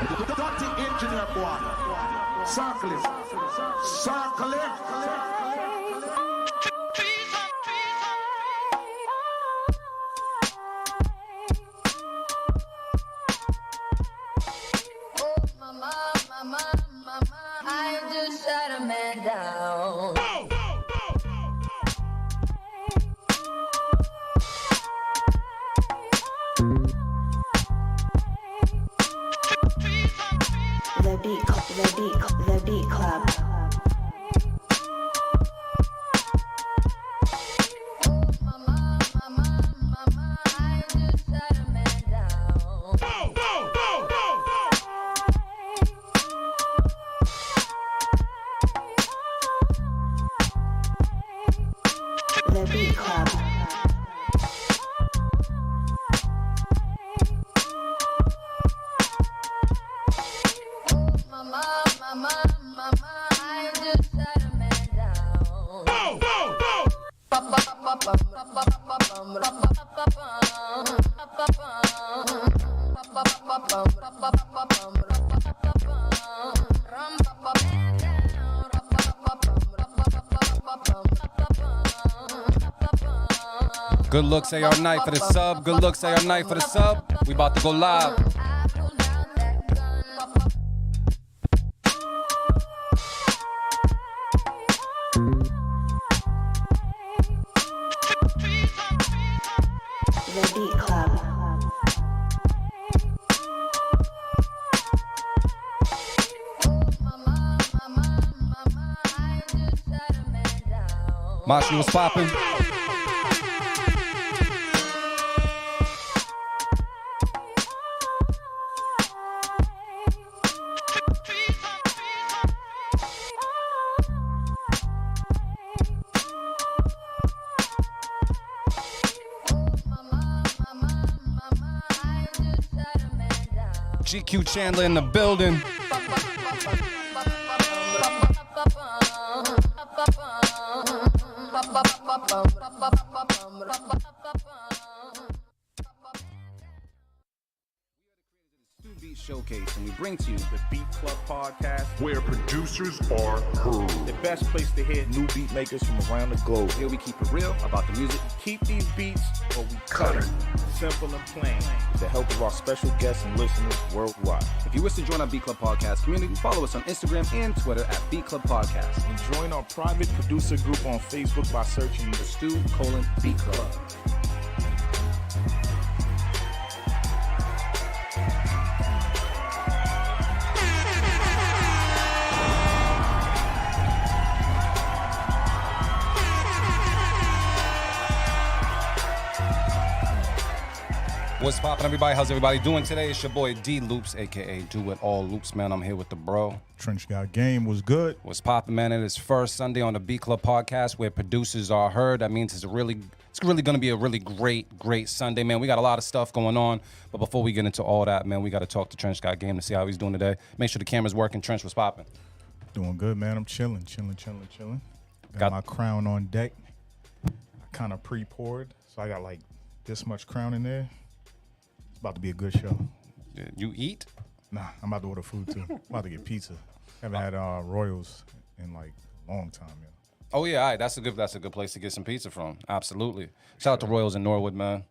Dirty engineer boy. Circle it. Circle it. I just shut a man down. The beat club. I just shut a man down. The beat club. I just shut a man down. Good looks, say our night for the sub. Good looks, say our night for the sub. We about to go live. The beat club. Mashi, what's poppin'? GQ Chandler in the building. Beat Showcase, and we bring to you The Beat Club Podcast, Where producers are heard. the best place to hear new beat makers from around the globe. here. We keep it real about the music. Keep these beats or we cut it. Simple and plain. With the help of our special guests and listeners worldwide. If you wish to join our Beat Club Podcast community, follow us on Instagram and Twitter at Beat Club Podcast. And join our private producer group on Facebook by searching The Stu:"Beat Club. What's poppin', everybody? How's everybody doing today? It's your boy D Loops, aka Do It All Loops, man. I'm here with the bro. Trench Got Game was good. What's poppin', man? It is first Sunday on the Beat Club Podcast where producers are heard. That means it's really going to be a really great Sunday, man. We got a lot of stuff going on, but before we get into all that, man, we got to talk to Trench Got Game to see how he's doing today. Make sure the camera's working. Trench, what's poppin'? Doing good, man. I'm chilling. Got my crown on deck. I kind of pre-poured, so I got like this much crown in there. It's about to be a good show. You eat? Nah, I'm about to order food too. I'm about to get pizza. Haven't had Royals in like a long time, yo. Oh yeah, all right. That's a good place to get some pizza from. Absolutely. Shout out to Royals in Norwood, man.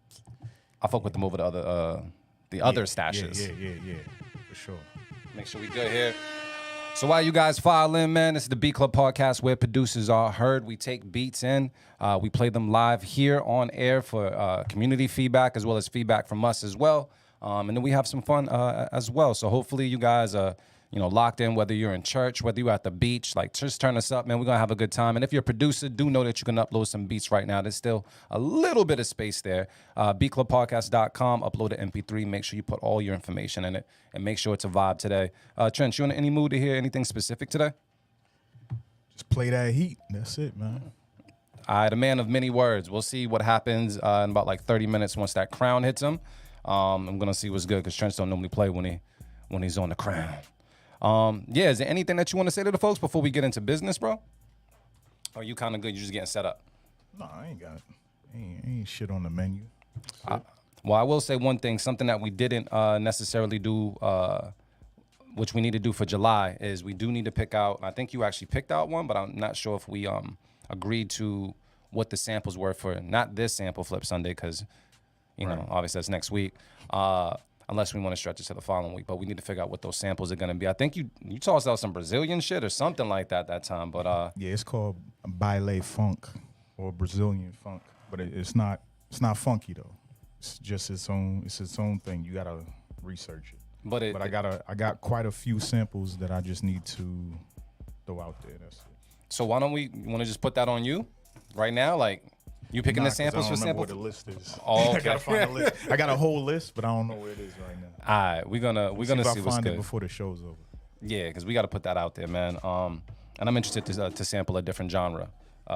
I fuck with them over the other stashes. Yeah, for sure. Make sure we good here. So while you guys file in, man, this is the Beat Club Podcast where producers are heard. We take beats in. We play them live here on air for community feedback as well as feedback from us as well. And then we have some fun as well. So hopefully you guys are, locked in, whether you're in church, whether you're at the beach, like just turn us up, man. We're going to have a good time. And if you're a producer, do know that you can upload some beats right now. There's still a little bit of space there. beatclubpodcast.com, upload an MP3. Make sure you put all your information in it and make sure it's a vibe today. Trent, you in any mood to hear anything specific today? Just play that heat. That's it, man. All right, a man of many words. We'll see what happens in about like 30 minutes once that crown hits him. I'm going to see what's good because Trent don't normally play when he's on the crown. Is there anything that you want to say to the folks before we get into business, bro? Or are you kind of good? You're just getting set up? No, I ain't got it. Ain't shit on the menu. Well, I will say one thing, something that we didn't necessarily do which we need to do for July, is we do need to pick out. I think you actually picked out one, but I'm not sure if we agreed to what the samples were for not this sample flip Sunday, because you know obviously that's next week. Unless we want to stretch it to the following week, but we need to figure out what those samples are going to be. I think you tossed out some Brazilian shit or something like that time, but Yeah, it's called baile funk or Brazilian funk, but it's not funky though. It's just its own thing. You gotta research it. But I got quite a few samples that I just need to throw out there. That's it. So why don't you want to just put that on you right now? Like you picking Nah, the 'cause samples I for don't remember sample? what the list is. Oh, okay. I gotta find a list. I got a whole list, but I don't know where it is right now. All right, we're gonna if see I what's find it good. before the show's over. Yeah, because we got to put that out there, man. And I'm interested to sample a different genre.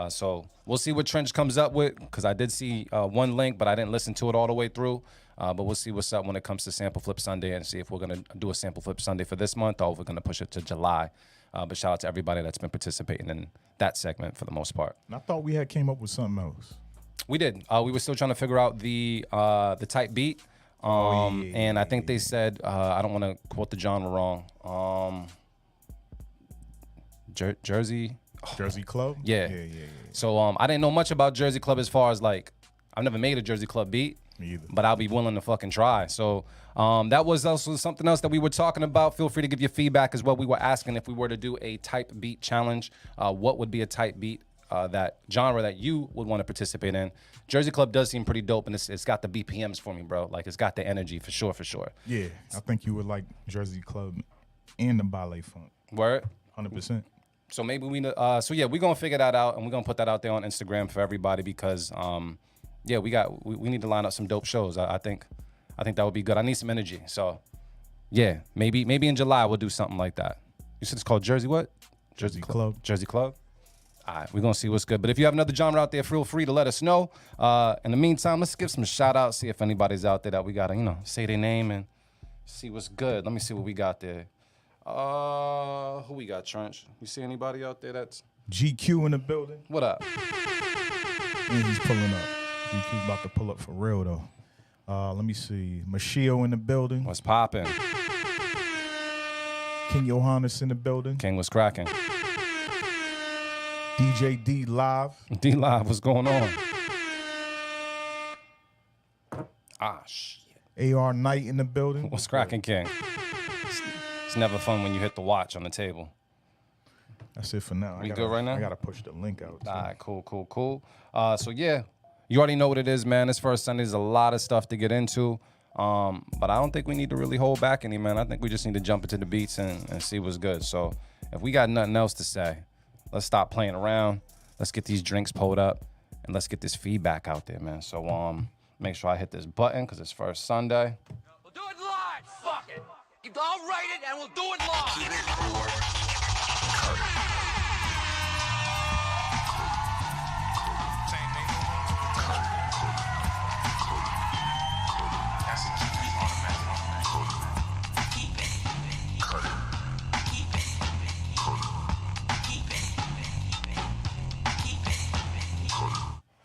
So we'll see what Trench comes up with, because I did see one link, but I didn't listen to it all the way through. But we'll see what's up when it comes to Sample Flip Sunday and see if we're going to do a Sample Flip Sunday for this month or if we're going to push it to July. But shout out to everybody that's been participating in that segment for the most part. And I thought we had came up with something else. We did. We were still trying to figure out the type beat. And I think they said, I don't want to quote the genre wrong. Jersey. Jersey Club? Yeah. Yeah. So I didn't know much about Jersey Club as far as like, I've never made a Jersey Club beat. Me either. But I'll be willing to fucking try. So that was also something else that we were talking about. Feel free to give your feedback as well. We were asking if we were to do a type beat challenge, what would be a type beat, that genre that you would want to participate in. Jersey Club does seem pretty dope, and it's got the BPMs for me, bro. Like, it's got the energy for sure. Yeah, I think you would like Jersey Club and the ballet funk. Word? 100%. So maybe we, so yeah, we're gonna figure that out, and we're gonna put that out there on Instagram for everybody because, yeah, we need to line up some dope shows. I think that would be good. I need some energy. So, yeah, maybe in July we'll do something like that. You said it's called Jersey what? Jersey Club. Jersey Club. All right, we're gonna see what's good. But if you have another genre out there, feel free to let us know. In the meantime, let's give some shout outs, see if anybody's out there that we gotta, say their name and see what's good. Let me see what we got there. Who we got, Trench? You see anybody out there that's GQ in the building. what up? And he's pulling up. GQ's about to pull up for real though. Let me see. Machio in the building. What's poppin'? King Johannes in the building. King was cracking. DJ D live. D Live, what's going on? Ah, shit. AR Knight in the building. What's cracking, King? It's never fun when you hit the watch on the table. That's it for now. We good right now? I gotta push the link out. too. All right, cool. So yeah, you already know what it is, man. This first Sunday is a lot of stuff to get into. But I don't think we need to really hold back any, man. I think we just need to jump into the beats and see what's good. So if we got nothing else to say, let's stop playing around. Let's get these drinks pulled up and let's get this feedback out there, man. So make sure I hit this button because it's first Sunday. We'll do it live. Fuck it. I'll write it and we'll do it live.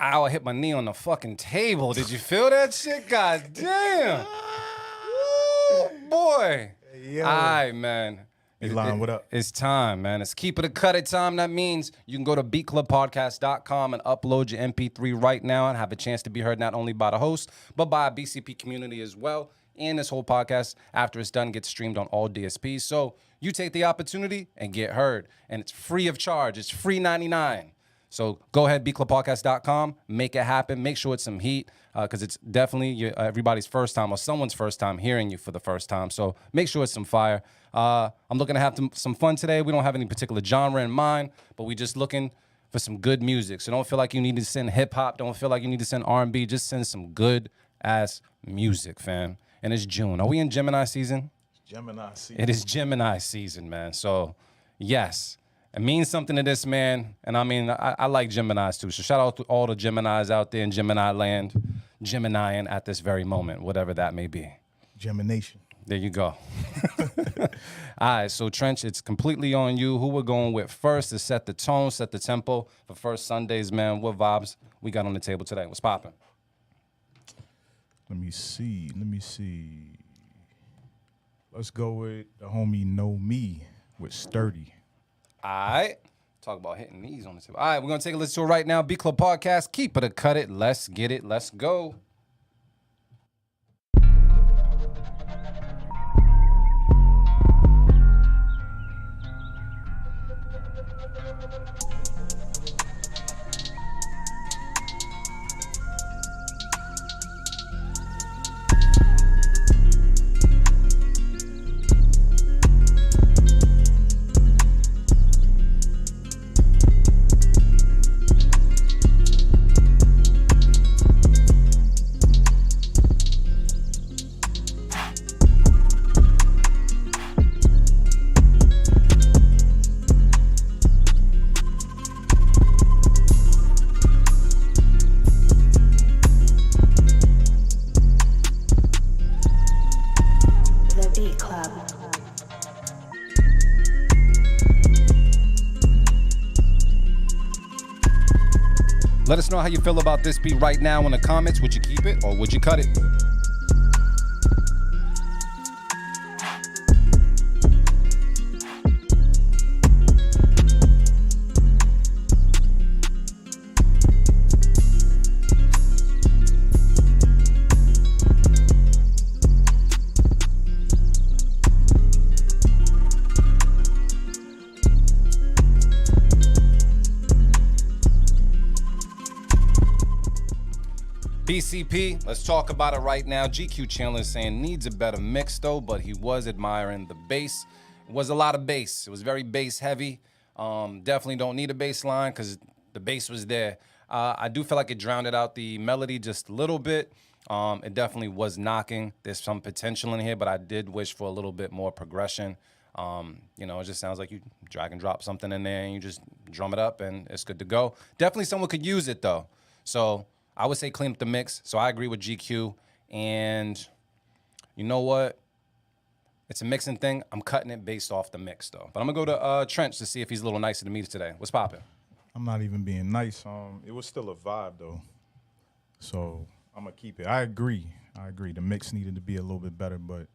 Ow, I hit my knee on the fucking table. Did you feel that shit? God damn. Woo, boy. Yo. All right, man. Elon, what up? It's time, man. It's keep it a cut it time. That means you can go to beatclubpodcast.com and upload your MP3 right now and have a chance to be heard not only by the host, but by a BCP community as well. And this whole podcast, after it's done, gets streamed on all DSPs. So you take the opportunity and get heard. And it's free of charge. It's free 99. So go ahead, beatclubpodcast.com, make it happen. Make sure it's some heat because it's definitely everybody's first time or someone's first time hearing you for the first time. So make sure it's some fire. I'm looking to have some fun today. We don't have any particular genre in mind, but we just looking for some good music. So don't feel like you need to send hip hop. Don't feel like you need to send R&B. Just send some good ass music, fam. And it's June. Are we in Gemini season? Gemini season. It is Gemini season, man. So yes. It means something to this man, and I mean, I like Geminis too. So shout out to all the Geminis out there in Gemini land, Geminiing at this very moment, whatever that may be. Gemination. There you go. All right, so Trench, it's completely on you. Who we're going with first to set the tone, set the tempo for first Sundays, man. What vibes we got on the table today? What's popping? Let me see. Let's go with the homie Know Me with Sturdy. All right. Talk about hitting knees on the table. All right, we're going to take a listen to it right now. B Club Podcast. Keep it or cut it. Let's get it. Let's go. The Beat Club. Let us know how you feel about this beat right now in the comments. Would you keep it or would you cut it? BCP, let's talk about it right now. GQ Chandler saying needs a better mix though, but he was admiring the bass. It was a lot of bass. It was very bass heavy. Definitely don't need a bass line because the bass was there. I do feel like it drowned out the melody just a little bit. It definitely was knocking. There's some potential in here, but I did wish for a little bit more progression. You know, it just sounds like you drag and drop something in there and you just drum it up and it's good to go. Definitely someone could use it though. So I would say clean up the mix. So I agree with GQ. And you know what? It's a mixing thing. I'm cutting it based off the mix, though. But I'm going to go to Trench to see if he's a little nicer to me today. What's poppin'? I'm not even being nice. It was still a vibe, though. So I'm going to keep it. I agree. The mix needed to be a little bit better, but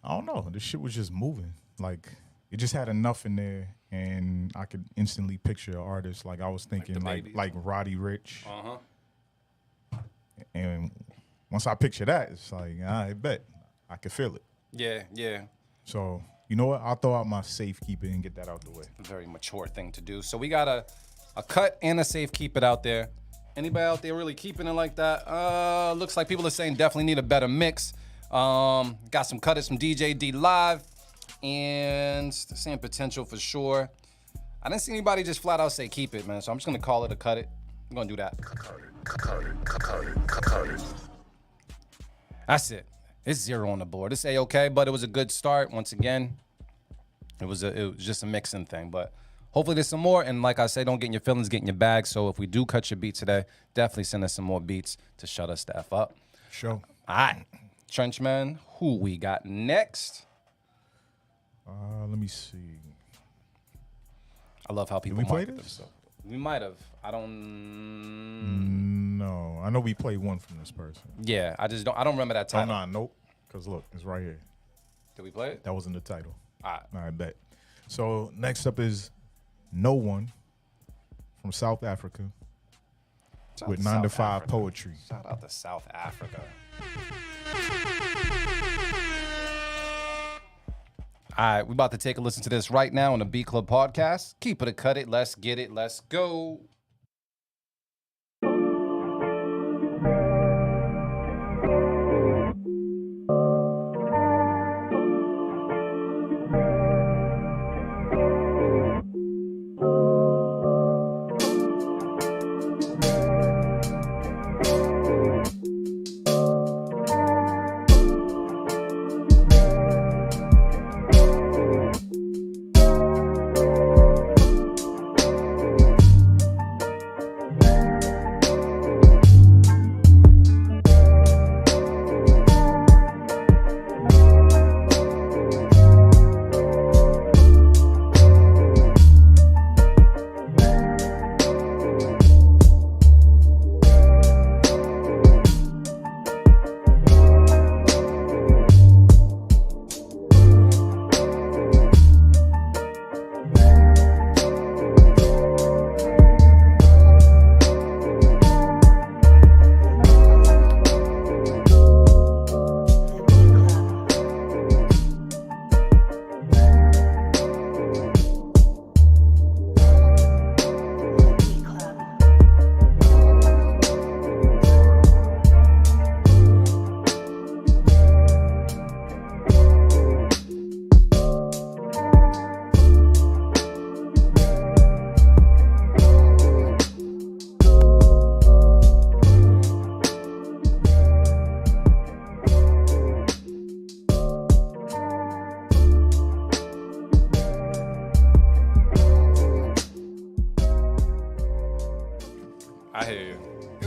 I don't know. This shit was just moving. Like, it just had enough in there, and I could instantly picture an artist. Like, I was thinking, like Roddy Ricch. Uh-huh. And once I picture that, it's like, I bet I could feel it. Yeah. So, you know what? I'll throw out my safekeeping and get that out the way. Very mature thing to do. So we got a cut and a safe keep it out there. Anybody out there really keeping it like that? Looks like people are saying definitely need a better mix. Got some cutters from DJ D Live. And they're saying potential for sure. I didn't see anybody just flat out say keep it, man. So I'm just going to call it a cut it. I'm going to do that. That's it. It's 0 on the board. It's A-okay, but it was a good start. Once again, it was just a mixing thing. But hopefully there's some more. And like I say, don't get in your feelings, get in your bag. So if we do cut your beat today, definitely send us some more beats to shut us the F up. Sure. All right. Trenchman, who we got next? Let me see. I love how people we play market this? themselves. We might have. I don't. No, I know we played one from this person. Yeah, I don't remember that title. Nope. Because look, it's right here. Did we play it? That wasn't the title. All right. I bet. So next up is No One from South Africa Shout out with to 9 to South 5 Africa. poetry. Shout out to South Africa. All right, we about to take a listen to this right now on the B Club Podcast. Keep it or cut it. Let's get it. Let's go.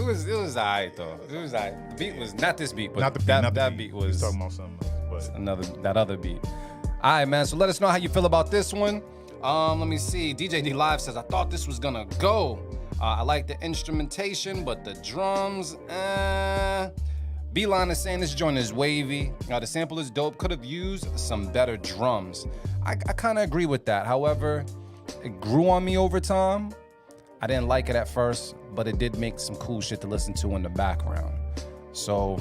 was alright though. It was alright. The beat was not this beat, but Not the beat. that not the that beat. beat was He's talking about something else. But that other beat. All right, man. So let us know how you feel about this one. Let me see. DJ D Live says, I thought this was gonna go. I like the instrumentation, but the drums, Beeline is saying this joint is wavy. The sample is dope. Could have used some better drums. I kind of agree with that. However, it grew on me over time. I didn't like it at first, but it did make some cool shit to listen to in the background. So,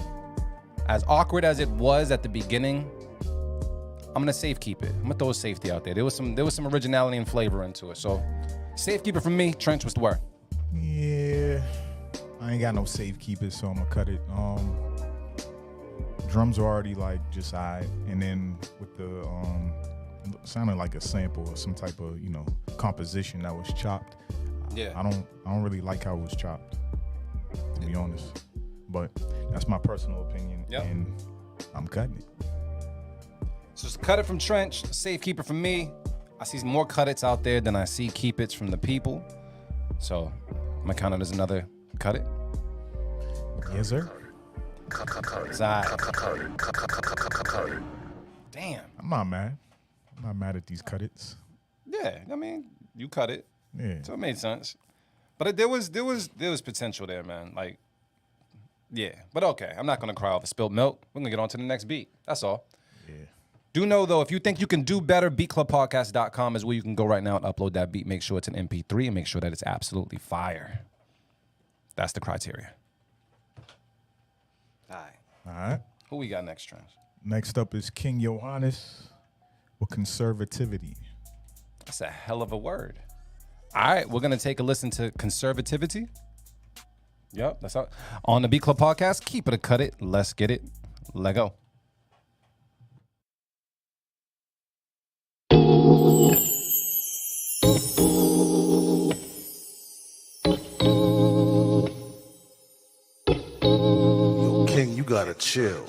as awkward as it was at the beginning, I'm gonna safe keep it. I'm gonna throw a safety out there. There was some originality and flavor into it. So, safe keep it from me. Trench, what's the word? yeah, I ain't got no safe keepers, so I'm gonna cut it. Drums are already like just alright, and then with the it sounded like a sample or some type of composition that was chopped. Yeah. I don't really like how it was chopped, to be honest. But that's my personal opinion, Yep. and I'm cutting it. So just cut it from Trench, safe keep it from me. I see more cut it's out there than I see keep it's from the people. So I'm gonna count it as another cut it. Yes, sir. It's all right. Damn. I'm not mad. I'm not mad at these cut it's. Yeah, I mean, you cut it. Yeah. So it made sense. But there was potential there, man. Like, yeah. But okay, I'm not gonna cry over spilled milk. We're gonna get on to the next beat. That's all. Yeah. Do know though, if you think you can do better, beatclubpodcast.com is where you can go right now and upload that beat. Make sure it's an MP3 and make sure that it's absolutely fire. That's the criteria. All right. All right. Who we got next, Trent? Next up is King Johannes with Conservativity. That's a hell of a word. All right, we're gonna take a listen to Conservativity. Yep, that's all. On the Beat Club Podcast, keep it or cut it. Let's get it. Let go. Yo, King, you gotta chill.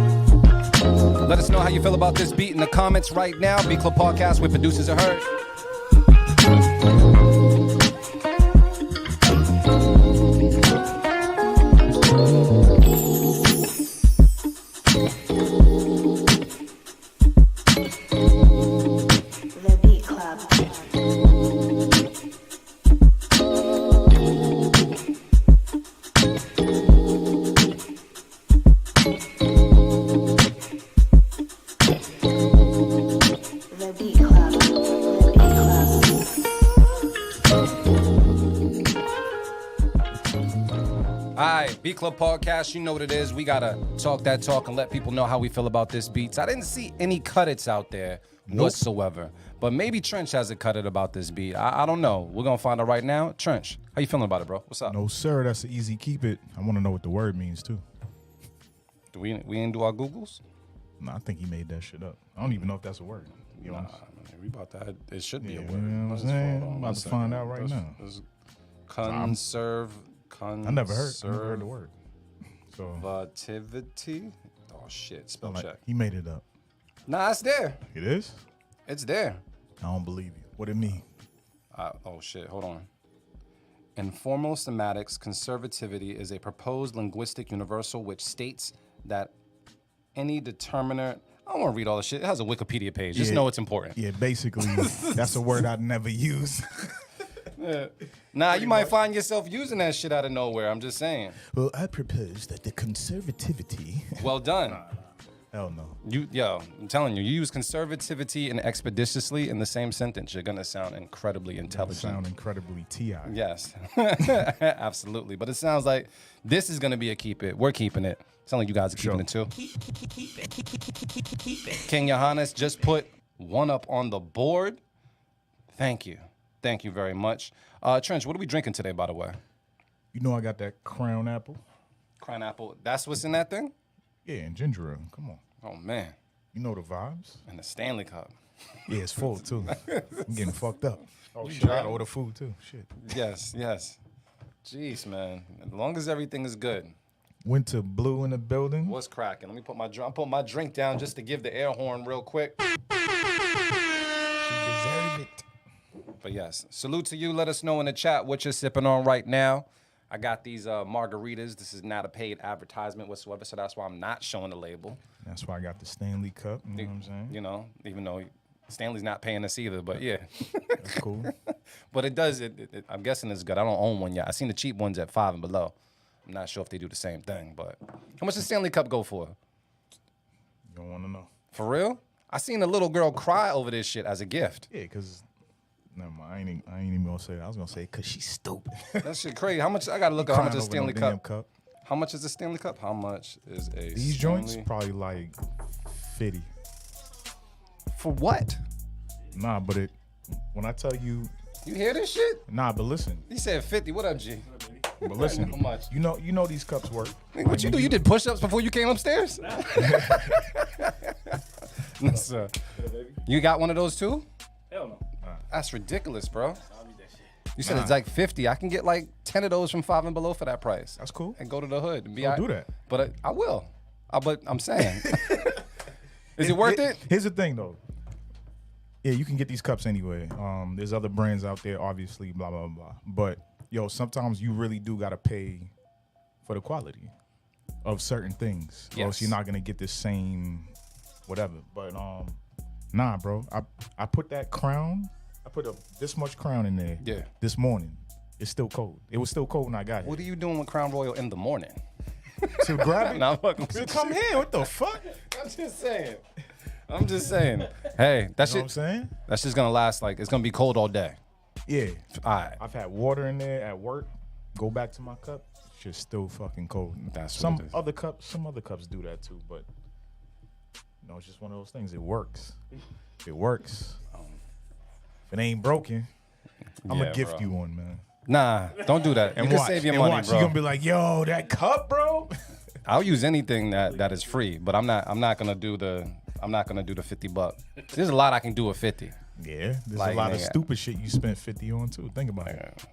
Let us know how you feel about this beat in the comments right now. Beat Club Podcast where producers are heard. The Beat Club. The Beat Club. The Beat Club. All right, Beat Club Podcast, you know what it is. We gotta talk that talk and let people know how we feel about this beats. I didn't see any cut-its out there whatsoever, but maybe Trench has a cut-it about this beat. I don't know. We're gonna find out right now. Trench, how you feeling about it, bro? What's up? No, sir, that's an easy keep it. I want to know what the word means, too. Do we ain't do our Googles? No, I think he made that shit up. I don't even know if that's a word. to be honest. We about that. It should be Yeah, a you word. know what I'm Let's saying? hold on I'm one about to second. find out right now. I never heard the word. So Conservativity. Oh shit, spell like, check. he made it up. Nah, it's there. It is? It's there. I don't believe you. What it mean? Oh shit, hold on. In formal semantics, conservativity is a proposed linguistic universal which states that any determiner. I don't want to read all the shit. It has a Wikipedia page. Just Yeah. know it's important. Yeah, basically, that's a word I'd never use. Nah, you might find yourself using that shit out of nowhere. I'm just saying. Well, I propose that the conservativity. Well done. Hell no. I'm telling you, you use conservativity and expeditiously in the same sentence. You're gonna sound incredibly intelligent. Sound incredibly T.I. Yes, absolutely. But it sounds like this is gonna be a keep it. We're keeping it. Sound like you guys are keeping it too. King Johannes just put one up on the board. Thank you very much. Trench, what are we drinking today, by the way? You know I got that Crown Apple. Crown Apple. That's what's in that thing? Yeah, and ginger ale. Come on. Oh man. You know the vibes. And the Stanley Cup. Yeah, it's full too. I'm getting fucked up. Oh shit! I gotta order food too. Shit. Yes. Jeez, man. As long as everything is good. Went to Blue in the building. What's cracking? Let me put my drink down just to give the air horn real quick. She deserved it. But yes, salute to you. Let us know in the chat what you're sipping on right now. I got these margaritas. This is not a paid advertisement whatsoever, so that's why I'm not showing the label. That's why I got the Stanley Cup. You know what I'm saying? You know, even though Stanley's not paying us either, but yeah. That's cool. But it does. I'm guessing it's good. I don't own one yet. I seen the cheap ones at $5 and below. I'm not sure if they do the same thing, but how much does Stanley Cup go for? You don't want to know. For real? I seen a little girl cry over this shit as a gift. Yeah, because never mind. I ain't even gonna say that. I was gonna say because she's stupid. That shit crazy. How much? I gotta look at how much is a Stanley damn Cup. How much is a Stanley Cup? How much is a These joints probably like 50. For what? Nah, but when I tell you, You hear this shit? nah, but listen, He said 50. What up, G? but listen, How much? you know these cups work. Nigga, what you do? You did push-ups before you came upstairs? No, sir. You got one of those too? Hell no. That's ridiculous, bro. I'll need that shit. You said it's like 50. I can get like 10 of those from $5 and below for that price. That's cool. And go to the hood and be Don't all do right. that. But I will. But I'm saying, is it worth it? Here's the thing, though. Yeah, you can get these cups anyway. There's other brands out there, obviously, blah, blah, blah. But, yo, sometimes you really do got to pay for the quality of certain things. Or else Yes. you're not going to get the same whatever. But, nah, bro. I put that Crown, I put this much Crown in there this morning. It's still cold. It was still cold when I got here. What are you doing with Crown Royal in the morning? To grab it? Nah, I'm fucking To with come you. here? What the fuck? I'm just saying. Hey, that You know what I'm shit. saying? That's just gonna last it's gonna be cold all day. Yeah. All right. I've had water in there at work. Go back to my cup. It's just still fucking cold. That's some what it is. some other cups do that too, but it's just one of those things. It works. It works. If it ain't broken, I'm Yeah, gonna gift bro. you one, man. Nah, don't do that. And you can watch. save your and money, watch. bro. You're gonna be like, yo, that cup, bro. I'll use anything that is free, but I'm not gonna do the $50. There's a lot I can do with 50. Yeah, there's Like, a lot of nigga. stupid shit you spent 50 on too. Think about it.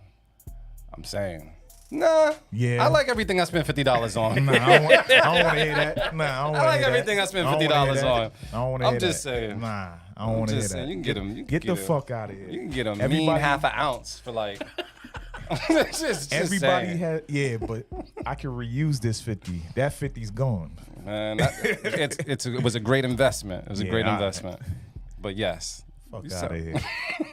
I'm saying. Nah. Yeah. I like everything I spent $50 on. Nah, I don't want to hear that. Nah, I don't I want like everything I spent $50 on. I don't want to hear that. I'm just saying. Nah, I don't want to hear Just that. saying, you can get them. Get the fuck out of here. You can get a mean Everybody- half an ounce for like. just Everybody saying. had, yeah, but I can reuse this 50. That 50's gone. Man, it was a great investment. It was a Yeah, great all investment. But yes. Fuck You out of so-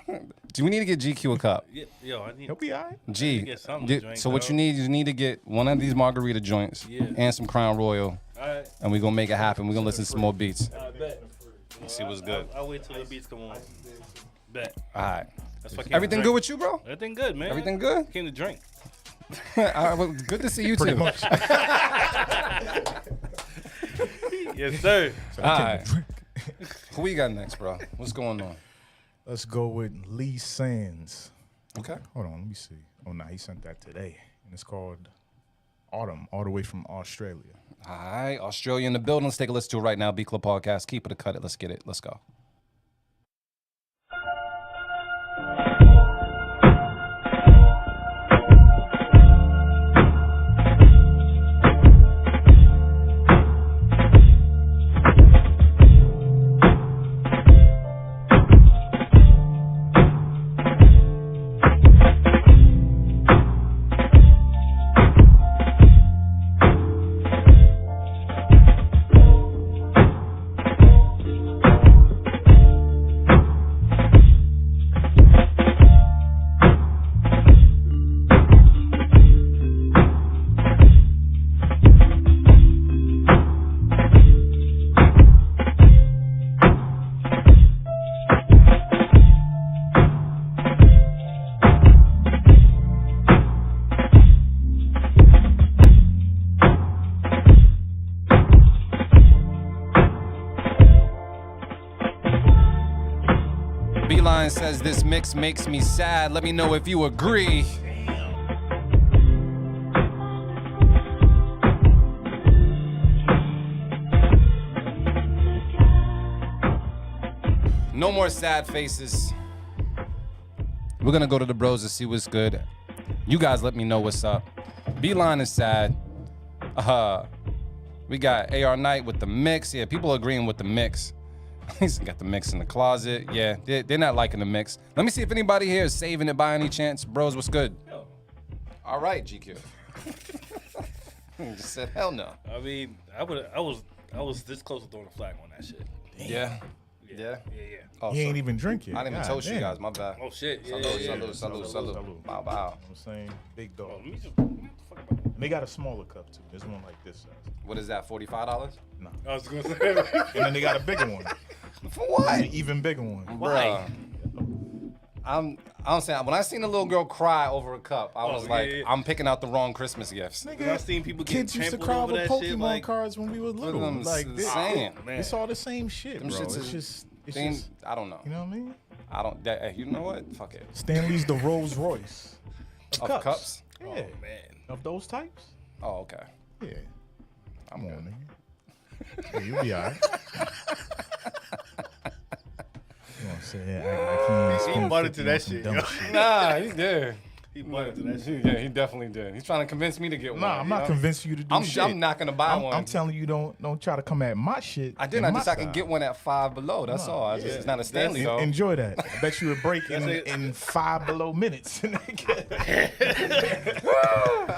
here. Do we need to get GQ a cup? Yo, I need. He'll be all right. G. get something to drink, so what dog. you need to get one of these margarita joints Yeah. and some Crown Royal, All right. and we're gonna make it happen. We're gonna listen to some more beats. I bet. See what's good. I'll wait till the beats come on. Bet. All right. That's what I came Everything to good drink. with you, bro? Everything good, man. Everything good? Came to drink. All right, well, good to see you Pretty too. much. Yes, sir. All right. Who we got next, bro? What's going on? Let's go with Lee Sands. Okay. Hold on, let me see. Oh, nah, he sent that today. And it's called Autumn, all the way from Australia. All right, Australia in the building. Let's take a listen to it right now. B Club Podcast. Keep it or cut it. Let's get it. Let's go. Beeline says this mix makes me sad. Let me know if you agree. No more sad faces. We're gonna go to the bros to see what's good. You guys let me know what's up. Beeline is sad. We got AR Knight with the mix. Yeah, people are agreeing with the mix. He's got the mix in the closet. Yeah, they're not liking the mix. Let me see if anybody here is saving it by any chance. Bros, what's good? All right, GQ. Just said hell no. I mean, I was this close to throwing a flag on that shit. Yeah. Yeah. Oh, He ain't sorry. even drink it. I didn't even God toast you damn. guys. My bad. Oh shit. Yeah, Salute. Bow, bow. You know what I'm saying? Big dog. Let me just, And they got a smaller cup too. There's one like this size. What is that? $45? No. I was gonna say. And then they got a bigger one. For what? An even bigger one. Bruh. I'm saying when I seen a little girl cry over a cup, I was like, yeah. I'm picking out the wrong Christmas gifts. Nigga, I've seen people get kids used to trampled cry over over that Pokemon shit, like- cards when we were little. them Like this, saying. Man. it's all the same shit, Them bro. shits It's is- just, I don't know. you know what I mean? I don't. That, you know what? Fuck it. Stanley's the Rolls Royce Of cups? Yeah, Man. of those types. Oh, okay. Yeah, I'm come good. on, nigga. Yeah, you'll be alright. You want to say that? Like he ain't butted to spent that 50 on shit, some yo. dumb shit. Nah, he did. He butted to that shit. Yeah, he definitely did. He's trying to convince me to get one. Nah, I'm you not know? convincing you to do shit. I'm not gonna buy one. I'm telling you, don't try to come at my shit. I didn't. I can get one at $5 below. That's all. I just, it's not a Stanley though. Enjoy that. I bet you would break That's it. in 5 below minutes. All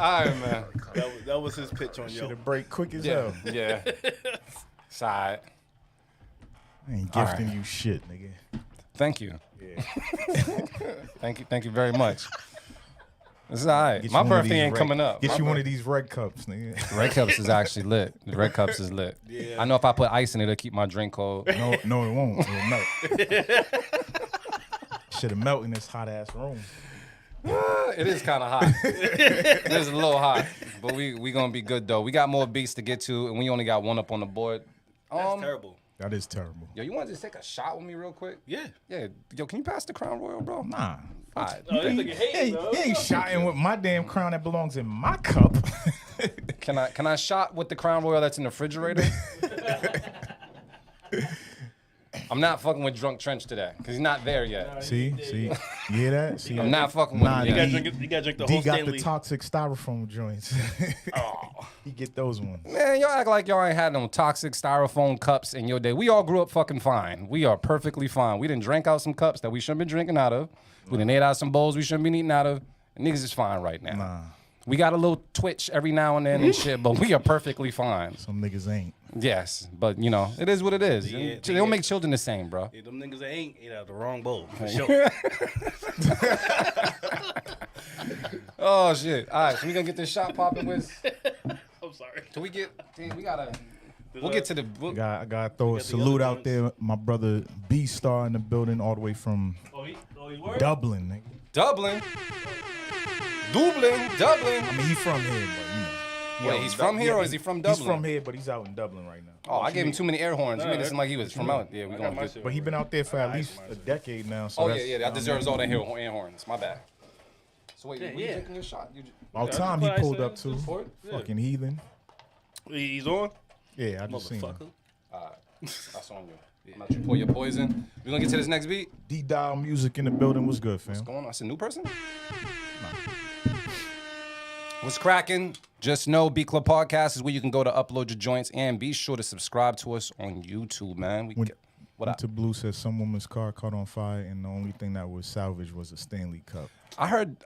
right, man. That was his pitch on Should yo. have break quick as Yeah, hell. yeah. Side. I ain't All gifting right. you shit, nigga. Thank you. Yeah. Thank you very much. This is all right. Get My you one of birthday these ain't red- coming up. Get My you one bir- of these red cups, nigga. Red Cups is actually lit. The Red Cups is lit. I know if I put ice in it, it'll keep my drink cold. No, it won't. It'll melt. Should have melt in this hot ass room. It is kind of hot. It is a little hot, but we gonna be good though. We got more beats to get to, and we only got one up on the board. That's terrible. That is terrible. Yo, you want to just take a shot with me real quick? Yeah. Yeah. Yo, can you pass the Crown Royal, bro? Nah. All right. Oh, this nigga hating, Hey, bro. you ain't shotting with my damn crown that belongs in my cup. Can I shot with the Crown Royal that's in the refrigerator? I'm not fucking with Drunk Trench today because he's not there yet. See, you hear that? See, I'm not fucking with him You yet. gotta drink the D whole got Stanley. the toxic styrofoam joints. Oh. He get those ones. Man, y'all act like y'all ain't had no toxic styrofoam cups in your day. We all grew up fucking fine. We are perfectly fine. We done drank out some cups that we shouldn't be drinking out of. We done ate out some bowls we shouldn't be eating out of. And niggas is fine right now. Nah, We got a little twitch every now and then and shit, but we are perfectly fine. some niggas ain't. Yes, but you know, it is what it is. Yeah, They don't make children the same, bro. Yeah, them niggas ain't ate out the wrong bowl. For sure. Oh shit! All right, so we gonna get this shot popping with. I'm sorry. Can we get? Damn, we gotta. We'll get to the. I gotta throw a salute out there. My brother B Star in the building, all the way from Oh, he worked? Dublin. Nigga. Dublin. Dublin. I mean, he's from here, but you know. Wait, he's from here or is he from Dublin? He's from here, but he's out in Dublin right now. Oh, I gave him too many air horns. You made it seem like he was from out. Yeah, we I got gonna my get. shit. But he been out there for at least a decade now. So Oh that's, yeah, that deserves all the air horns. My bad. So wait, Yeah, were you yeah. taking your shot? You About Yeah, time he that's what I pulled said. up too. for it? Fucking heathen. He's on? Yeah, I just seen him. Motherfucker. That's on you. I'm not you pour your poison. We gonna get to this next beat. D-Dial music in the building. What's good, fam? What's going on? That's a new person? What's cracking? Just know B Club Podcast is where you can go to upload your joints and be sure to subscribe to us on YouTube, man. What Went up? to Blue said some woman's car caught on fire and the only thing that was salvaged was a Stanley Cup. I heard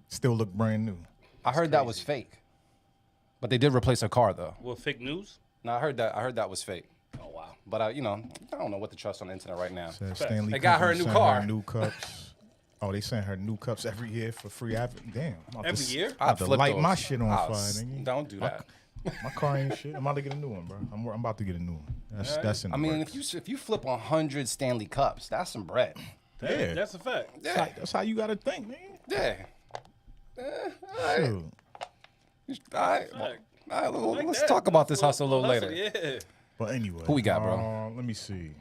Still look brand new. that was fake. But they did replace her car though. What, fake news? No, I heard that was fake. Oh wow. But you know, I don't know what to trust on the internet right now. Said Stanley They got her a Company new sent car. new cups. Oh, they sent her new cups every year for free. Damn. I'm about Every to, year? I have to flip light those. my shit on I'll fire, s- nigga. Don't do that. My car ain't shit. I'm about to get a new one, bro. I'm about to get a new one. That's in the I mean, works. if you flip 100 Stanley Cups, that's some bread. Yeah. That's a fact. Yeah. That's how you gotta think, man. Yeah. Shoot. All right. Well, Fact. all right, well, Like let's that. talk about this hustle a little Hustle, later. Yeah. But anyway. Who we got, bro? Let me see.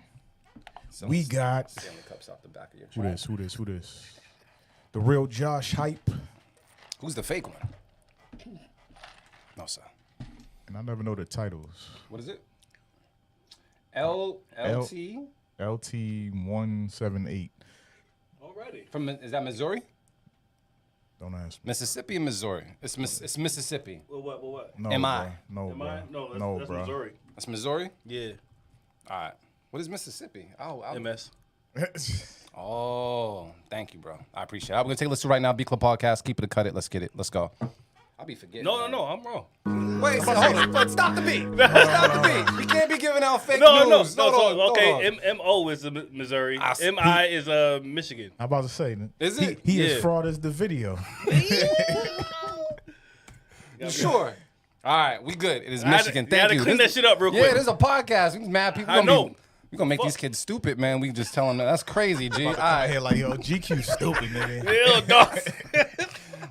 We got Stanley Cups out the back of your who trunk. this? The real Josh Hype, Who's the fake one? No, sir. and I never know the titles. What is it? LT LT 178. Already. from is that Missouri? Don't ask me. Mississippi and Missouri. It's Mississippi. Well, what? No, Am bro. I? No, Am bro. I? No, that's, no, that's bro. Missouri. That's Missouri. Yeah. All right. What is Mississippi? MS. Oh, thank you, bro. I appreciate it. I'm gonna take a listen right now. B Club Podcast. Keep it or cut it. Let's get it. Let's go. I'll be forgetting. No, man. I'm wrong. Wait, hold on. But stop the beat. Stop the beat. We can't be giving out fake No. news. So, Hold on. okay, MO is Missouri. I see. MI is Michigan. I'm about to say, Is it? He Yeah. is fraud as the video. You sure? All right, we good. It is I had to- Michigan. I Thank had to you. clean This- that shit up real Yeah, quick. this is a podcast. We mad people. I know. We're gonna make these kids stupid, man. We just tell them that. That's crazy, G. All I right, hear like, yo, GQ stupid, nigga. Hell, dog.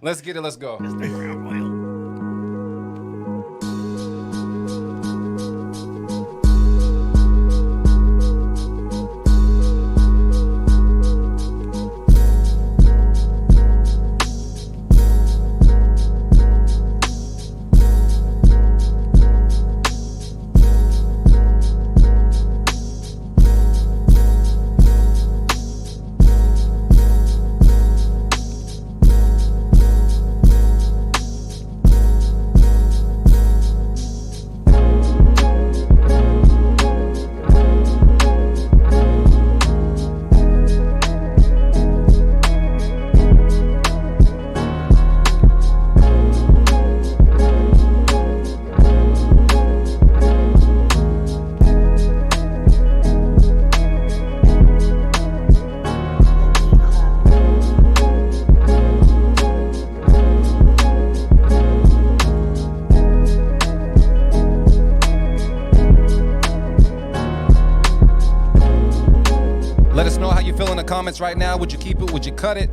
let's get it. Let's go. Let us know how you feel in the comments right now. Would you keep it? Would you cut it?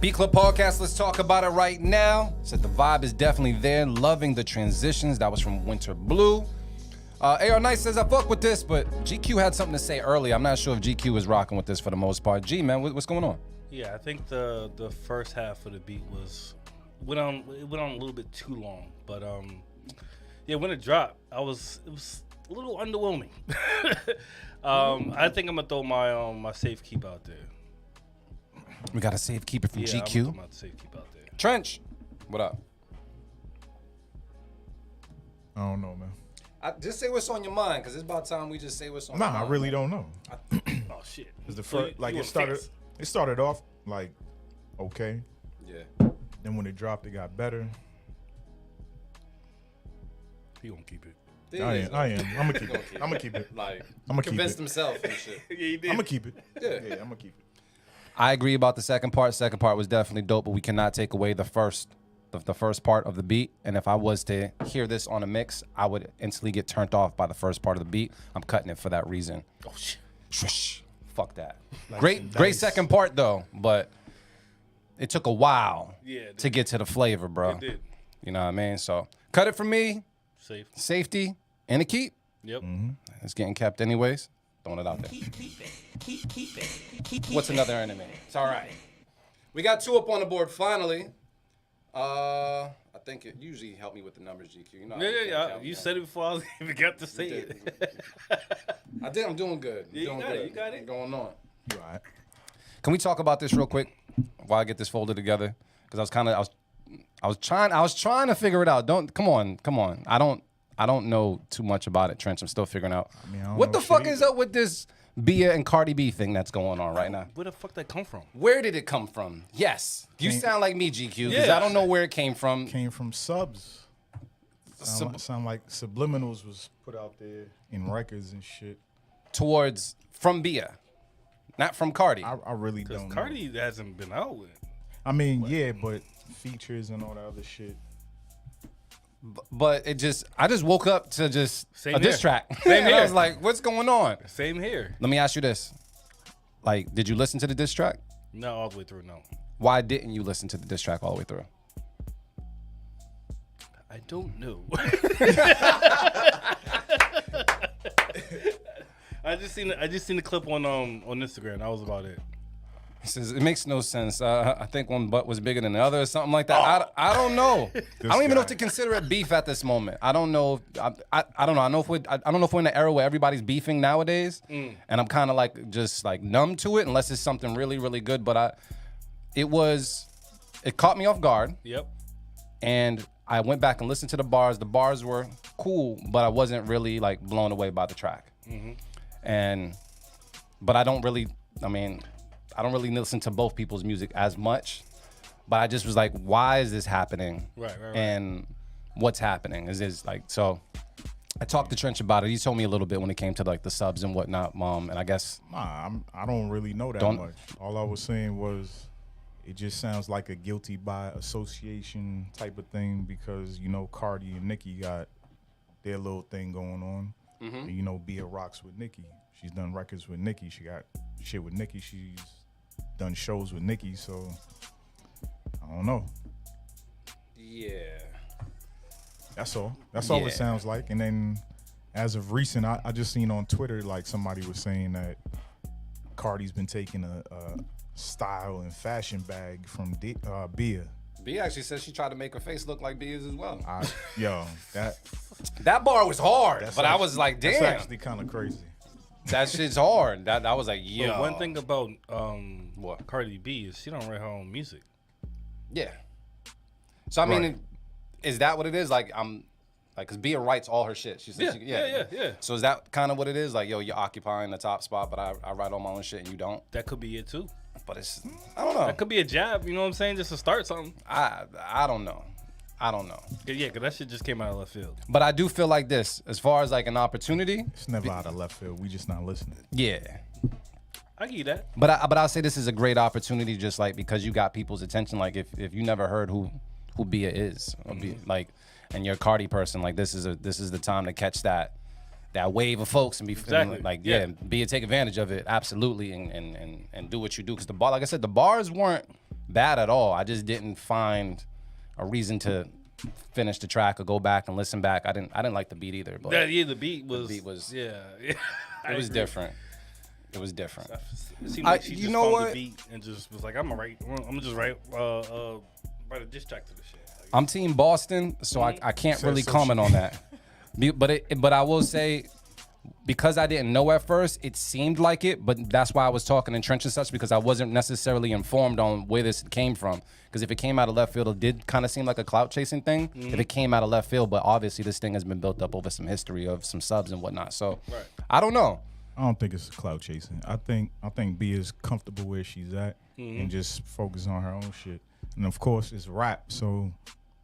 B Club Podcast, let's talk about it right now. Said the vibe is definitely there. Loving the transitions. That was from Winter Blue. AR Nice says, I fuck with this, but GQ had something to say earlier. I'm not sure if GQ was rocking with this for the most part. G, man, what's going on? Yeah, I think the first half of the beat went on a little bit too long, but yeah, when it dropped, it was a little underwhelming. I think I'm gonna throw my safe keep out there. We got a safe keeper from Yeah, I'm GQ. gonna throw my safe keep out there. Trench, what up? I don't know, man. Just say what's on your mind, because it's about time we just say what's on Nah, your mind. I really don't know. Oh shit! Cause the So first, like you it a started, fix. it started off like okay. Yeah. Then when it dropped, it got better. He gonna keep it. I am. I'm gonna keep it. I'm gonna keep it. Like, I'm gonna keep convinced it. himself and shit. Yeah, he did. I'm gonna keep it. Yeah. Yeah, I'm gonna keep it. I agree about the second part. Second part was definitely dope, but we cannot take away the first part of the beat. And if I was to hear this on a mix, I would instantly get turned off by the first part of the beat. I'm cutting it for that reason. Oh shit! Shush. Fuck that. Like Great some great dice. second part though, but it took a while Yeah, it to did. get to the flavor, bro. It did. You know what I mean? So cut it for me. Safe. Safety and a keep. Yep. It's getting kept anyways. Throwing it out there. What's another enemy? It's all right. We got two up on the board finally. I think it usually helped me with the numbers, GQ. You know, Yeah. You said it before I even got to say it. I did. I'm doing good. Yeah, you doing got good. it, you got it. What's going on? You all right? Can we talk about this real quick while I get this folded together? Because I was trying to figure it out. Come on. I don't know too much about it, Trench. I'm still figuring out. mean, I don't What know the shit fuck is either. up with this Bia and Cardi B thing that's going on right now? Where the fuck that come from? Where did it come from? Yes. You sound like me, GQ, because Yeah. I don't know where it came from. Came from subs. Sound like subliminals was put out there in records and shit. towards from Bia, not from Cardi. I really Because don't know. Cardi hasn't been out with. I mean, yeah, but features and all that other shit. But I just woke up to just Same a diss here. track. Same And I here. was like, what's going on? Same here. Let me ask you this. Like, did you listen to the diss track? Not all the way through, no. Why didn't you listen to the diss track all the way through? I don't know. I just seen the clip on Instagram. That was about it. He says, it makes no sense. I think one butt was bigger than the other or something like that. I don't know. I don't even know if to consider it beef at this moment. I don't know. I don't know. I don't know if we're in the era where everybody's beefing nowadays. And I'm kind of like just like numb to it unless it's something really, really good. But it caught me off guard. Yep. And I went back and listened to the bars. The bars were cool, but I wasn't really like blown away by the track. But I don't really listen to both people's music as much. But I just was like, why is this happening? Right. And what's happening? Is this like, so I talked to Trench about it. He told me a little bit when it came to like the subs and whatnot, Mom. And I guess. Nah, I don't really know that much. All I was saying was it just sounds like a guilty by association type of thing because, you know, Cardi and Nicki got their little thing going on. And, you know, Bia rocks with Nicki. She's done records with Nicki. She got shit with Nicki. She's done shows with Nicki. So, I don't know. Yeah. That's all. That's all Yeah. it sounds like. And then as of recent, I just seen on Twitter, like somebody was saying that Cardi's been taking a style and fashion bag from Bia. B actually says she tried to make her face look like B's as well. That bar was hard, that's but I actually- was like, damn, That's actually kind of crazy. that shit's hard. That was like, But yeah. one thing about What? Cardi B is she don't write her own music. Yeah. So I mean, Right. is that what it is? Like cause Bia writes all her shit. She says, Yeah. So is that kind of what it is? Like, yo, you're occupying the top spot, but I write all my own shit and you don't. That could be it too. But I don't know. That could be a jab. You know what I'm saying? Just to start something. I don't know. Yeah, because that shit just came out of left field. But I do feel like this, as far as like an opportunity. It's never out of left field. We just not listening. Yeah. I give you that. But I'll say this is a great opportunity, just like because you got people's attention. Like if you never heard who Bia is, or like, and you're a Cardi person, like this is the time to catch that wave of folks and be Exactly. like Yeah. Bia, take advantage of it absolutely and do what you do because like I said, the bars weren't bad at all. I just didn't find a reason to finish the track or go back and listen back. I didn't like the beat either. But The beat was. yeah. It was different. It was different. It seemed like she you just know found what? the beat and just was like, I'm gonna just write a diss track to the shit. Like, I'm Team Boston, so I can't So- really so comment on that. But I will say, because I didn't know at first, it seemed like it. But that's why I was talking in Trench and such because I wasn't necessarily informed on where this came from. Because if it came out of left field, it did kind of seem like a clout chasing thing. If it came out of left field, but obviously this thing has been built up over some history of some subs and whatnot. So I don't know. I don't think it's clout chasing. I think Bia's comfortable where she's at and just focus on her own shit. And of course, it's rap, so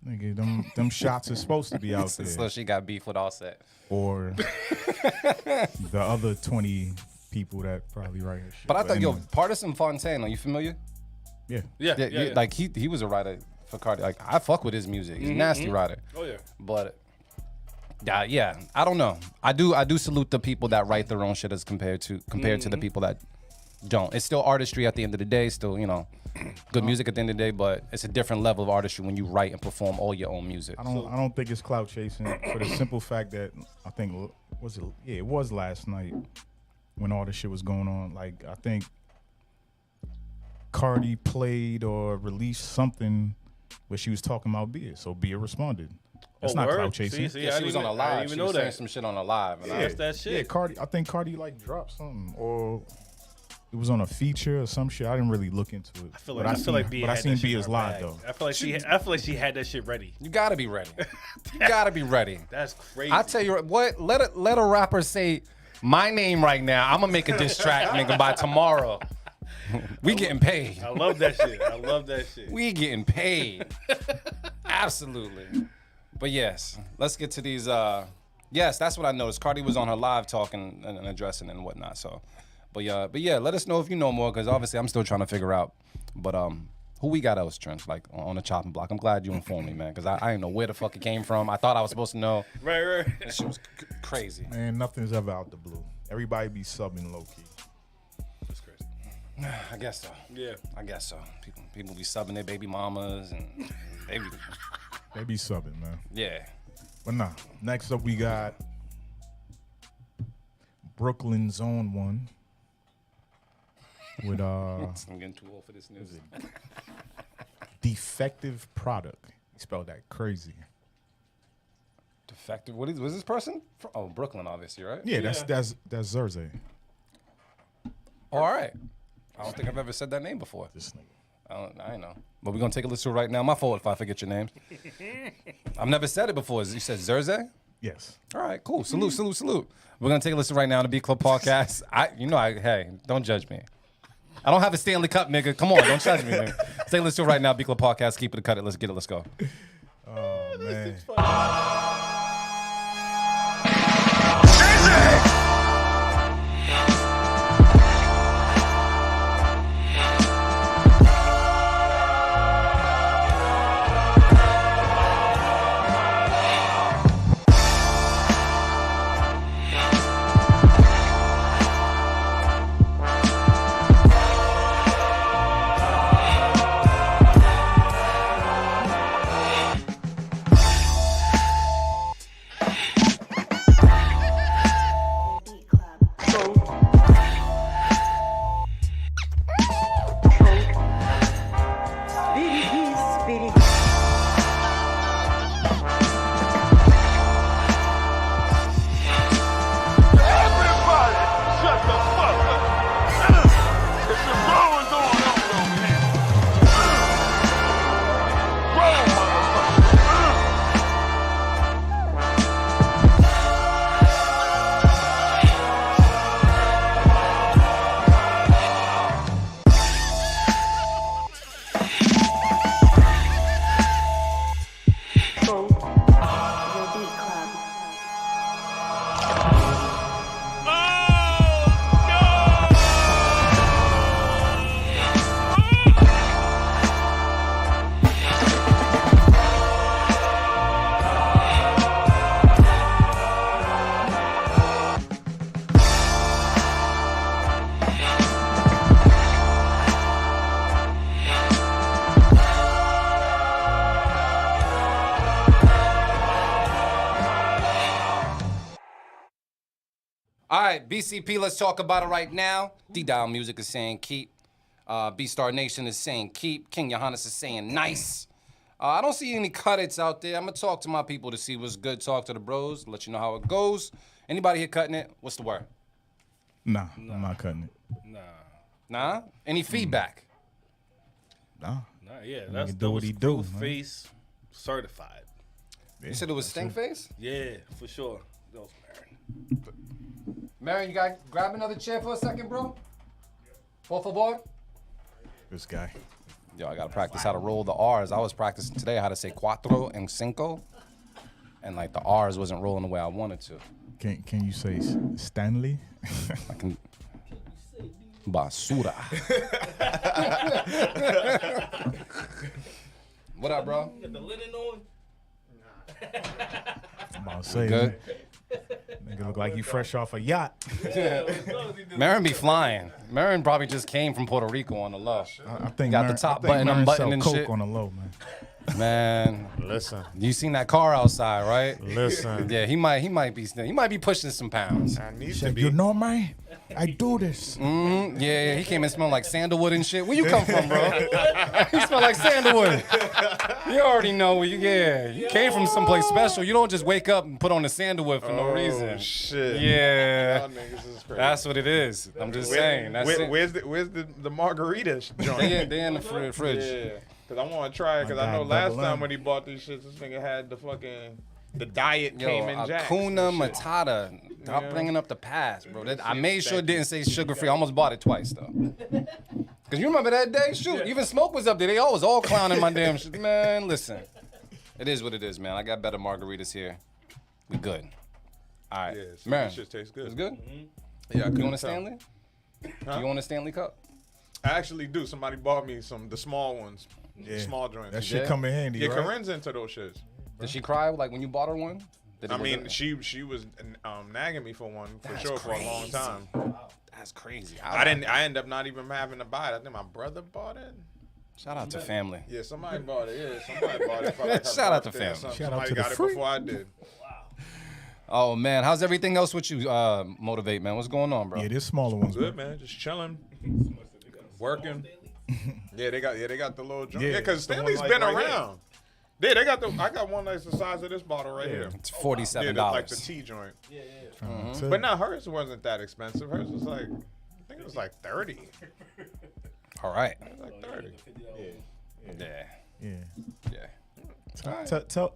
nigga, them shots are supposed to be out there. So she got beef with Offset. Or the other 20 people that probably write her shit. But I thought, anyway, Partisan Fontaine, are you familiar? yeah. yeah. Like he was a writer for Cardi. Like I fuck with his music. He's a nasty writer. Oh yeah. But yeah, I don't know. I do salute the people that write their own shit as compared to the people that don't. It's still artistry at the end of the day. Still, good music at the end of the day. But it's a different level of artistry when you write and perform all your own music. I don't think it's clout chasing for the simple fact that I think it was last night when all this shit was going on. Like I think Cardi played or released something where she was talking about Bia, so Bia responded. That's not word? clout chasing. See, Yeah, she was on a I live. didn't She even was know saying that. some shit on a live. And That's that shit. Yeah, Cardi. I think Cardi like dropped something, or it was on a feature or some shit. I didn't really look into it. I feel like Bia but I had seen that shit in Bia's her live bag. though. I feel like she had that shit ready. you gotta be ready. You gotta be ready. That's crazy. I tell you what. Let a rapper say my name right now. I'm gonna make a diss track, nigga, by tomorrow. We getting paid. I love that shit. I love that shit. We getting paid. Absolutely. But yes, let's get to these. Yes, that's what I noticed. Cardi was on her live talking and addressing and whatnot. So, but yeah, let us know if you know more, because obviously I'm still trying to figure out. But who we got else, Trent? Like on the chopping block. I'm glad you informed me, man, because I didn't know where the fuck it came from. I thought I was supposed to know. Right. This shit was crazy. Man, nothing's ever out the blue. Everybody be subbing low key. That's crazy. I guess so. Yeah. I guess so. People be subbing their baby mamas and they be subbing, man. Yeah. But nah. Next up, we got Brooklyn Zone 1 with I'm getting too old for this news. Defective Product. He spelled that crazy. Defective. What is? Was this person? Oh, Brooklyn, obviously, right? Yeah, that's Zerze. Oh, all right. I don't think I've ever said that name before. This nigga. I know. But we're going to take a listen right now. My fault if I forget your names. I've never said it before. You said Zerze? Yes. All right, cool. Salute. We're going to take a listen right now to Beat Club Podcast. Hey, don't judge me. I don't have a Stanley Cup, nigga. Come on, don't judge me, nigga. Take a listen right now, Beat Club Podcast. Keep it, cut it. Let's get it. Let's go. Oh, man. Beat Club. Everybody, shut the fuck up. It's some growing going on over here. Grow, motherfucker. The Beat Club. All right, BCP, let's talk about it right now. D-Dial Music is saying keep. B-Star Nation is saying keep. King Johannes is saying nice. I don't see any cut-its out there. I'm going to talk to my people to see what's good. Talk to the bros, let you know how it goes. Anybody here cutting it? What's the word? Nah, I'm not cutting it. Nah? Any feedback? Nah. Yeah, Nigga that's do what he do, man. Face certified. You said it was Stink Face? Yeah, for sure. That was Marin. Marion, you got grab another chair for a second, bro? Por favor? This guy. Yo, I gotta practice how to roll the R's. I was practicing today how to say cuatro and cinco. And like the R's wasn't rolling the way I wanted to. Can you say Stanley? I can. Basura. What up, bro? Got the linen on? I'm about to say, Good. nigga look like you fresh off a yacht. Marin be flying. Marin probably just came from Puerto Rico on the low. I think Got the Marin- top I think button Marin unbuttoned sell and coke shit. on the low, man. Man, Listen, you seen that car outside, right? listen. Yeah, he might be pushing some pounds. I need He to said, be. you know, man, I do this. Yeah, he came in smelling like sandalwood and shit. Where you come from, bro? You smell like sandalwood. You already know where you came from someplace special. You don't just wake up and put on the sandalwood for no reason. Shit. Yeah, Y'all niggas is crazy. that's what it is. I'm just saying. That's it. Where's the margarita joint? They in the fridge. Yeah, because I want to try it. Because I know last time when he bought these shits, this nigga had the diet Yo, Cayman Jacks. Hakuna and shit. Matata. Stop Yeah. bringing up the past, bro. I shit made sure it stanky. didn't say sugar free. I almost bought it twice though. Cause you remember that day? Shoot, even Smoke was up there. They always all clowning my damn shit. Man, listen. It is what it is, man. I got better margaritas here. We good. All right. Yeah, so man. this shit tastes good. It's good? Yeah, I You couldn't want a tell. Stanley? Huh? You want a Stanley cup? I actually do. Somebody bought me the small ones, Yeah. the small joints. That shit come in handy, Yeah, right? Corinne's into those shits. Did she cry like when you bought her one? Did it I was mean, it- she was nagging me for one for That's sure for a long crazy. time. That's crazy. I ended up not even having to buy it. I think my brother bought it. Shout out to family. Yeah, somebody bought it. Yeah, somebody bought it. For like her Shout out to birthday or family. something. Shout out Somebody to the got it freak. before I did. Oh man, how's everything else with you? Motivate, man. What's going on, bro? Yeah, there's smaller ones. Good man, just chilling, working. Yeah, they got the little joint. Yeah, Yeah, because the one Stanley's like been right around. Yeah, they got I got one that's the size of this bottle right here. It's Yeah, $47. like the tea joint. Mm-hmm. But now hers wasn't that expensive. Hers was like, I think it was like 30. All right. It was like 30. Yeah. Yeah. Yeah.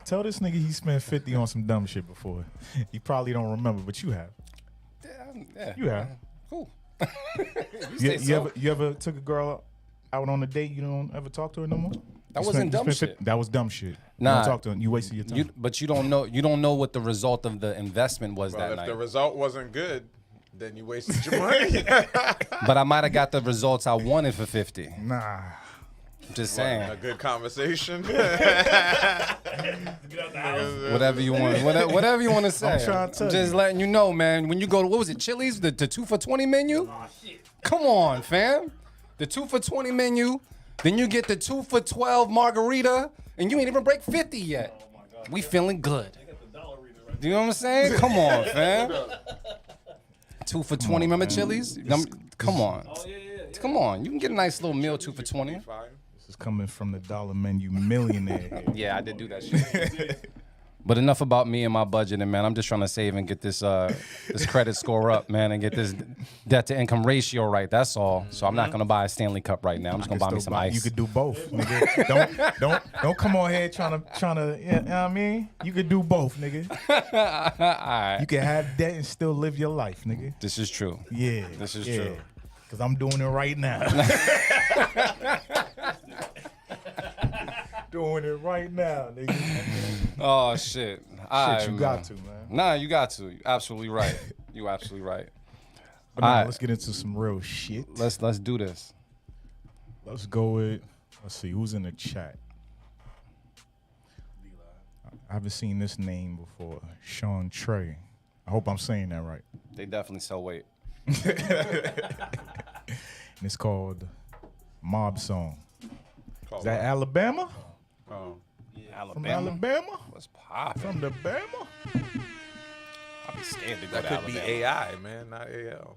Tell this nigga he spent 50 on some dumb shit before. He probably don't remember, but you have. Yeah. You have. Cool. You ever took a girl out on a date? You don't ever talk to her no more? That You wasn't spent- you dumb spent shit. 50 That was dumb shit. Nah. You don't talk to her. You wasted your time. But you don't know what the result of the investment was Well, that if night. the result wasn't good, then you wasted your money. But I might have got the results I wanted for 50. Nah. Just A saying. good conversation. Whatever you want. Whatever you want to say. trying to tell Just you. letting you know, man. When you go to, what was it, Chili's? The 2 for $20 menu? Come on, fam. The 2 for $20 menu. Then you get the 2 for $12 margarita, and you ain't even break 50 yet. We feeling good. Do you know what I'm saying? Come on, fam. 2 for 20. Remember Chili's? Come on. Come on. You can get a nice little meal 2 for 20. This is coming from the dollar menu millionaire. Yeah, I did do that shit. But enough about me and my budgeting, man. I'm just trying to save and get this this credit score up, man, and get this debt to income ratio right. That's all. So I'm not gonna buy a Stanley Cup right now. I'm just gonna buy me some ice. You could do both, nigga. don't come on here trying to. You know what I mean? You could do both, nigga. All right. You can have debt and still live your life, nigga. This is true. Yeah. This is yeah. true. Cause I'm doing it right now. Doing it right now, nigga. Oh shit. All Shit, you right, got man. to, man. Nah, you got to. You're absolutely right. You absolutely right. But now Alright. let's get into some real shit. Let's do this. Let's go with. Let's see who's in the chat. I haven't seen this name before. Sean Trey. I hope I'm saying that right. They definitely sell weight. And it's called Mob Song. Called Is that Alabama? Oh. From Alabama. Alabama? What's poppin'? From the Bama? I'd be scared to go That to could Alabama. be AI, man, not AL.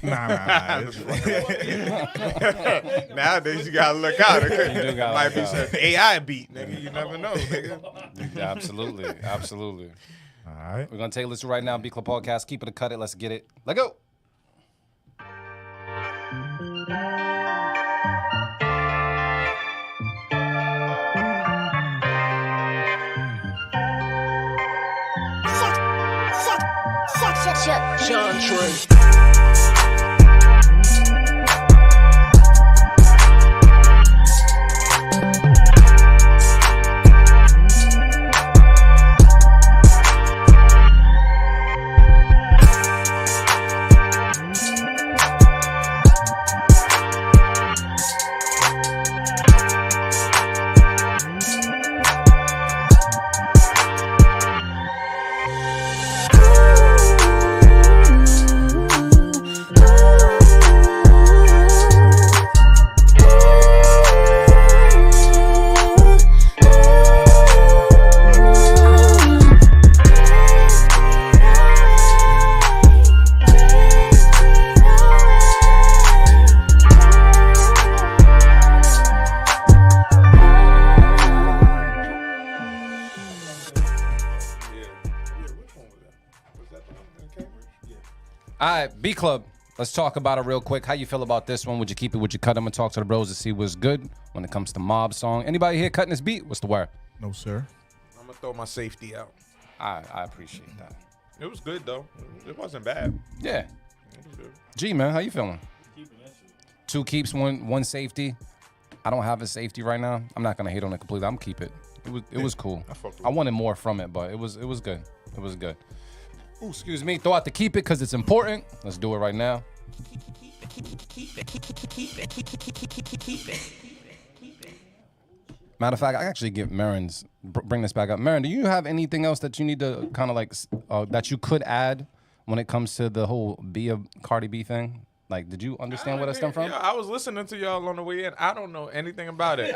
Nah. Nowadays you gotta look out. It could, do gotta might look be out. some AI beat, nigga. You never know, nigga. Yeah, absolutely. Absolutely. All right. We're gonna take this right now. B Club Podcast. Keep it a cut it. Let's get it. Let go. Sean Trey. All right, B Club. Let's talk about it real quick. How you feel about this one? Would you keep it? Would you cut them and talk to the bros to see what's good when it comes to Mob Song? Anybody here cutting this beat? What's the word? No, sir. I'm gonna throw my safety out. I appreciate that. It was good though. It wasn't bad. Yeah. It was good. G man, how you feeling? Two keeps, one safety. I don't have a safety right now. I'm not gonna hate on it completely. I'm gonna keep it. it was cool. I fucked with I wanted more from it, but it was good. It was good. Ooh, excuse me. Throw out the keep it because it's important. Let's do it right now. Matter of fact, I actually give Marin's bring this back up. Marin, do you have anything else that you need to kind of like that you could add when it comes to the whole Cardi B thing? Like, did you understand where that stemmed from? Yeah, I was listening to y'all on the way in. I don't know anything about it. It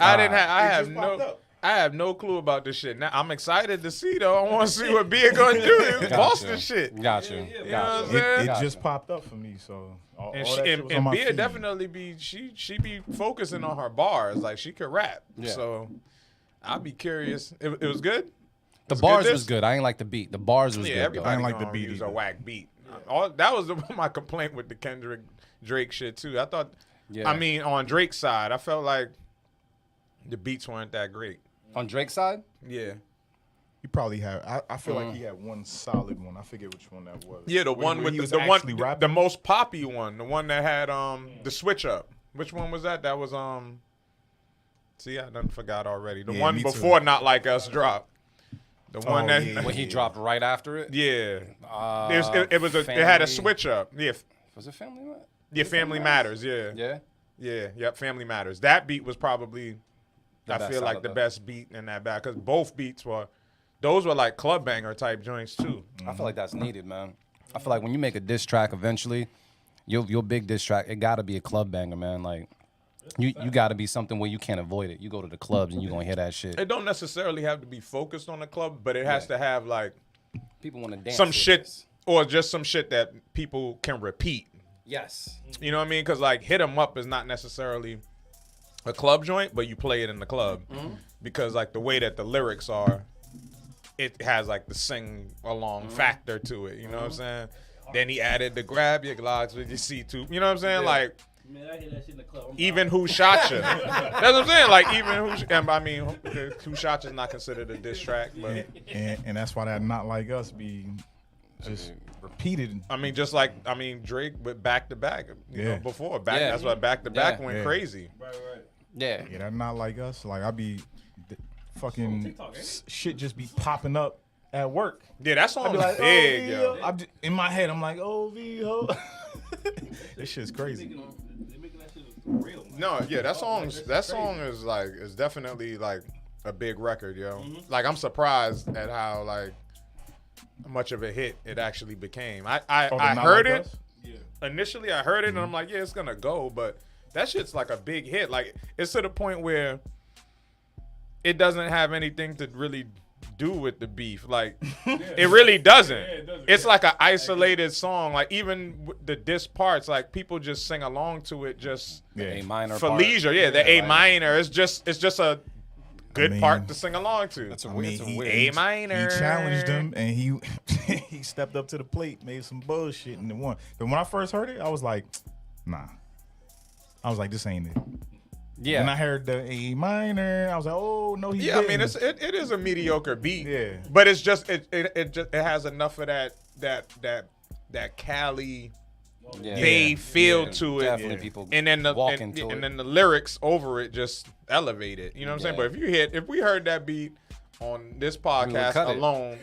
I have no clue about this shit. Now I'm excited to see though. I want to see what Bia gonna do. It's Boston shit. Got you. You know what I'm saying? It Gotcha. just popped up for me, so all And, that she, shit was on and my Bia feed. definitely be she be focusing on her bars. Like she could rap. Yeah. So I'd be curious. It was good. The Was bars good, was this? good. I ain't like the beat. The bars was Yeah, good. though. everybody I ain't like the gonna beat use a either. whack beat. That was my complaint with the Kendrick Drake shit too. I thought. Yeah. I mean, on Drake's side, I felt like the beats weren't that great. On Drake's side? Yeah. He probably had. I feel like he had one solid one. I forget which one that was. Yeah, the Where one he with was the actually one, rapping. the most poppy one, the one that had the switch up. Which one was that? That was See, I done forgot already. The Yeah, one me too. before Not Like Us dropped. The one that yeah. When he dropped right after it? yeah. It had a switch up. Yeah, Was it Family Matters? yeah. Family Matters. Yeah. Yeah. Yeah. Yep. Family Matters. That beat was probably The I best feel out like of the the- best beat in that bag because both beats those were like club banger type joints too. I feel like that's needed, man. I feel like when you make a diss track eventually, your big diss track, it gotta be a club banger, man. Like you gotta be something where you can't avoid it. You go to the clubs and you gonna hear that shit. It don't necessarily have to be focused on the club, but it has to have like People wanna dance. some with shit this. or just some shit that people can repeat. Yes. You know what I mean? Because like Hit 'Em Up is not necessarily a club joint, but you play it in the club because like the way that the lyrics are, it has like the sing along factor to it. You know what I'm saying? Then he added the grab your Glocks with your C2. You know what I'm saying? Like Man, I hear that shit in the club. even Who Shot Ya. That's what I'm saying. Like even I mean Who Shot Ya is not considered a diss track, but and that's why that Not Like Us be just repeated. I mean Drake with back to back. You know Yeah. before back. Yeah. That's why back to back Yeah. went Yeah. crazy. Yeah. Yeah, that Not Like Us. Like I be fucking TikTok, ain't it? shit just be popping up at work. Yeah, that song's Be like, big, oh, yo. V-ho. I'm just, in my head, I'm like, oh, V-ho. This shit's crazy. They making that shit real. Man. No, yeah, that song is like is definitely like a big record, yo. Like I'm surprised at how like much of a hit it actually became. I Oh, the I Not heard Like it Us? initially. I heard it and I'm like, yeah, it's gonna go, but that shit's like a big hit. Like it's to the point where it doesn't have anything to really do with the beef. Like it really doesn't. It's like an isolated song. Like even with the diss parts, like people just sing along to it just A minor for part. leisure. Yeah, the A like- minor. It's just a good I mean, part to sing along to. That's a I weird. mean, It's a he, weird. A minor. He challenged him, and he he stepped up to the plate, made some bullshit, and then won. But when I first heard it, I was like, nah. I was like, this ain't it. Yeah. And I heard the A minor, I was like, oh no, he Yeah, I didn't. mean it is a mediocre beat. Yeah. But it's just it has enough of that Cali Yeah. Bay feel Yeah. to it. Definitely people And then the walk and, into and it. then the lyrics over it just elevate it. You know what I'm saying? Yeah. But if we heard that beat on this podcast cut it. alone,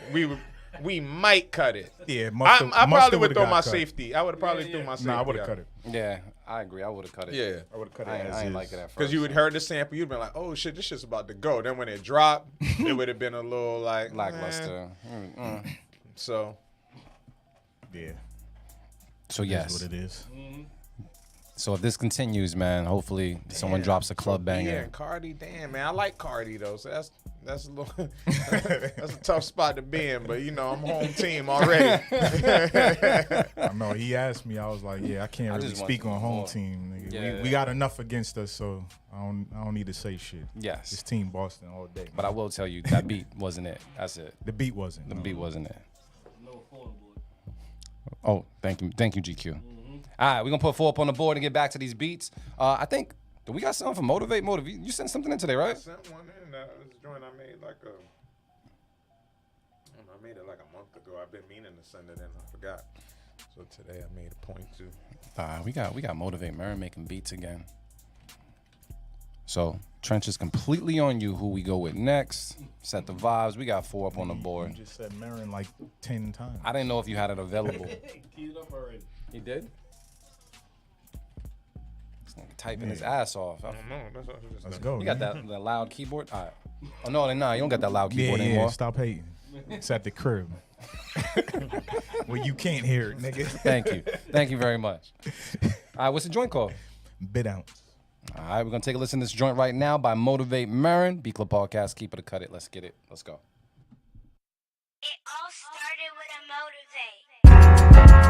we might cut it. Yeah, I probably would throw my safety. I would have probably threw my safety. Nah, I would have out. cut it. Yeah, I agree. I would have cut it. Yeah. I would have cut it. I ain't like it at first. Because you would heard the sample, you'd been like, "Oh shit, this shit's about to go." Then when it dropped, it would have been a little like lackluster. So Yeah, So that's yes. what it is. So if this continues, man, hopefully someone drops a club Yeah, banger. and Cardi, damn man, I like Cardi though, so that's a little that's a tough spot to be in. But you know, I'm home team already. I know he asked me. I was like, yeah, I can't really just want speak on home more. team. Nigga. Yeah. We got enough against us, so I don't need to say shit. Yes. It's Team Boston all day. But I will tell you that beat wasn't it. That's it. the beat wasn't. The beat wasn't it. No phone boy. Oh, thank you, GQ. All right, we're gonna put 4 up on the board and get back to these beats. I think we got something for Motivate. You sent something in today, I right? sent one in. This joint I made like I made it like a month ago. I've been meaning to send it in. I forgot. So today I made a point to. We got Motivate Murray making beats again. So Trench is completely on you. Who we go with next? Set the vibes. We got 4 up on the board. You just said Marin like 10 times. I didn't know if you had it available. Keyed up already. He did? This nigga typing his ass off. I don't know. That's what I just Let's done. go. You got man. that loud keyboard? All right. Oh, no, you don't got that loud Yeah, keyboard yeah. anymore. Stop hating. It's at the crib. Well, you can't hear it, nigga. Thank you. Thank you very much. All right, what's the joint called? Bit ounce. All right, we're going to take a listen to this joint right now by Motivate Marin. B Club Podcast, keep it or cut it. Let's get it. Let's go. It all started with a motivate.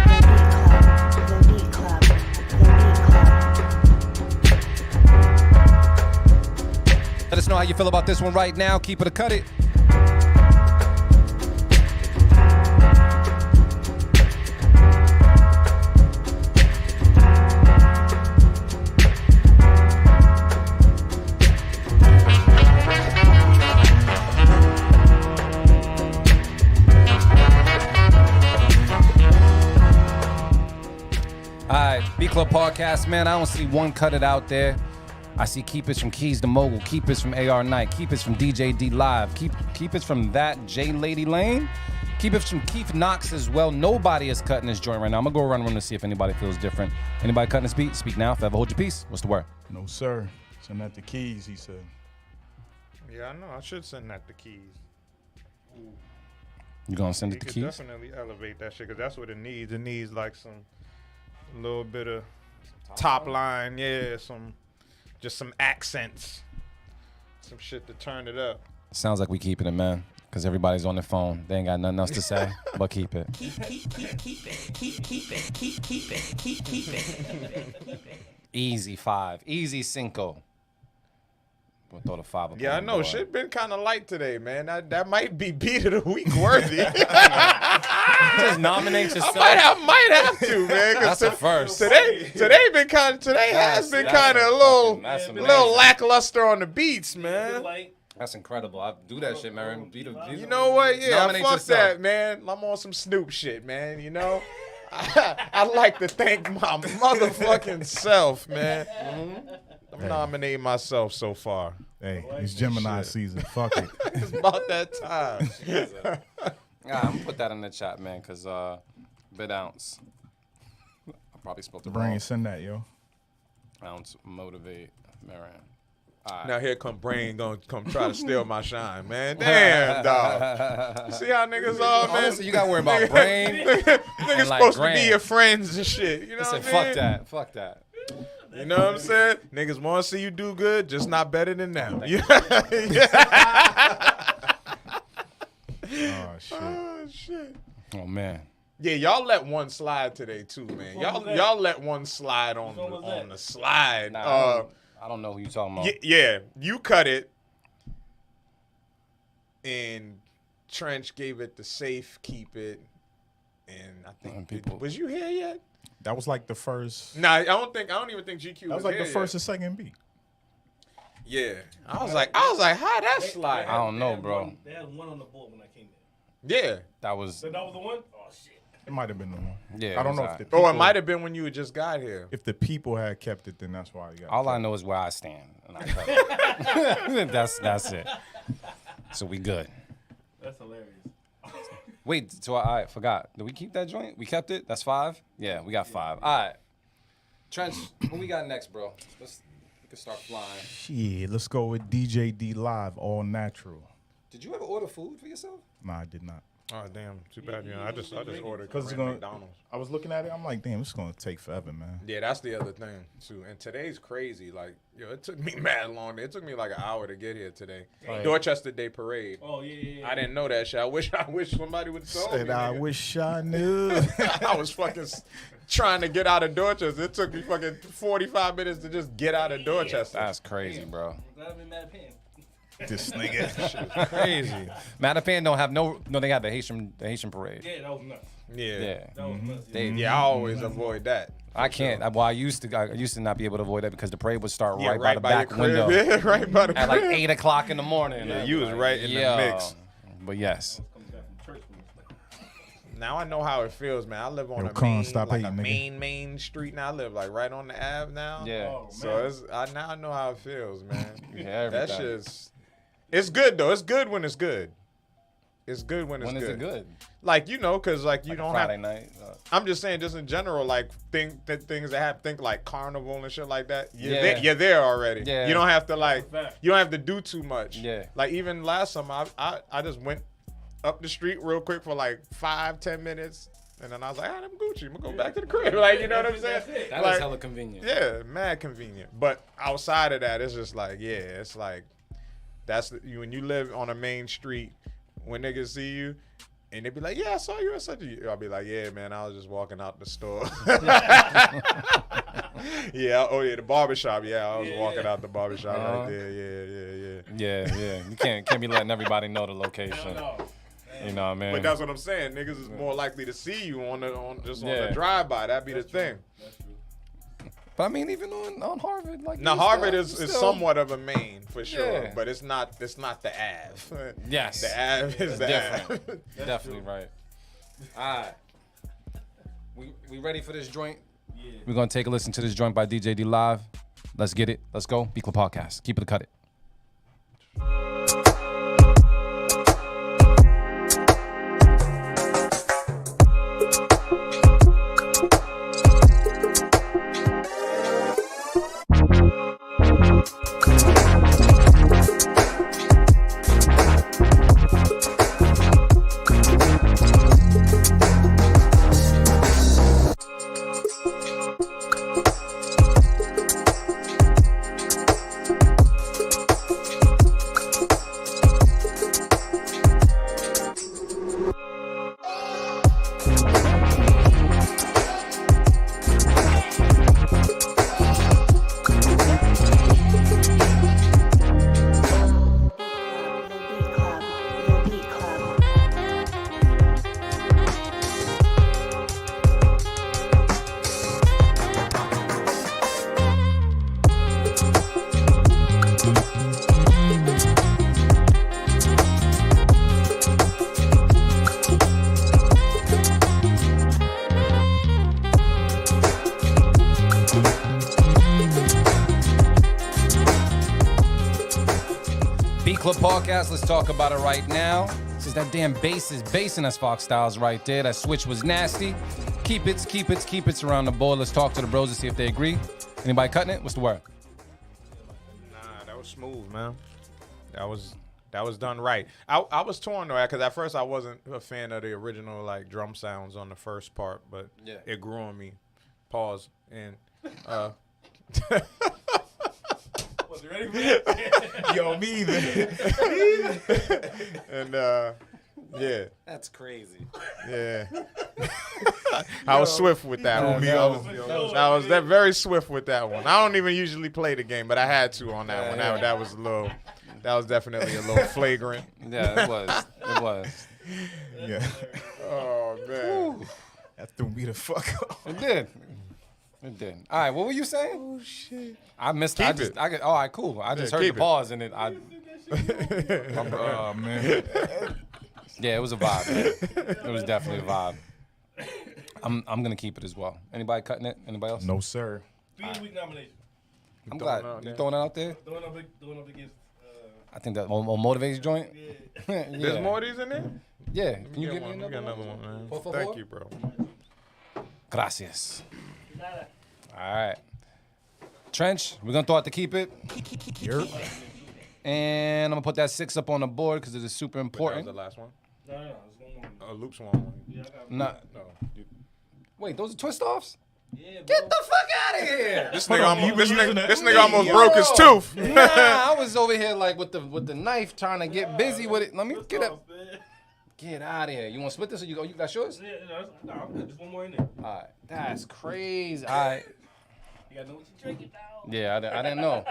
The Beat Club. The Beat Club. Let us know how you feel about this one right now. Keep it or cut it. All right, B Club Podcast, man. I don't see one cut it out there. I see keepers from Keys the Mogul, keepers from AR Knight, keepers from DJ D Live, keepers from that J Lady Lane, keepers from Keith Knox as well. Nobody is cutting this joint right now. I'm gonna go around the room to see if anybody feels different. Anybody cutting this beat? Speak now. Forever hold your peace. What's the word? No, sir. Send that the keys, he said. Yeah, I know. I should send that the keys. You gonna send You it the could keys? definitely elevate that shit because that's what it needs. It needs like some little bit of top line, yeah, just some accents, some shit to turn it up. Sounds like we keeping it, man. Because everybody's on their phone. They ain't got nothing else to say, but keep it. Easy 5. Easy 5. We'll throw the 5 up Yeah, I on the know. board. Shit been kind of light today, man. That might be beat of the week worthy. Just nominate yourself. I might have to, man. 'cause That's a first. Today has been kind of a little lackluster on the beats, man. That's incredible. I do that shit, man. You know what? Yeah, Nominate fuck yourself. that, man. I'm on some Snoop shit, man. You know, I like to thank my motherfucking self, man. I'm nominating myself so far. Hey, it's Gemini season. Fuck it. It's about that time. Yeah, I'm gonna put that in the chat, man, because bit ounce. I probably spelled it wrong. Brain, send that, yo. Ounce motivate Marin. Now here come Brain gonna come try to steal my shine, man. Damn, dog. You see how niggas are, man? Honestly, you gotta worry about Brain. Niggas like supposed to be Grand. your friends and shit. You know I said, what I mean? fuck that. Fuck that. You know what I'm saying? Niggas want to see you do good, just not better than them. Yeah. Oh, shit. Oh, shit. Oh, man. Yeah, y'all let one slide today too, man. Y'all let one slide on the slide. Nah, I don't know who you talking about. Yeah, you cut it, and Trench gave it the safe, keep it, and I think people- was you here yet? That was like the first. Nah, I don't even think GQ That was like here the first yet. or second beat. Yeah, I was like, how that slide? I don't know, bro. They had one on the board when I came in. Yeah, That was So that was the one? Oh, shit. It might have been the one. Yeah, I it don't was know if alright. the people, Oh, it might have been when you had just got here. if the people had kept it, then that's why you got. All I know is where I stand. And I cut it. That's it. So we good. That's hilarious. Wait, so I forgot. Did we keep that joint? We kept it? That's 5? Yeah, we got 5. All right. Trench, what we got next, bro? We can start flying. Shit, let's go with DJ D Live, all natural. Did you ever order food for yourself? Nah, I did not. Oh damn, too bad. You know, I just ordered Because it's from gonna. McDonald's. I was looking at it. I'm like, damn, it's gonna take forever, man. Yeah, that's the other thing too. And today's crazy. Like, yo, it took me mad long. It took me like an hour to get here today. Dorchester Day Parade. Oh yeah. I didn't know that shit. I wish somebody would tell me. And I nigga. wish I knew. I was fucking trying to get out of Dorchester. It took me fucking 45 minutes to just get out of Dorchester. That's crazy, bro. Glad I'm in that pen. This nigga. Crazy. Mattapan don't have no. They got the Haitian parade. Yeah, that was nuts. Yeah. Yeah. That was nuts. They, Yeah, I always avoid that. I can't. Well, I used to not be able to avoid that because the parade would start Yeah, right by the back your crib. window Yeah, right by the at like crib. 8 o'clock in the morning. Yeah, you was right in the Yo. mix. But yes. Comes back from church. Now I know how it feels, man. I live on Yo, a Con, main, stop like a hating, nigga. main street, and I live like right on the Ave now. Yeah. Oh, So it's now I know how it feels, man. Yeah, that everything. shit's. It's good though. It's good when it's good. It's good when it's When good. is it good? Like cause like you Like don't Friday have. night. I'm just saying, just in general, like things that happen. Think like carnival and shit like that. Yeah. You're there already. Yeah. You don't have to like. That's a fact. You don't have to do too much. Yeah. Like even last summer, I just went up the street real quick for like 5-10 minutes, and then I was like, I'm Gucci. I'm gonna go back to the crib. Like, you know what I'm saying? That like, is hella convenient. yeah, mad convenient. But outside of that, it's just like, yeah, it's like when you live on a main street, when niggas see you and they be like, yeah, I saw you at such a. I'll be like, yeah, man, I was just walking out the store. Yeah, oh yeah, the barbershop. Yeah, I was walking out the barbershop right there. Yeah. Yeah. You can't be letting everybody know the location. No. You know what I mean? But that's what I'm saying. Niggas is more likely to see you on Yeah. the drive-by. That'd be the thing. That's true. But I mean, even on Harvard, like Now you Harvard still- is somewhat of a main for sure, Yeah. but it's not the Ave. Yes. The Ave is the different. Ave. Definitely right. All right. We ready for this joint? Yeah. We're gonna take a listen to this joint by DJ D Live. Let's get it. Let's go. B Club Podcast. Keep it, cut it. The Beat Club. B Club Podcast. Let's talk about it right now. Since that damn bass is bassing us, Fox Styles, right there. That switch was nasty. Keep it around the board. Let's talk to the bros and see if they agree. Anybody cutting it? What's the word? Nah, that was smooth, man. That was done right. I was torn though, because at first I wasn't a fan of the original like drum sounds on the first part, but Yeah. it grew on me. Pause and Was you ready for that? Yo, me either. and yeah. That's crazy. Yeah. I was swift with that one. me, I was that very swift with that one. I don't even usually play the game, but I had to on that one. That was definitely a little flagrant. Yeah, it was. It was. Yeah. Oh man. That threw me the fuck off. It did. It did. All right, what were you saying? Oh shit. I missed. Keep it. All right, cool. I just heard keep the it. pause and it. Oh man. Yeah, it was a vibe. Man. It was definitely a vibe. I'm gonna keep it as well. Anybody cutting it? Anybody else? No, sir. Beat of the week nomination. I'm glad throwing it out you there. throwing it out there. Throwing up against. I think that motivates joint. Yeah. There's more of these in there? Yeah. Can you Get give me one. another, Get another one, man. Por favor? Thank you, bro. Gracias. All right. Trench, we're gonna throw out the keep it, Yerp. and I'm gonna put that 6 up on the board because it is super That was important. the last one. No, it's one more. Loops one. Yeah, I got Nah, No. wait, those are twist offs? Yeah, Get the fuck out of here! This nigga, you been using that- this nigga almost broke his tooth. Nah, I was over here like with the knife trying to get busy with it. Let me get up. Get out of here. You want to split this or you got yours? Yeah, no, I'm good. Just one more in there. All right. That's crazy. All right. You gotta know what you're drinking now. Yeah, I didn't know.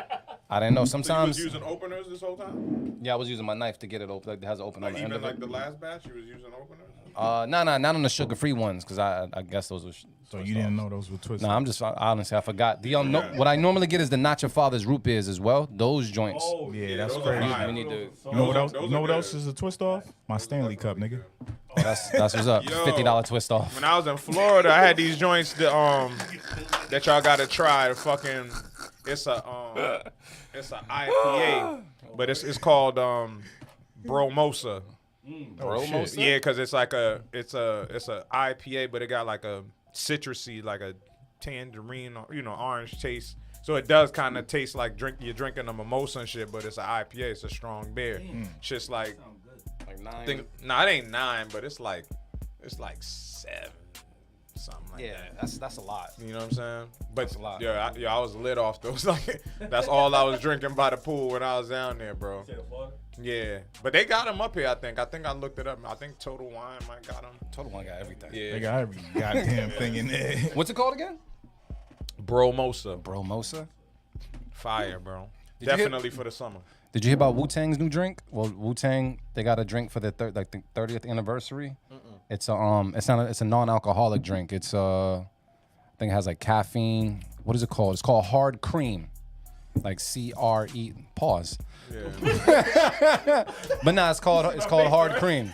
I didn't know. You was Sometimes, using openers this whole time? yeah, I was using my knife to get it open. Like, it has an open on Like the end even of like it. the last batch, you was using openers? Nah, not on the sugar-free ones, because I guess those were. So you didn't know those were twisted? Nah, I'm just honestly, I forgot. What I normally get is the Not Your Father's root beers as well. Those joints. Oh, Yeah, that's those are crazy. fire. We need to. You know what else? Those You know are what else good. is a twist off? My Stanley Cup, nigga. That's what's up. Yo. $50 twist off. When I was in Florida, I had these joints that that y'all gotta try. Fucking, it's a IPA, but it's called Bromosa. Bro, shit. most of Yeah, cause it's a IPA, but it got like a citrusy, like a tangerine, orange taste. So it does kind of taste like you're drinking a mimosa and shit, but it's an IPA. It's a strong beer. Shit's like, like 9. it ain't 9, but it's like 7, something like Yeah, that. that's a lot. You know what I'm saying? But That's a lot. Yeah, I was lit off those. Like that's all I was drinking by the pool when I was down there, bro. Yeah, but they got them up here. I think I looked it up. I think Total Wine might got them. Total One got everything. Yeah, They got every goddamn thing in there. What's it called again? Bromosa, Bro, Mosa. fire, bro. Did you hear- Definitely for the summer. Did you hear about Wu-Tang's new drink? Well, Wu-Tang, they got a drink for their 30th anniversary. It's a non-alcoholic drink. It's I think it has like caffeine. What is it called? It's called Hard Cream. Like CRE. Pause. Yeah. But nah, it's called Hard Cream.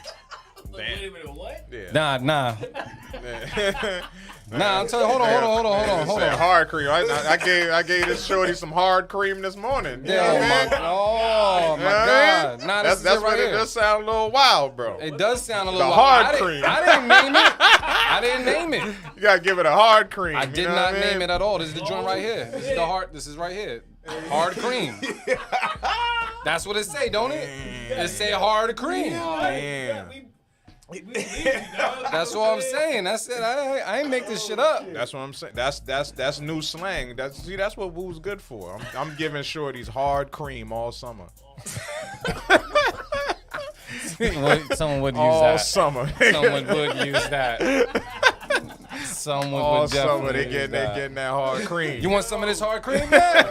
Wait a minute, what? Yeah. Nah. Nah, I'm telling you, hold on. Said hard cream. I gave this shorty some hard cream this morning. Yeah, oh my God. Nah, this that's is it right what here. it does sound a little wild, bro. It does sound a little The wild. hard cream. I didn't name it. I didn't name it. You gotta give it a hard cream. I did not name it at all. This is the joint right here. This is the hard. This is right here. Hard cream. That's what it say, don't it? It say hard cream. Damn. That's what I'm saying. That's it. I ain't make this shit up. That's what I'm saying. That's new slang. That's what Woo's good for. I'm giving shorties hard cream all summer. Someone would use All that. summer. Someone would use that. Someone all would summer definitely they use getting that. that hard cream. You want some of this hard cream, man?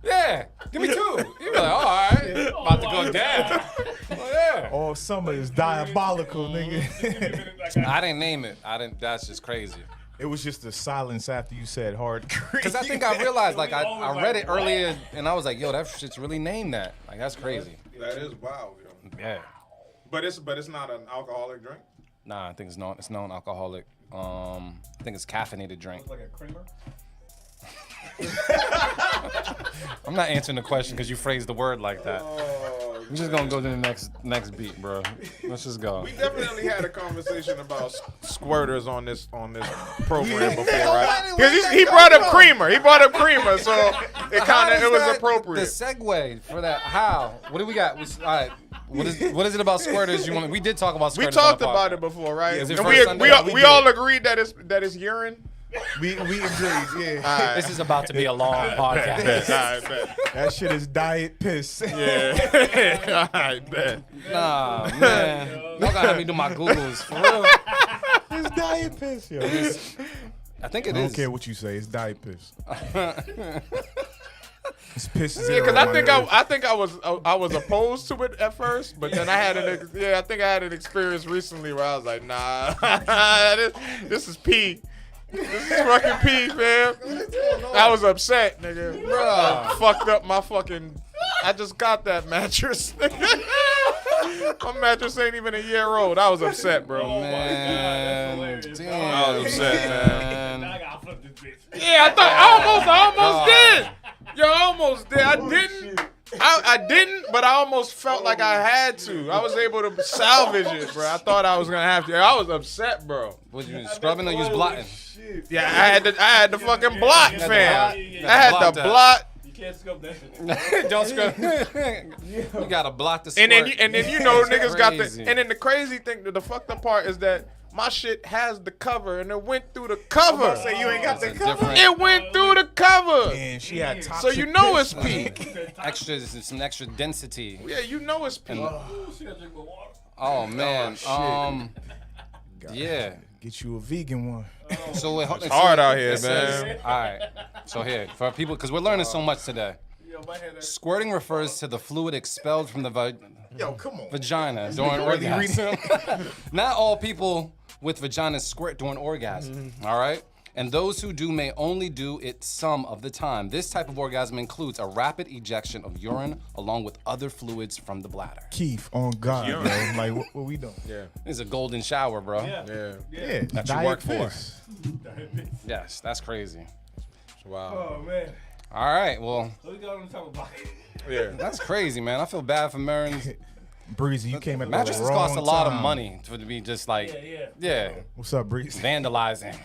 Yeah, give me 2. You be like, all right, about to go down. Oh, yeah. All summer is diabolical, nigga. I didn't name it. That's just crazy. It was just the silence after you said hard cream. Because I think I realized, like, I read it earlier, and I was like, yo, that shit's really named that. Like, that's crazy. That is wild, yo. Yeah. But it's not an alcoholic drink. Nah, I think it's non-alcoholic. I think it's caffeinated drink. Like a creamer? I'm not answering the question because you phrased the word like that. We're just gonna go to the next beat, bro. Let's just go. We definitely had a conversation about squirters on this program before, right? Because he brought up creamer. He brought up creamer, so it was appropriate. The segue for that. How? What do we got? All right. What is it about squirters? We did talk about We squirters. talked on the about podcast. it before, right? Is it And first Sunday? we all agreed that it's urine. we agreed, yeah. All right. This is about to be a long podcast. All right, bet. That shit is diet piss. Yeah. All right, bet. Nah, man. Y'all gotta have me do my Googles for real. It's diet piss, yo. I think it I is. don't care what you say. It's diet piss. It's piss Yeah, zero. because my nigga. I think I was opposed to it at first, but then I had an experience recently where I was like, nah, this is pee. This is fucking pee, man. I was upset, nigga. Bro, fucked up my fucking. I just got that mattress. My mattress ain't even a year old. I was upset, bro. Man, damn, I was upset, man. I gotta flip this bitch. Yeah, I almost did. Yo, I almost did. I didn't. I didn't, but I almost felt like I had to. I was able to salvage it, bro. I thought I was gonna have to. I was upset, bro. Was you scrubbing or you was blotting? Yeah, I had to fucking blot, had to fam. blot. You I had had to to blot blot. You can't scrub that shit. Don't scrub. You gotta block the squirt. And then you know That's niggas got the. crazy. And then the crazy thing, the fucked up part is that my shit has the cover, and it went through the cover. Say you ain't got the It's a cover. different- It went through the cover. And she had toxic So you know piss. it's peak. extra, some extra density. Yeah, you know it's peak. She gotta drink more water. Oh man. Yeah. Get you a vegan one. So it's hard out here, man. All right. So here for people, because we're learning so much today. Yo, my head hurts. Squirting refers to the fluid expelled from the Yo, come on. vagina during really orgasm. Not all people with vaginas squirt during orgasm. All right. And those who do may only do it some of the time. This type of orgasm includes a rapid ejection of urine along with other fluids from the bladder. Keith, on God, Urine. bro. Like, what we doing? Yeah, It's a golden shower, bro. yeah. Yeah, That you diet work for. piss. Yes, that's crazy. Wow. Oh man. All right, well, So we got on the top of the block. Yeah. that's crazy, man. I feel bad for Marin's. Breezy, you came at the Mattresses wrong cost a lot of time. money to be just like, Yeah. yeah, What's up, Breezy? vandalizing.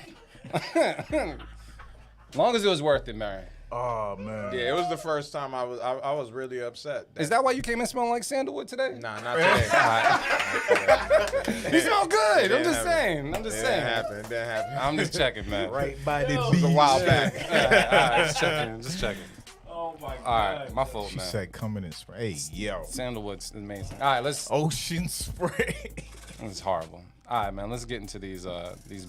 Long as it was worth it, Marin. Oh man. Yeah, it was the first time I was really upset. Is that why you came in smelling like sandalwood today? Nah, not today. You smell good. I'm didn't just happen. saying. I'm just It saying. happened. That happened. I'm just checking, man. Right by the It beach. was a while back. All right, just checking. Just checking. Oh my god. All right, my fault, She man. said, "Come in and spray." Hey, yo. Sandalwood's amazing. All right, let's. Ocean spray. It's horrible. All right, man. Let's get into these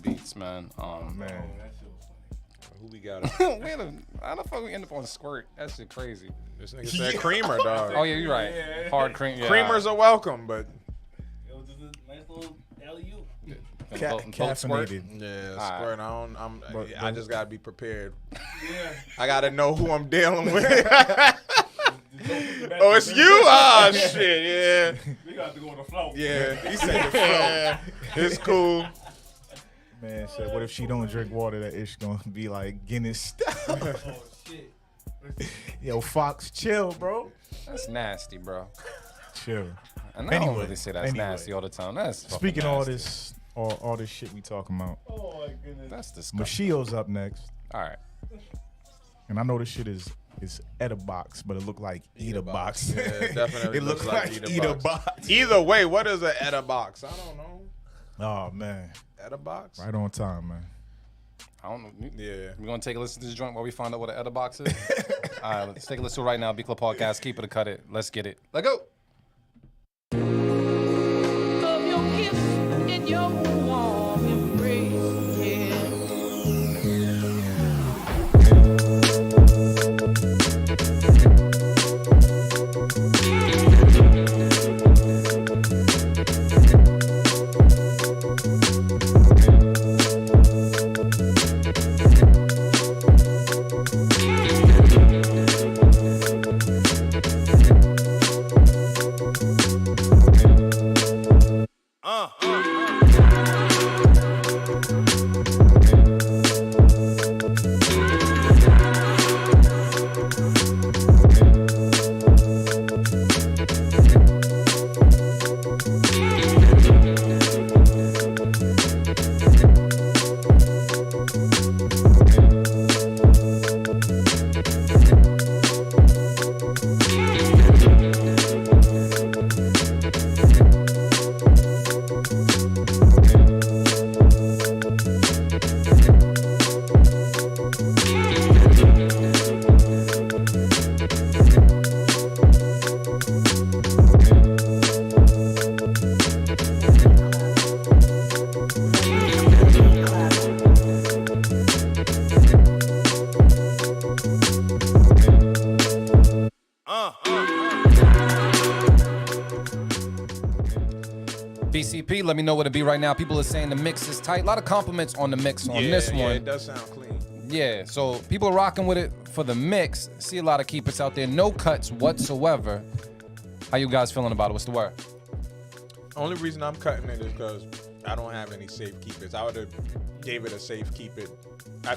beats, man. Man. That shit was funny. Who we got? How the fuck we end up on squirt? That shit crazy. This nigga said creamer, dog. Oh yeah, you're right. Yeah. Hard cream. Yeah, Creamers are welcome, but It was just a nice little alley-oop. Caffeinated. yeah, right. squirt. I But- just gotta be prepared. Yeah. I gotta know who I'm dealing with. Oh, it's you? Ah, shit. Yeah, We got to go on the floor. yeah. He said the flow. It's cool. Man said, "What if she don't drink water? That ish gonna be like Guinness." Oh shit. Yo, Fox, chill, bro. That's nasty, bro. Chill. And I don't Anyway, really say that's anyway. nasty all the time. That's fucking Speaking of all nasty. this, all this shit we talking about. Oh my goodness. That's disgusting. Mashio's up next, All right. and I know this shit is Etabox, but it look like Eater box. Yeah, it definitely it looks look like like Eater Eater box. box. Either way, what is an Etabox? I don't know. Oh man, Etabox? right on time, man. I don't know. Yeah. We're gonna take a listen to this joint while we find out what an edible box is. All right, let's take a listen right now. B Club Podcast. Keep it or cut it. Let's get it. Let go. Of your kiss in your warm embrace, yeah. BCP, let me know what it be right now. People are saying the mix is tight. A lot of compliments on the mix on this Yeah, one. it does sound clean. Yeah, so people are rocking with it for the mix. See a lot of keepers out there. No cuts whatsoever. How you guys feeling about it? What's the word? Only reason I'm cutting it is because I don't have any safe keepers. I would have gave it a safe keep it.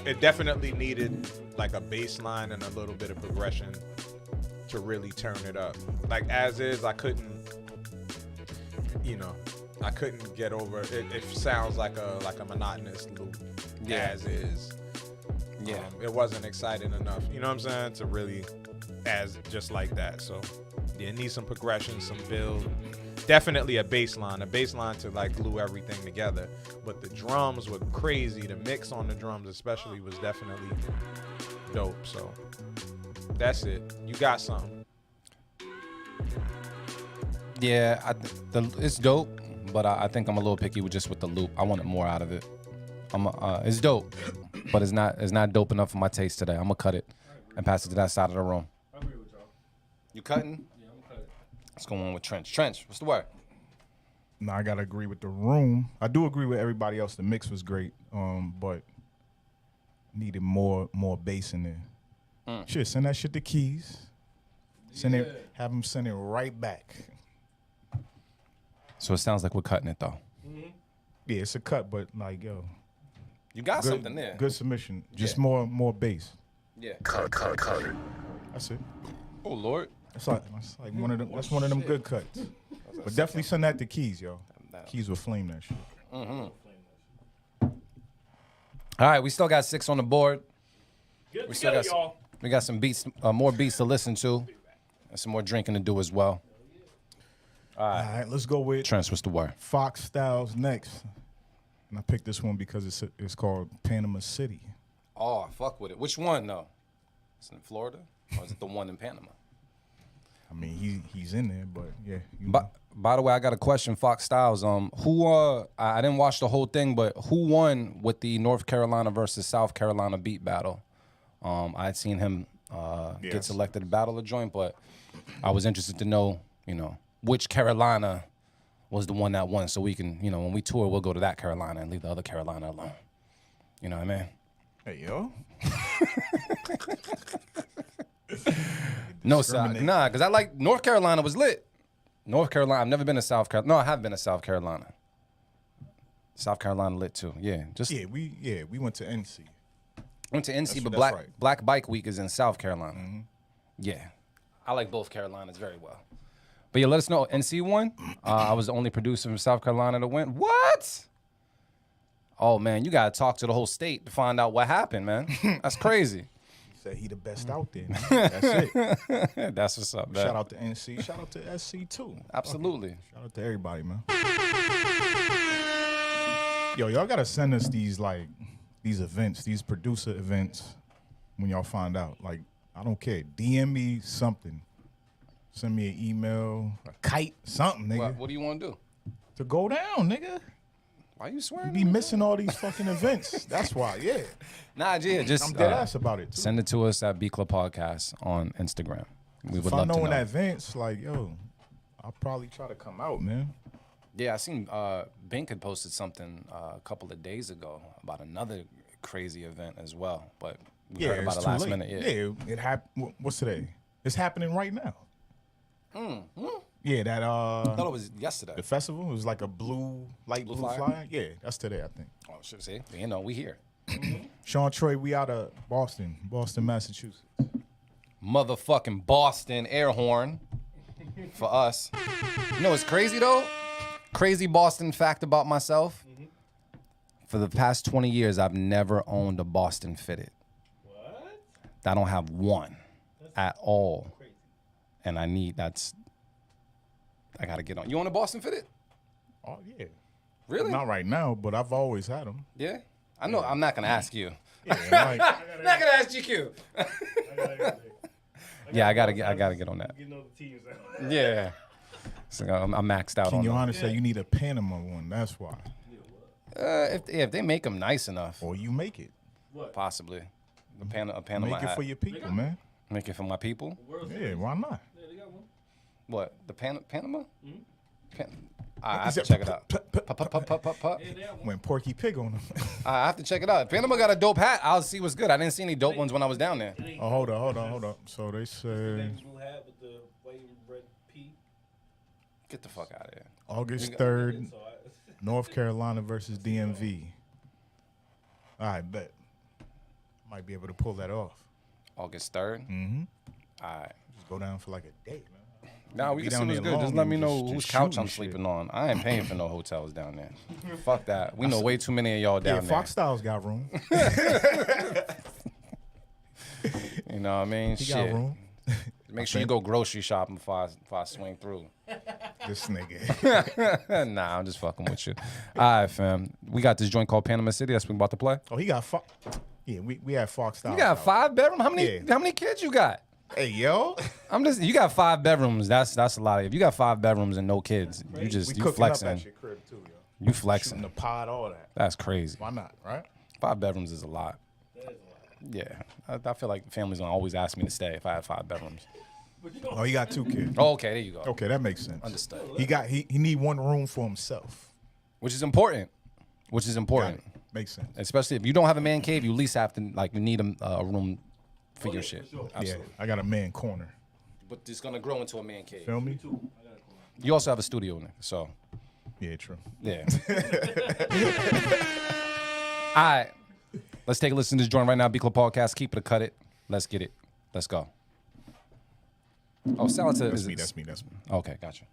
It definitely needed like a baseline and a little bit of progression to really turn it up. Like as is, I couldn't, I couldn't get over it. It sounds like a monotonous loop as is. Yeah. It wasn't exciting enough. You know what I'm saying? To really as just like that. So yeah, it needs some progression, some build. Definitely a baseline to like glue everything together. But the drums were crazy. The mix on the drums especially was definitely dope. So that's it. You got something. Yeah, it's dope, but I think I'm a little picky with the loop. I wanted more out of it. It's dope, but it's not dope enough for my taste today. I'm gonna cut it and pass it to that side of the room. I agree with y'all. You cutting? Yeah, I'm cutting. Let's go on with Trench. Trench, what's the word? No, I gotta agree with the room. I do agree with everybody else. The mix was great, but needed more bass in there. Shit, send that shit to Keys. Send it. Have him send it right back. So it sounds like we're cutting it though. Yeah, it's a cut, but like yo, You got good, something there. good submission. Just Yeah. more bass. Yeah. That's it. Oh Lord. That's like one of them. That's one of them good cuts. But definitely send that to Keys, yo. Keys will flame that shit. All right, we still got 6 on the board. Get We still together, got y'all. we got some beats, more beats to listen to, and some more drinking to do as well. All right, let's go with Trent, what's the word? Fox Styles next. And I picked this one because it's called Panama City. Oh, I fuck with it. Which one though? It's in Florida, or is it the one in Panama? I mean, he's in there, but yeah. By the way, I got a question, Fox Styles. Who I didn't watch the whole thing, but who won with the North Carolina versus South Carolina beat battle? I had seen him get Yes. selected to battle the joint, but I was interested to know, which Carolina was the one that won, so we can, when we tour, we'll go to that Carolina and leave the other Carolina alone. You know what I mean? Hey, yo. No, sir. Nah, because I like North Carolina was lit. North Carolina, I've never been to South Carolina. No, I have been to South Carolina. South Carolina lit too. Yeah, We went to NC. went to NC, but that's Black right. Black Bike Week is in South Carolina. Yeah, I like both Carolinas very well. But yeah, let us know. NC won. I was the only producer from South Carolina to win. What? Oh man, you gotta talk to the whole state to find out what happened, man. That's crazy. Said he the best out there. Man. That's it. That's what's up, man. Shout out to NC. Shout out to SC too. Absolutely. Shout out to everybody, man. Yo, y'all gotta send us these events, these producer events when y'all find out. Like, I don't care. DM me something. Send me an email, a kite, something, nigga. What do you want to do? To go down, nigga. Why you swearing? You be missing all these fucking events. That's why, yeah. Nah, yeah, just I'm dead ass about it, too. Send it to us at B Club Podcast on Instagram. We would If I love know to in know. advance, like, yo, I'll probably try to come out, man. Yeah, I seen Bink had posted something a couple of days ago about another crazy event as well, but we heard about it's it too last late. minute. Yeah. It happened. What's today? It's happening right now. Yeah, that I thought it was yesterday. the festival was like a light blue flyer? flyer. Yeah, that's today, I think. Oh, should say, we here. Sean Troy, we out of Boston, Massachusetts. Motherfucking Boston air horn for us. You know what's crazy though? Crazy Boston fact about myself. For the past 20 years, I've never owned a Boston Fitted. What? I don't have one at all. And I gotta get on. You own a Boston Fitted? Oh yeah, Really? not right now, but I've always had them. Yeah. I know. I'm not gonna ask you. Yeah, like, Not gonna ask GQ. Yeah, I gotta get on that. Getting all the teams out. Yeah. So I'm maxed out King on them. Johanna said you need a Panama one. That's why. If they make them nice enough, Or you make it. possibly. A Panama Make it hat. for your people, man. Make it for my people. Yeah, why not? Yeah, they got one. What? The Panama? I He have to said, check it out. "Pup, pup, pup, Pup. Yeah, they got one. Went Porky Pig on them. I have to check it out. Panama got a dope hat. I'll see what's good. I didn't see any dope ones when I was down there. Oh, hold on. So they said Blue hat with the white and red P. Get the fuck out of here. August 3rd, North Carolina versus DMV. All right, bet. Might be able to pull that off. August 3rd. Mm-hmm. All right. Just go down for like a day, man. Nah, we Be can down see what's there good. Just long let and me know just whose couch shooting I'm shit. sleeping on. I ain't paying for no hotels down there. Fuck that. We know way too many of y'all Yeah, down there. Fox Styles got room. You know what I mean? He Shit. got room. Make sure you go grocery shopping before I swing through. This nigga. Nah, I'm just fucking with you. All right, fam. We got this joint called Panama City. That's what we about to play. Oh, he got Fox. Yeah, we had Fox Styles. You got out. 5 bedrooms? How many? Yeah. How many kids you got? Hey, yo. You got 5 bedrooms. That's a lot. If you got 5 bedrooms and no kids, you We you cooking flexing. up at your crib, too, yo. You flexing. Shooting the pod, all that. That's crazy. Why not, right? 5 bedrooms is a lot. Yeah, I feel like families gonna always ask me to stay if I had 5 bedrooms. Oh, he got 2 kids. Oh, okay, there you go. Okay, that makes sense. Understood. He need 1 room for himself. Which is important. Which is important. Got it. Makes sense. Especially if you don't have a man cave, you at least have to you need a room for your shit. Absolutely. Yeah, I got a man corner. But it's gonna grow into a man cave. Feel me? You also have a studio, nigga. So Yeah, true. yeah. All right. Let's take a listen to this joint right now. B Club Podcast. Keep it or cut it. Let's get it. Let's go. Oh, sound to That's me. Okay, gotcha.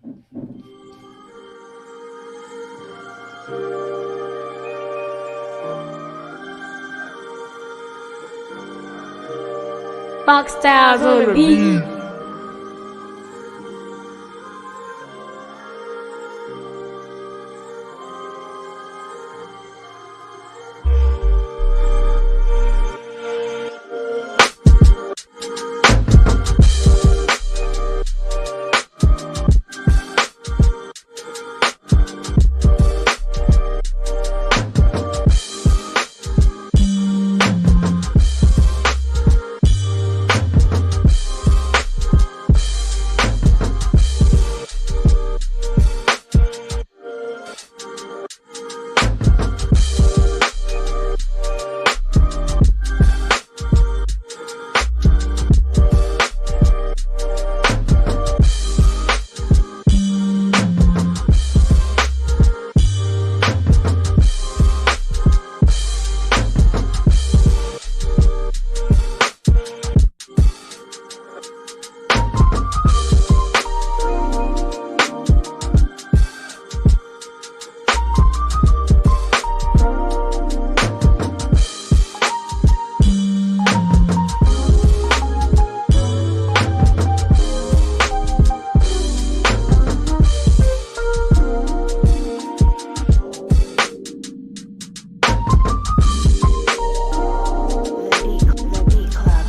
Fox Styles on the beat. The Beat Club.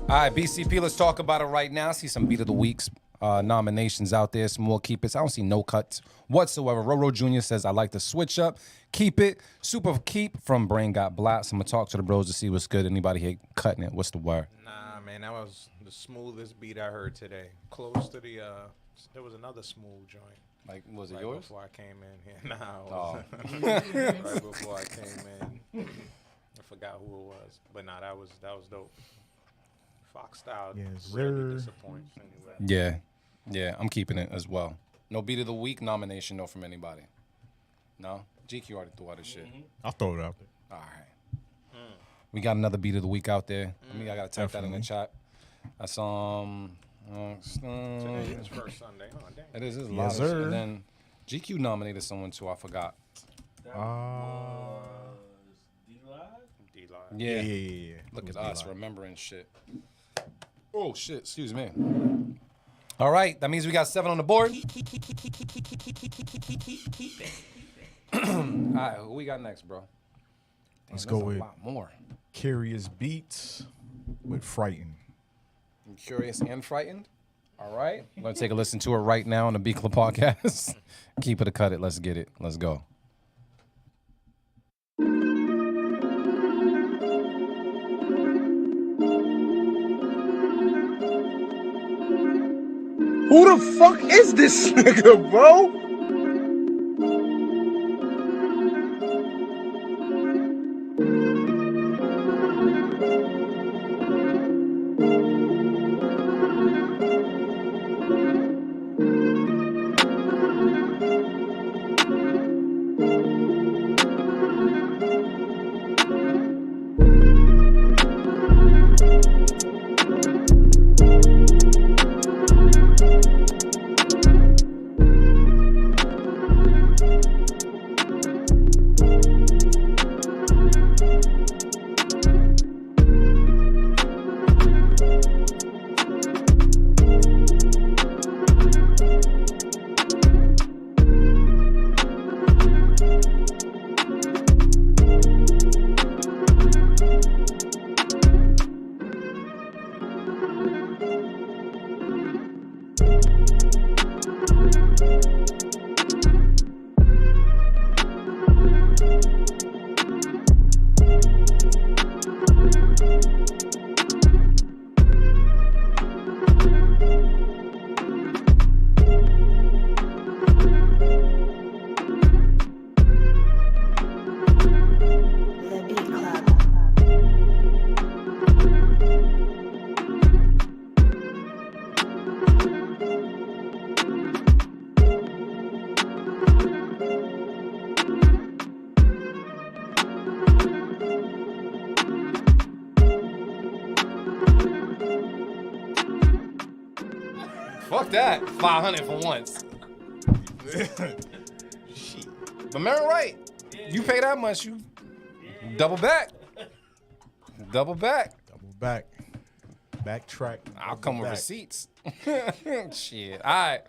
All right, BCP, let's talk about it right now. I see some Beat of the Weeks nominations out there, some more Keep It. I don't see no cuts whatsoever. Roro Jr. says, I like to switch up. Keep It. Super Keep from Brain Got Blast. I'm going to talk to the bros to see what's good. Anybody here cutting it? What's the word? Nah, man, that was the smoothest beat I heard today. Close to the, there was another smooth joint. Like, was it Right yours? before I came in here. Nah, it Oh. wasn't. Right before I came in. I forgot who it was. But nah, that was dope. Fox Style Yes, really sir. disappoints anyway. Yeah. Yeah, I'm keeping it as well. No Beat of the Week nomination, no, from anybody. No? GQ already threw out his shit. I'll throw it out there. All right. We got another Beat of the Week out there. I got to type that in the Definitely. chat. That's Today is first Sunday. Oh, dang. it is a lot Yes, of shit. sir. And then GQ nominated someone too. I forgot. D-Live. Yeah. Yeah. Look It at was us D-Live. remembering shit. Oh shit! Excuse me. All right, that means we got 7 on the board. All right, who we got next, bro? Damn, Let's that's go a with lot more. Curious Beats with Frightened. I'm curious and frightened. All right, we're gonna take a listen to it right now on the B Club Podcast. Keep it or cut it. Let's get it. Let's go. Who the fuck is this nigga, bro? Fuck that. 500 for once. Shit. But Marin right. You pay that much, you double back. Double back. Double back. Backtrack. I'll come with back. receipts. Shit. All right.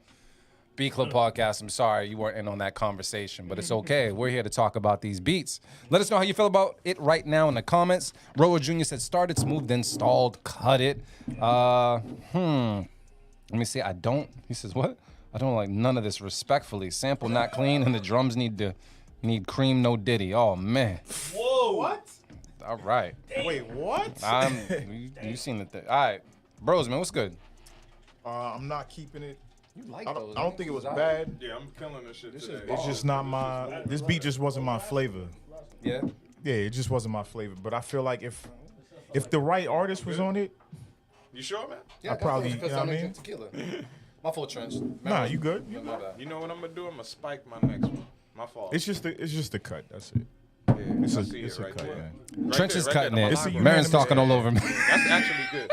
B Club Podcast, I'm sorry you weren't in on that conversation, but it's okay. We're here to talk about these beats. Let us know how you feel about it right now in the comments. Roa Jr. said, started smooth, then stalled. Cut it. Let me see. He says, what? I don't like none of this respectfully. Sample not clean, and the drums need cream, no Diddy. Oh, man. Whoa. What? All right. Wait, what? You seen the thing. All right. Bros, man, what's good? I'm not keeping it. You like I those. don't think it was bad. Yeah, I'm killing this shit today. It's just not my. This beat just wasn't my flavor. Yeah? Yeah, it just wasn't my flavor. But I feel like if the right artist was on it, You sure, man? I probably, you know what I mean? Tequila. My full trench. Nah, you good? You know what I'm gonna do? I'm gonna spike my next one. My fault. It's just the cut. That's it. yeah, It's I a see it's it a right cut, there. man. Right Trench there, is right cutting there. it. It's a Marin's unanimous- talking all over me. That's actually good.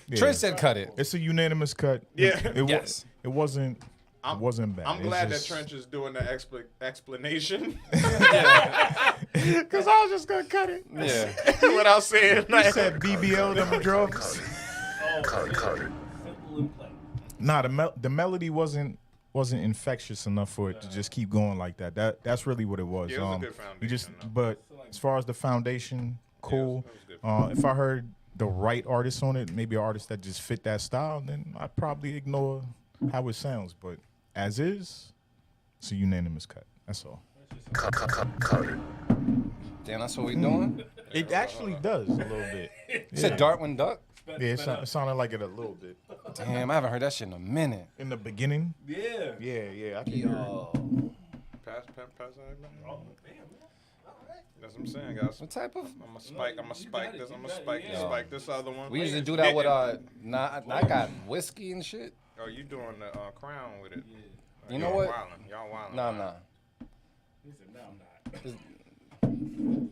Yeah. Trench said cut it. It's a unanimous cut. Yeah. Yes. It wasn't bad. I'm It's glad just- that Trench is doing the explanation. Yeah. Cause I was just gonna cut it. Yeah. Without saying You said BBL them drums. Simple and plain. Nah, the melody wasn't infectious enough for it to just keep going like that. That's really what it was. Yeah, it was a good foundation, You just, though. but as far as the foundation, cool. it was good. If I heard the right artist on it, maybe an artist that just fit that style, then I'd probably ignore how it sounds. But as is, it's a unanimous cut. That's all. Damn, that's what we doing? It actually does a little bit. You said Darwin Duck? Yeah, it sounded like it a little bit. Damn, I haven't heard that shit in a minute. In the beginning, Yeah. yeah, I can hear it. Pass everybody. That's what I'm saying, guys. What type of? I'm gonna spike this. I'm gonna spike this other one. We usually do that with I got whiskey and shit. Oh, you doing the crown with it? You know Y'all what? wildin'. Y'all wildin'. Nah. He said, no, I'm not.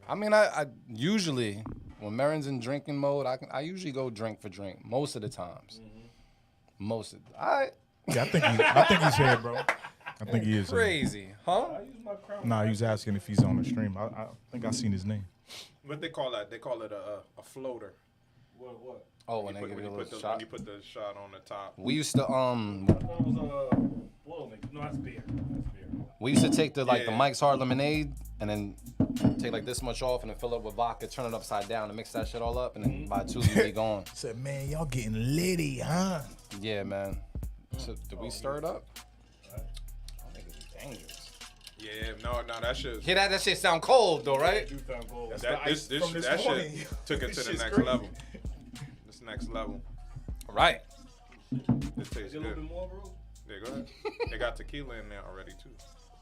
I mean, I usually when Marin's in drinking mode, I usually go drink for drink most of the times. Most of Yeah, I think he's here, bro. I think he is. Here. crazy, huh? Nah, he was asking if he's on the stream. I think I seen his name. What they call that? They call it a floater. What? Oh, when they When give you a you little put shot. the shot on the top. We used to That was boil nigga. No, that's beer. we used to take the Yeah. Mike's Hard Lemonade and then take like this much off and then fill it with vodka, turn it upside down and mix that shit all up and then by 2 you be gone. Said, man, y'all getting litty, huh? Yeah, man. So did we stir it up? I think it's dangerous. Yeah, no, that shit. Hear that? That shit sound cold though, right? That morning. shit took it to This the shit's next crazy. level. This next level. Right. This tastes Get a little good. bit more, bro. Yeah, go ahead. They got tequila in there already too.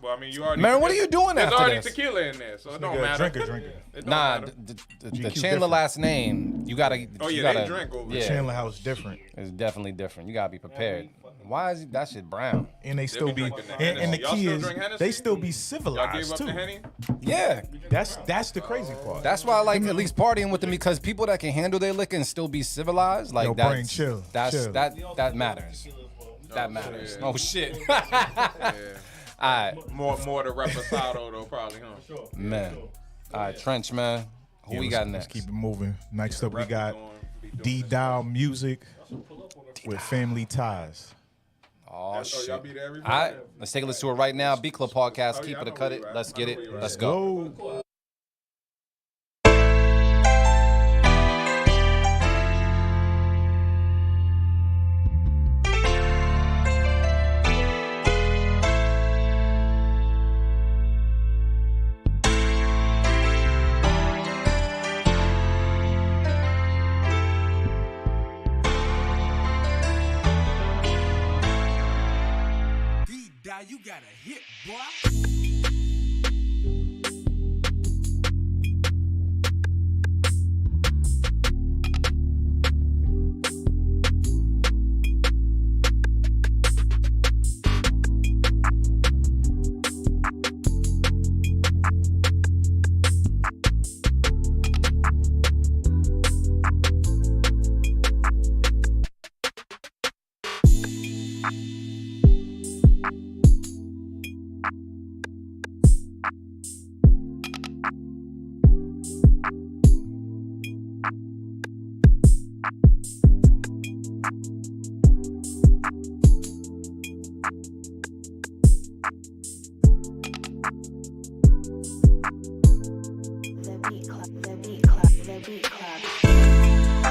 Well, I mean, you already. Man, what are you doing There's after already this? tequila in there, so it don't Nigga, matter. drinker. It don't Nah, matter. the GQ Chandler different. last name, you gotta. Oh, you yeah, gotta, they drink over yeah, there. Chandler House different, It's definitely different. You gotta be prepared. Why is that shit brown? and they still be, drinking that and the Hennessy. Y'all key still is drink Hennessy? they still be Y'all gave civilized up too. the Henny? Yeah, That's the crazy part. that's why I like at least partying with them because people that can handle their liquor and still be civilized, like Yo, that's brain, chill, that's chill. that matters. That matters. yeah. Oh shit. Yeah. All right, More the reposado though, probably, huh? man. All right, Trench, man. Who Yeah, we let's- got Let's next? keep it moving. Next up, we Rep got be doing D this. Dial Music with Family Ties. Oh Oh, shit. y'all be there every All right, Friday? let's take a listen to it right now. B Club Podcast. Oh, Keep yeah, I it or know cut where it. you at. Let's I get know it. where you at. Let's go. Go. You got a hit, boy. The Beat Club.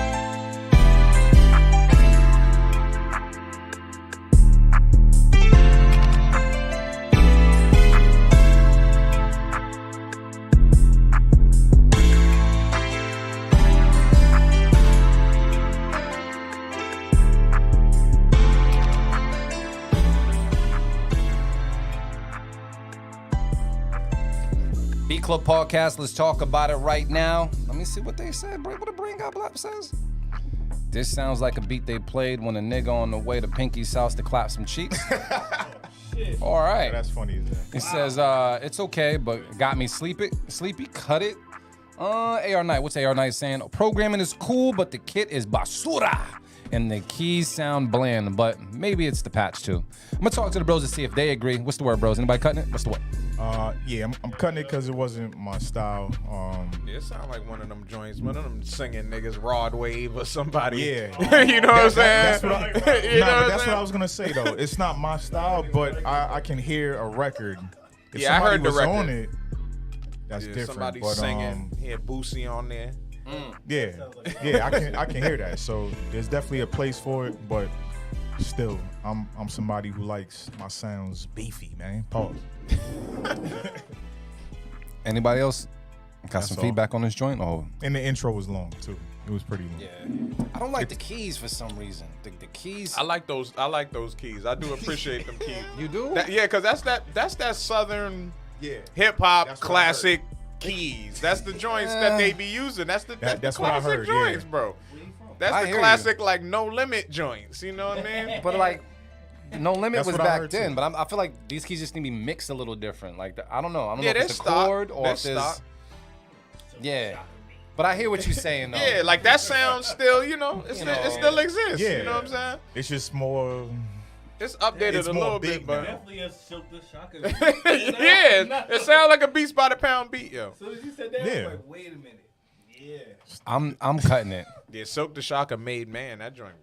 Beat Club Podcast. Let's talk about it right now. Let me see what they said. What the Brain God Blap says. This sounds like a beat they played when a nigga on the way to Pinky's house to clap some cheeks. All right. That's funny. It says, it's okay, but got me sleepy. Cut it. AR Knight. What's AR Knight saying? Programming is cool, but the kit is basura. And the keys sound bland, but maybe it's the patch too. I'm gonna talk to the bros to see if they agree. What's the word, bros? Anybody cutting it? What's the word? Yeah, I'm cutting it because it wasn't my style. Yeah, it sound like one of them joints, one of them singing niggas Rod Wave or somebody. Yeah. You know what I'm saying? That's what I, You know what I'm that's saying? what I was gonna say though. It's not my style, but I can hear a record. If Yeah, I somebody heard the was record. on it, that's Yeah, different. somebody but singing. He had Boosie on there. yeah, I can hear that. So there's definitely a place for it, but still, I'm somebody who likes my sounds beefy, man. Pause. Anybody else got That's some all. feedback on this joint? Oh, And the intro was long too. It was pretty long. yeah. I don't like the keys for some reason. The keys. I like those keys. I do appreciate them keys. You do? Yeah, because that's that southern Yeah. hip hop That's what I classic keys. That's the joints that they be using. That's the That's what I classic heard, yeah. joints, bro. That's I the hear you. classic like no limit joints. You know what I mean? But like, No Limit That's was what I back heard, then. too. But I feel like these keys just need to be mixed a little different. Like I don't know. I don't Yeah, know if they're it's a stock. chord or They're if there's. stock. Yeah. But I hear what you're saying though. Yeah, like that sound still, you know, it still exists. Yeah. You know what I'm saying? It's just more. It's updated It's a more little big bit, but now. Definitely a Silk the Shocker. yeah, it sounds like a Beats by the Pound beat, yo. So as you said that, I Yeah. was like, wait a minute. Yeah. I'm cutting it. Yeah, Silk the Shocker made man that joint.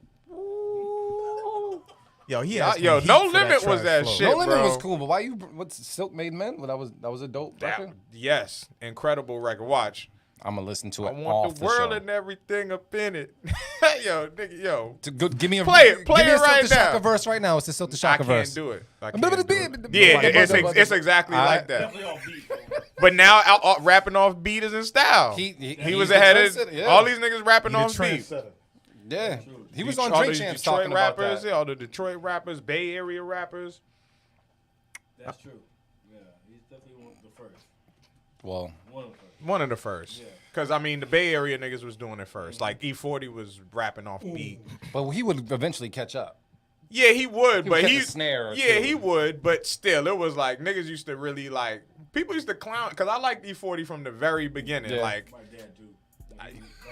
Yo, he Yo, has yo, some No heat for Limit was trash that flow. shit. No Limit bro. was cool, but why you? What's Silk Made Men? Well, that was a dope record. Yes, incredible record. Watch. I'm gonna listen to I it want off the world show. and everything up in it. Yo, nigga, yo. Give me a Play it give me a right Silk the now. Shocker verse right now. It's the Silk the I Shocker can't verse. do it. I Bit can't of do the it. beat. Yeah, But- it's exactly All like right. that. Definitely on beat. But now rapping off beat is in style. He He was he's ahead the of trendsetter, yeah. all these niggas rapping He the off beat. trendsetter. Yeah, he was on All Drink the Champs Detroit talking about rappers, that. yeah, all the Detroit rappers, Bay Area rappers. That's true. Yeah, he's definitely one of the first. Well, One of the first. One of the first. Because, I mean, the Bay Area niggas was doing it first. Like, E40 was rapping off beat. but he would eventually catch up. Yeah, he would, He would but catch he a snare or yeah, two. he would, but still, it was like niggas used to really like people used to clown because I liked E40 from the very beginning, Yeah. like My dad too.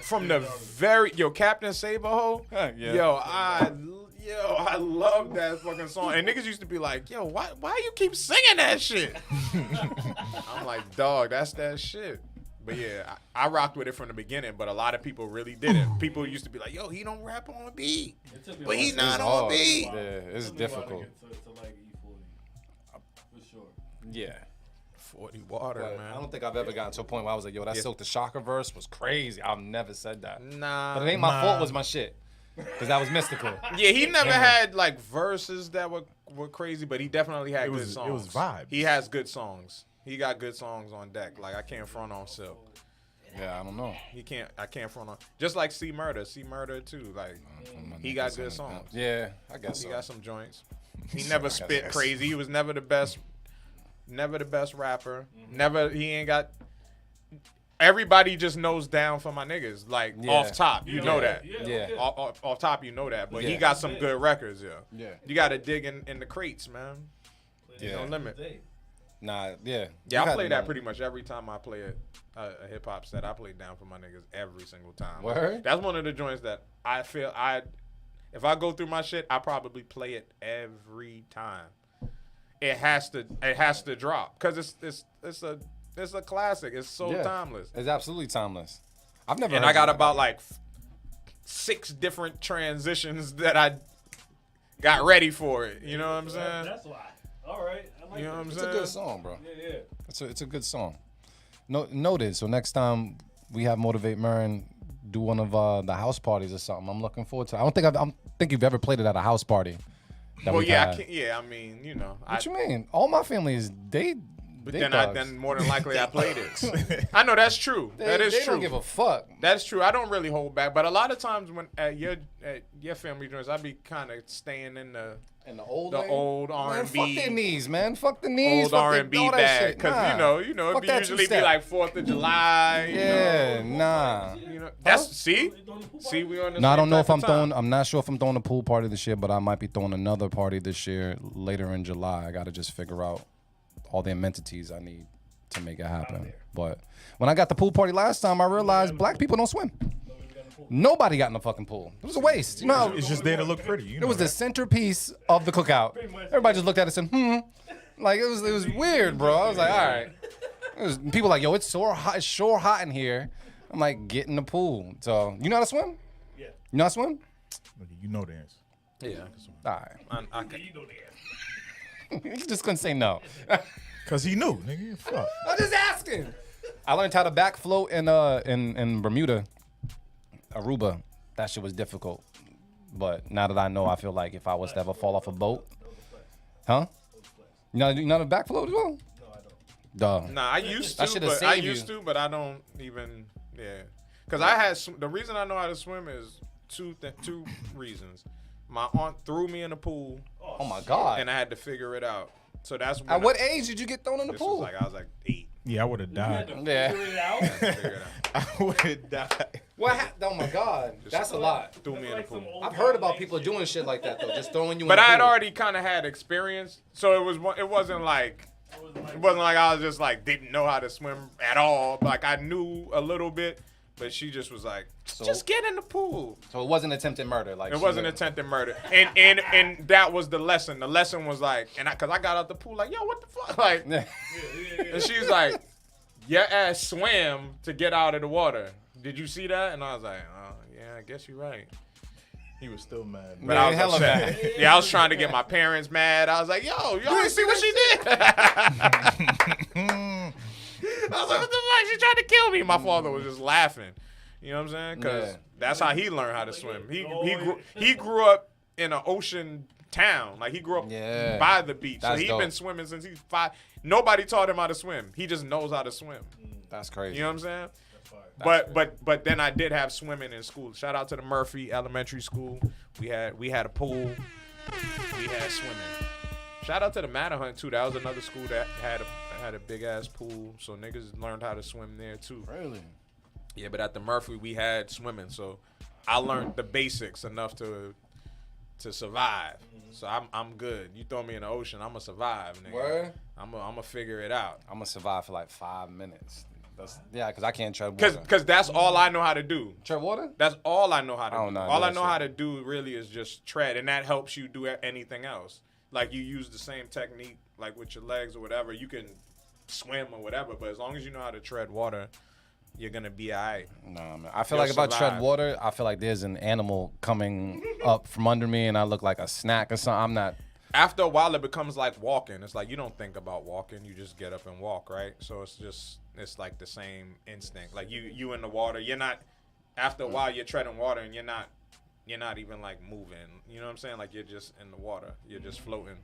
from the very Captain Saberho. Yeah. Yo, I love that fucking song, and niggas used to be like, yo, why you keep singing that shit? I'm like, dog, that's that shit. But yeah, I rocked with it from the beginning, but a lot of people really didn't. People used to be like, yo, he don't rap on beat. But he's not on hard. beat. Yeah, it's difficult. To like E40. For sure. Yeah. 40 water, But man. I don't think I've ever gotten to a point where I was like, yo, that Silk the Shocker verse was crazy. I've never said that. Nah. But it ain't my fault was my shit. Because that was mystical. Yeah, he never had like verses that were crazy, but he definitely had good songs. It was vibes. He has good songs. He got good songs on deck. Like I can't front on Silk. Yeah, I don't know. I can't front on. Just like C Murder too. Like he got good songs. Yeah, I guess He so. got some joints. He never spit guess. crazy. He was never the best rapper. Never. He ain't got. Everybody just knows down for my niggas. Like Yeah. off top, you know that. Yeah. Off top, you know that. But he Yeah. got some good records, yeah. Yeah. You got to dig in the crates, man. Yeah. No limit. Nah, yeah. Yeah, You I had play to that know. pretty much every time I play a hip hop set. I play down for my niggas every single time. Word? That's one of the joints that I feel if I go through my shit, I probably play it every time. It has to drop because it's a classic. It's so Yeah. timeless. It's absolutely timeless. I've never And heard I got of about like 6 different transitions that I got ready for it. You know what I'm saying? That's why. All right. I like You know what I'm It's a saying? good song, bro. Yeah. It's a good song. Noted. So next time we have Motivate Marin do one of the house parties or something. I'm looking forward to it. I don't think you've ever played it at a house party. Well, we've yeah, had. I can't, yeah. I mean, you know, What you mean? All my family is they. But they then thugs. more than likely I played it. I know that's true. That is they true. don't give a fuck. That's true. I don't really hold back, but a lot of times when at your family joints, I be kind of staying in the old R&B. Man, fuck their knees, man. Fuck the knees. Old fuck R&B all that bag, shit. because Nah. you know, Fuck it that usually be two-step. like 4th of July. Yeah, you know, nah. You know, that's see, we on the No, I same don't know if type I'm of throwing. time. I'm not sure if I'm throwing a pool party this year, but I might be throwing another party this year later in July. I got to just figure out all the amenities I need to make it happen. But when I got the pool party last time, I realized black people don't swim. Nobody got in the fucking pool. It was a waste. You know, how- It's just there to look pretty. You it know was the that. centerpiece of the cookout. Everybody just looked at it and said, Like it was weird, bro. I was like, all right. People like, yo, it's so hot, it's sure hot in here. I'm like, get in the pool. So you know how to swim? Yeah. You know how to swim? You know the answer. Yeah, All right. I can. You just couldn't say no. Cause he knew, nigga. Fuck. I'm just asking. I learned how to back float in Bermuda, Aruba. That shit was difficult. But now that I know, I feel like if I was to ever fall off a boat, huh? You know how to back float as well? No, I don't. Duh. Nah, I used That to, should've but saved you. but I don't even. Yeah, because I had the reason I know how to swim is two reasons. My aunt threw me in the pool, Oh my God. and I had to figure it out. So that's when At what age did you get thrown in the this pool? was like I was like 8. Yeah, I would have died. Yeah. Figure it out. I would have died. Oh my God. That's a lot. Threw me in the pool. I've heard about people doing shit like that though, just throwing you in But the I had pool. already kind of had experience, so it wasn't like I was just like didn't know how to swim at all. Like I knew a little bit, but she just was like, just get in the pool. So it wasn't attempted murder. Like It wasn't attempted murder, and that was the lesson. The lesson was like, cause I got out the pool like, yo, what the fuck, like, and she's like, your ass swam to get out of the water. Did you see that? And I was like, oh yeah, I guess you're right. He was still mad. But I was hella upset. mad. Yeah, I was trying to get my parents mad. I was like, yo, y'all see what she did? I was like, what the fuck? She tried to kill me. My father was just laughing. You know what I'm saying? Because Yeah. that's how he learned how to swim. He grew up in an ocean town. Like he grew up Yeah. by the beach. That's so he's dope. been swimming since he's 5. Nobody taught him how to swim. He just knows how to swim. That's crazy. You know what I'm saying? But then I did have swimming in school. Shout out to the Murphy Elementary School. We had a pool. We had swimming. Shout out to the Matterhorn too. That was another school that had a big ass pool. So niggas learned how to swim there too. Really? Yeah, but at the Murphy we had swimming. So I learned the basics enough to survive. So I'm good. You throw me in the ocean, I'ma survive, nigga. Word? I'ma figure it out. I'm gonna survive for like 5 minutes. Because I can't tread water. Cause that's all I know how to do. Tread water? That's all I know how to I do. don't know All I that know shit. how to do really is just tread, and that helps you do anything else. Like you use the same technique, like with your legs or whatever. You can swim or whatever, but as long as you know how to tread water, you're gonna be alright. Nah, man. I feel You'll like if I tread survive. water, I feel like there's an animal coming up from under me and I look like a snack or something. I'm not. After a while, it becomes like walking. It's like you don't think about walking; you just get up and walk, right? So it's like the same instinct. Like you in the water, you're not. After a while, you're treading water and you're not even like moving. You know what I'm saying? Like you're just in the water. You're just floating.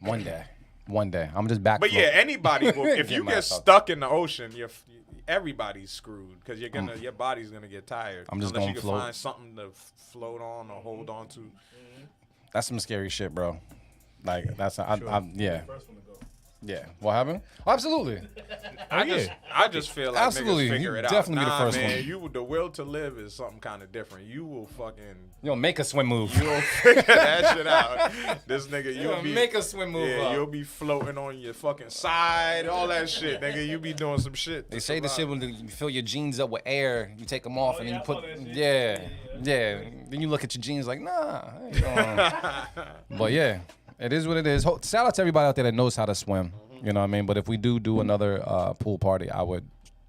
One day. I'm just back. But yeah, anybody will. If Get you get myself- stuck in the ocean, everybody's screwed because your body's gonna get tired. I'm just unless gonna you can float. find something to float on or hold on to. That's some scary shit, bro. Like that's yeah. Yeah. What happened? Absolutely. I just feel like Absolutely. niggas figure You it out. definitely be the Nah, first man, one. the will to live is something kind of different. You will fucking. You'll make a swim move. You'll figure that shit out. This nigga, you'll be make a swim move. Yeah, up. you'll be floating on your fucking side, all that shit, nigga. You be doing some shit. They to say the shit survive. when you fill your jeans up with air, you take them off and then you put yeah. Then you look at your jeans like nah. I ain't going. But yeah, it is what it is. Shout out to everybody out there that knows how to swim. You know what I mean? But if we do another pool party, I would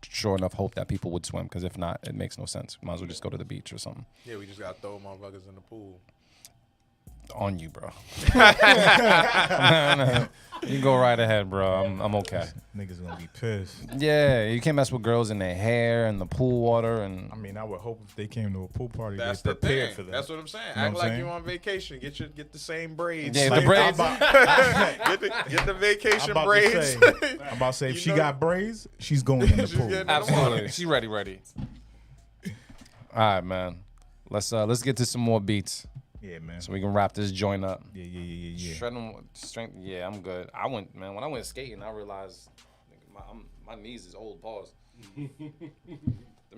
sure enough hope that people would swim because if not, it makes no sense. Might as well just go to the beach or something. Yeah, we just gotta throw motherfuckers in the pool. on you, bro. You go right ahead, bro. I'm okay. Niggas gonna be pissed. Yeah, you can't mess with girls in their hair and the pool water and. I mean, I would hope if they came to a pool party, That's they the prepared thing. for that. That's what I'm saying. You know Act what I'm like saying? you on vacation. Get the same braids. Yeah, the braids. get the vacation I'm about braids. to say, I'm about to say if You she know- got braids, she's going in the She's pool. getting in the Absolutely, she ready. All right, man. Let's get to some more beats Yeah, man. so we can wrap this joint up. Yeah. Shredding strength. Yeah, I'm good. When I went skating, I realized my knees is old. Pause. Them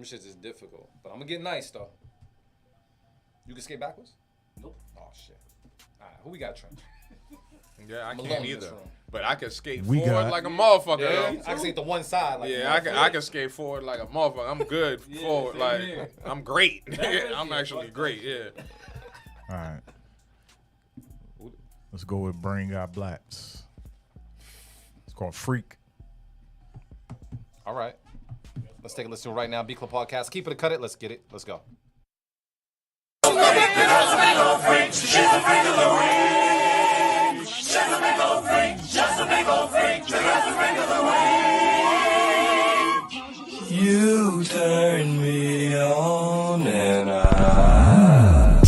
shits is difficult, but I'm gonna get nice though. You can skate backwards? Nope. Oh shit. All right, who we got, Trent? Yeah, I I'm alone can't in this either. room. But I can skate We forward got- like a motherfucker. Yeah, though. I can skate the one side. Like Yeah, I can skate forward like a motherfucker. I'm good forward. same Like here. I'm great. Backwards, I'm yeah, actually fuck great. Yeah. All right. Let's go with Brain Got Blacks. It's called Freak. All right. Let's take a listen right now. B Club Podcast. Keep it or cut it. Let's get it. Let's go. You turn me on and I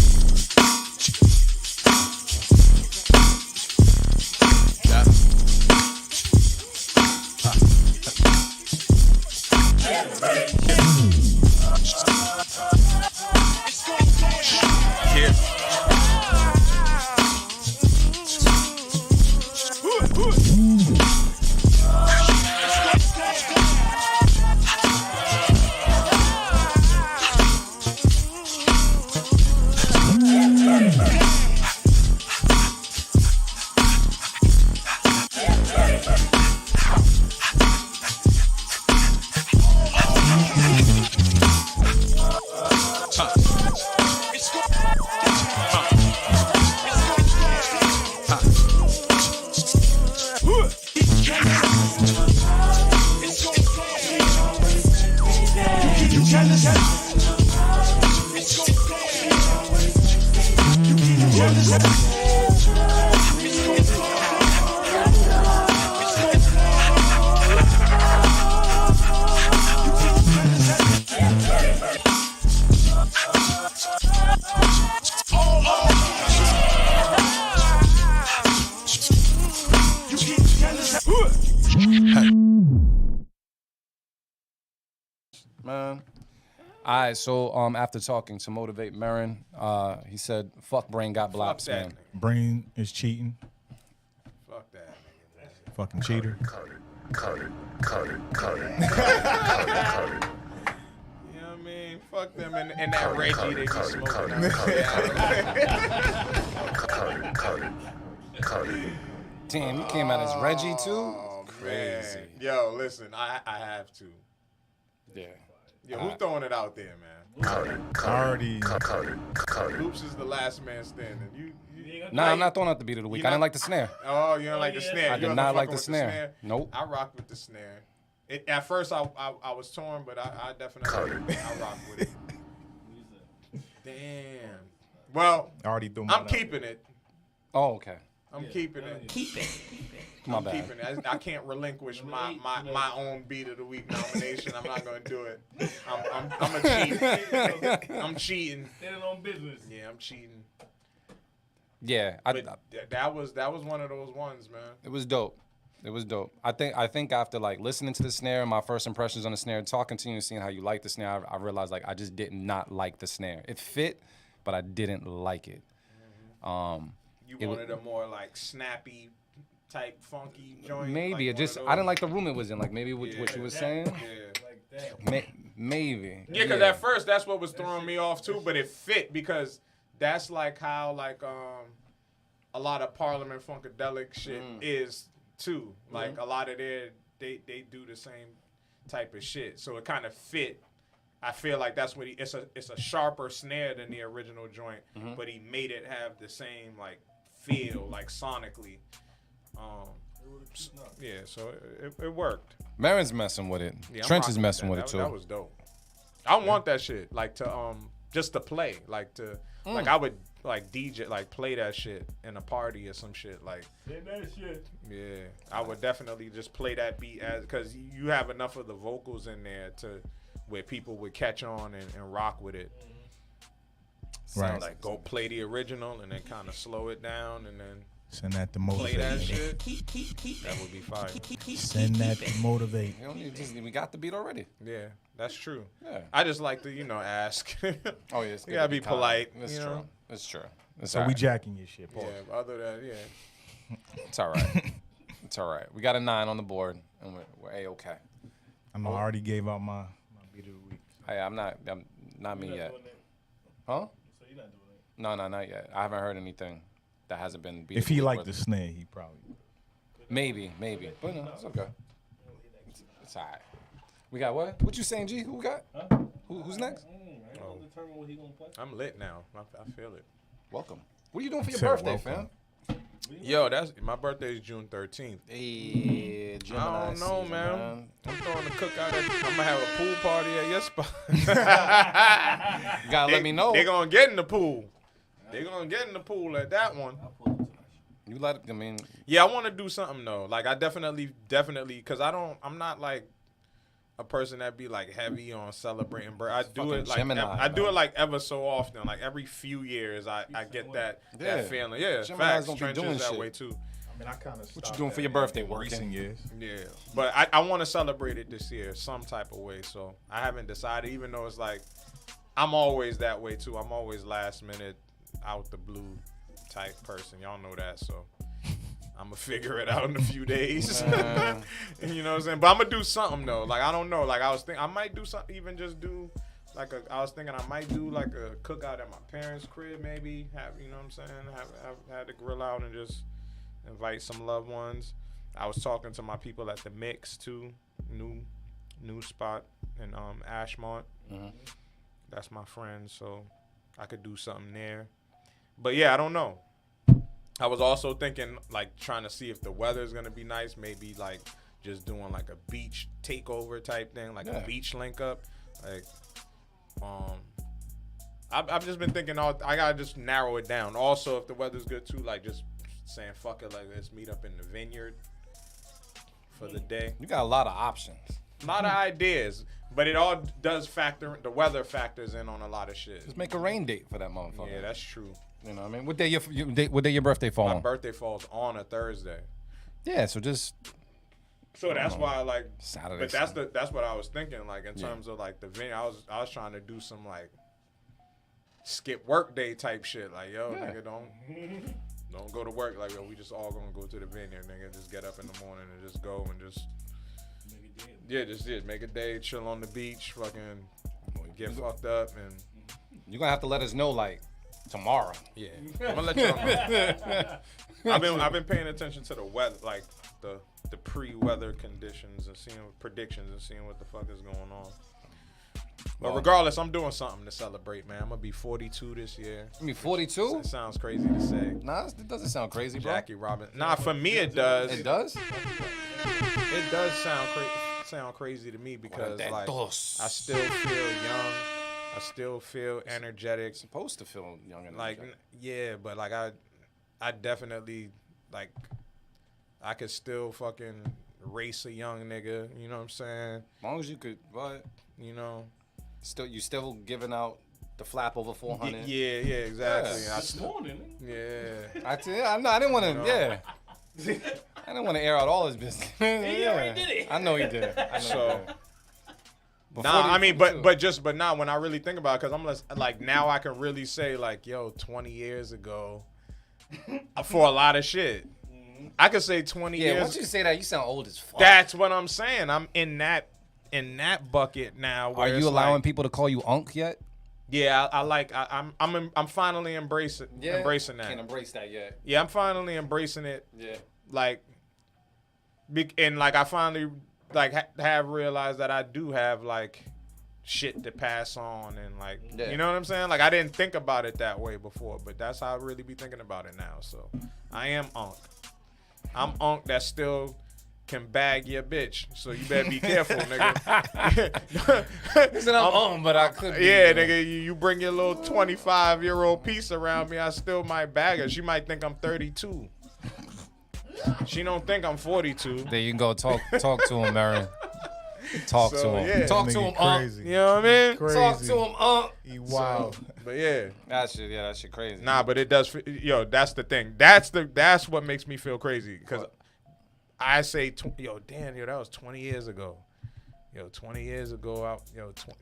Man. All right, so after talking to motivate Marin, he said, "Fuck Brain Got Blocks, that man." nigga. Brain is cheating. Fuck that nigga. Fucking cheater. cut it. You know what I mean? Fuck them and that Reggie they be smoking. Damn, you came out as Reggie too. Oh, Crazy. man. Yo, listen, I have to. Yeah. Yo, who's throwing it out there, man? Already. Hoops is the last man standing. You Nah, I'm not throwing out the beat of the week. I didn't like the snare. Oh, you don't like the snare. I You did wasn't not like fucking the with snare. Nope. I rock with the snare. At first, I was torn, but I definitely I rock with it. Damn. Well, Already threw I'm keeping it. Oh, okay. I'm keeping it. My I'm bad. keeping it. I can't relinquish my own beat of the week nomination. I'm not gonna do it. I'm a cheat. I'm cheating. Standing on business. Yeah, I'm cheating. Yeah, But that was one of those ones, man. it was dope. It was dope. I think after like listening to the snare, my first impressions on the snare, talking to you and seeing how you like the snare, I realized like I just did not like the snare. It fit, but I didn't like it. You It wa- wanted a more like snappy type funky joint. Maybe like it one just of I didn't those? like the room it was in. Like maybe what you were saying. Yeah. Maybe. Yeah, because at first that's what was throwing me off too, but it fit because that's like how like a lot of Parliament Funkadelic shit is too. Like a lot of they do the same type of shit, so it kind of fit. I feel like that's what it's a sharper snare than the original joint, but he made it have the same like feel, like sonically. Yeah, so it worked. Marin's messing with it. Yeah, I'm Trench is rocking messing that. with it too. That was dope. I want that shit, like to just to play, like to like I would like DJ, like play that shit in a party or some shit. Like, yeah, I would definitely just play that beat because you have enough of the vocals in there to where people would catch on and rock with it. Right. Like go play the original and then kind of slow it down and then Send that to play motivate. that nigga. shit. That would be fire. Send that to motivate. You don't need we got the beat already. Yeah, that's true. Yeah. I just like to, ask. Oh yeah, it's You gotta be kind. polite. It's you true. know? It's true. It's So all we right. jacking your shit, Yeah, Paul. but other than yeah. It's all right. It's all right. We got a 9 on the board, and we're a-okay. I know I already gave out my beat of the week. I'm not me yet. Huh? So you're not doing it. No, not yet. I haven't heard anything that hasn't been beat. If he liked the snare, he probably would. Maybe. But no, it's okay. It's all right. We got what? What you saying, G? Who we got? Huh? Who's next? I don't determine what he gonna play. I'm lit now. I feel it. Welcome. What are you doing for your Said birthday, welcome. fam? Yo, that's my birthday is June 13th. Hey, Gemini I don't know, season, man. I'm throwing a cookout. I'm gonna have a pool party at your spot. You gotta let me know. They're gonna get in the pool. They're gonna get in the pool at that one. You let. I mean, Yeah, I want to do something though. Like I definitely, because I'm not like a person that be like heavy on celebrating. I do fucking it like Gemini, I do man. it like ever so often. Like every few years, I get that Yeah. feeling. Yeah, Geminis facts. don't be Trenches doing that shit. way too. I mean, I kind of. What you doing for your birthday? in Working? recent years. Yeah, but I want to celebrate it this year some type of way. So I haven't decided, even though it's like I'm always that way too. I'm always last minute, out the blue type person. Y'all know that. So I'm gonna figure it out in a few days. You know what I'm saying? But I'm gonna do something though. Like I don't know. Like I was thinking, I might do something. Even just do like I was thinking I might do like a cookout at my parents' crib. Maybe have you know what I'm saying? Have the grill out and just invite some loved ones. I was talking to my people at the Mix too, new spot in Ashmont. That's my friend, so I could do something there. But yeah, I don't know. I was also thinking like trying to see if the weather is gonna be nice. Maybe like just doing like a beach takeover type thing, like a beach link up. Like, I've just been thinking I gotta just narrow it down. Also, if the weather's good too, like just saying fuck it, like let's meet up in the vineyard for the day. you got a lot of options. A lot of ideas, but it all does factor. The weather factors in on a lot of shit. Just make a rain date for that motherfucker. Yeah, that's true. You know what I mean? What day your birthday fall My on? birthday falls on a Thursday, Yeah, so just so that's why like. Saturday. But that's what I was thinking. Like in terms of like the venue, I was trying to do some like skip work day type shit. Like yo, nigga, don't go to work. Like yo, we just all gonna go to the vineyard, nigga. Just get up in the morning and just go and just make a day, chill on the beach, fucking get fucked up, and you're gonna have to let us know like tomorrow. yeah, I'm gonna let y'all know. I've been paying attention to the weather, like the pre-weather conditions and seeing predictions and seeing what the fuck is going on. But regardless, I'm doing something to celebrate, man. I'm gonna be 42 this year. You mean 42? It sounds crazy to say. Nah, it doesn't sound crazy, bro. Jackie Robinson. Nah, for me it does. It does? It does sound crazy to me because like I still feel young. I still feel energetic. Supposed to feel young and Like yeah, but like I definitely like I could still fucking race a young nigga. You know what I'm saying? As long as you could, but you know. you still giving out the flap over 400. Yeah, exactly. Yeah. This morning. Yeah. I didn't want to. Yeah. I didn't want to air out all his business. He already did it. I know he did. So. But Nah, 40, I mean, 42. but now when I really think about it, because I'm like now I can really say like, yo, 20 years ago, for a lot of shit, I could say 20 Yeah, years. once you say that, you sound old as fuck. That's what I'm saying. I'm in that bucket now. Where Are you it's allowing like, people to call you Unc yet? Yeah, I'm finally embracing that. Can't embrace that yet. Yeah, I'm finally embracing it. Yeah. Like, and like I finally like have realized that I do have like shit to pass on and like you know what I'm saying? Like I didn't think about it that way before, but that's how I really be thinking about it now. So I am Unc. I'm Unc that's still can bag your bitch. So you better be careful, nigga. He said I'm on, but I could be. Yeah, nigga, you bring your little 25-year-old piece around me, I still might bag her. She might think I'm 32. She don't think I'm 42. There you go. Talk to him, Aaron. Talk to him. Yeah. Talk to him, Crazy. You know what I mean? Crazy. Talk to him, He wild. But yeah. That shit crazy. Nah, but it does. Yo, that's the thing. That's what makes me feel crazy. Because I say, damn, that was 20 years ago. 20 years ago,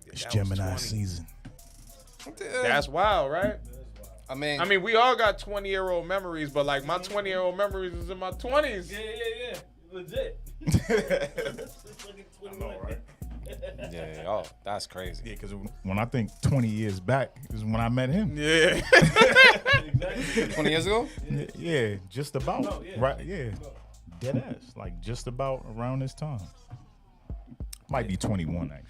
It's Gemini 20. season. That's wild, right? I mean, we all got 20-year-old memories, but like my 20-year-old memories is in my 20s. Yeah. Legit. yeah. Oh, that's crazy. Yeah, because when I think 20 years back is when I met him. Yeah. 20 years ago? Yeah, just about. Right? Yeah. Dead ass. Like just about around this time. Might be 21 actually.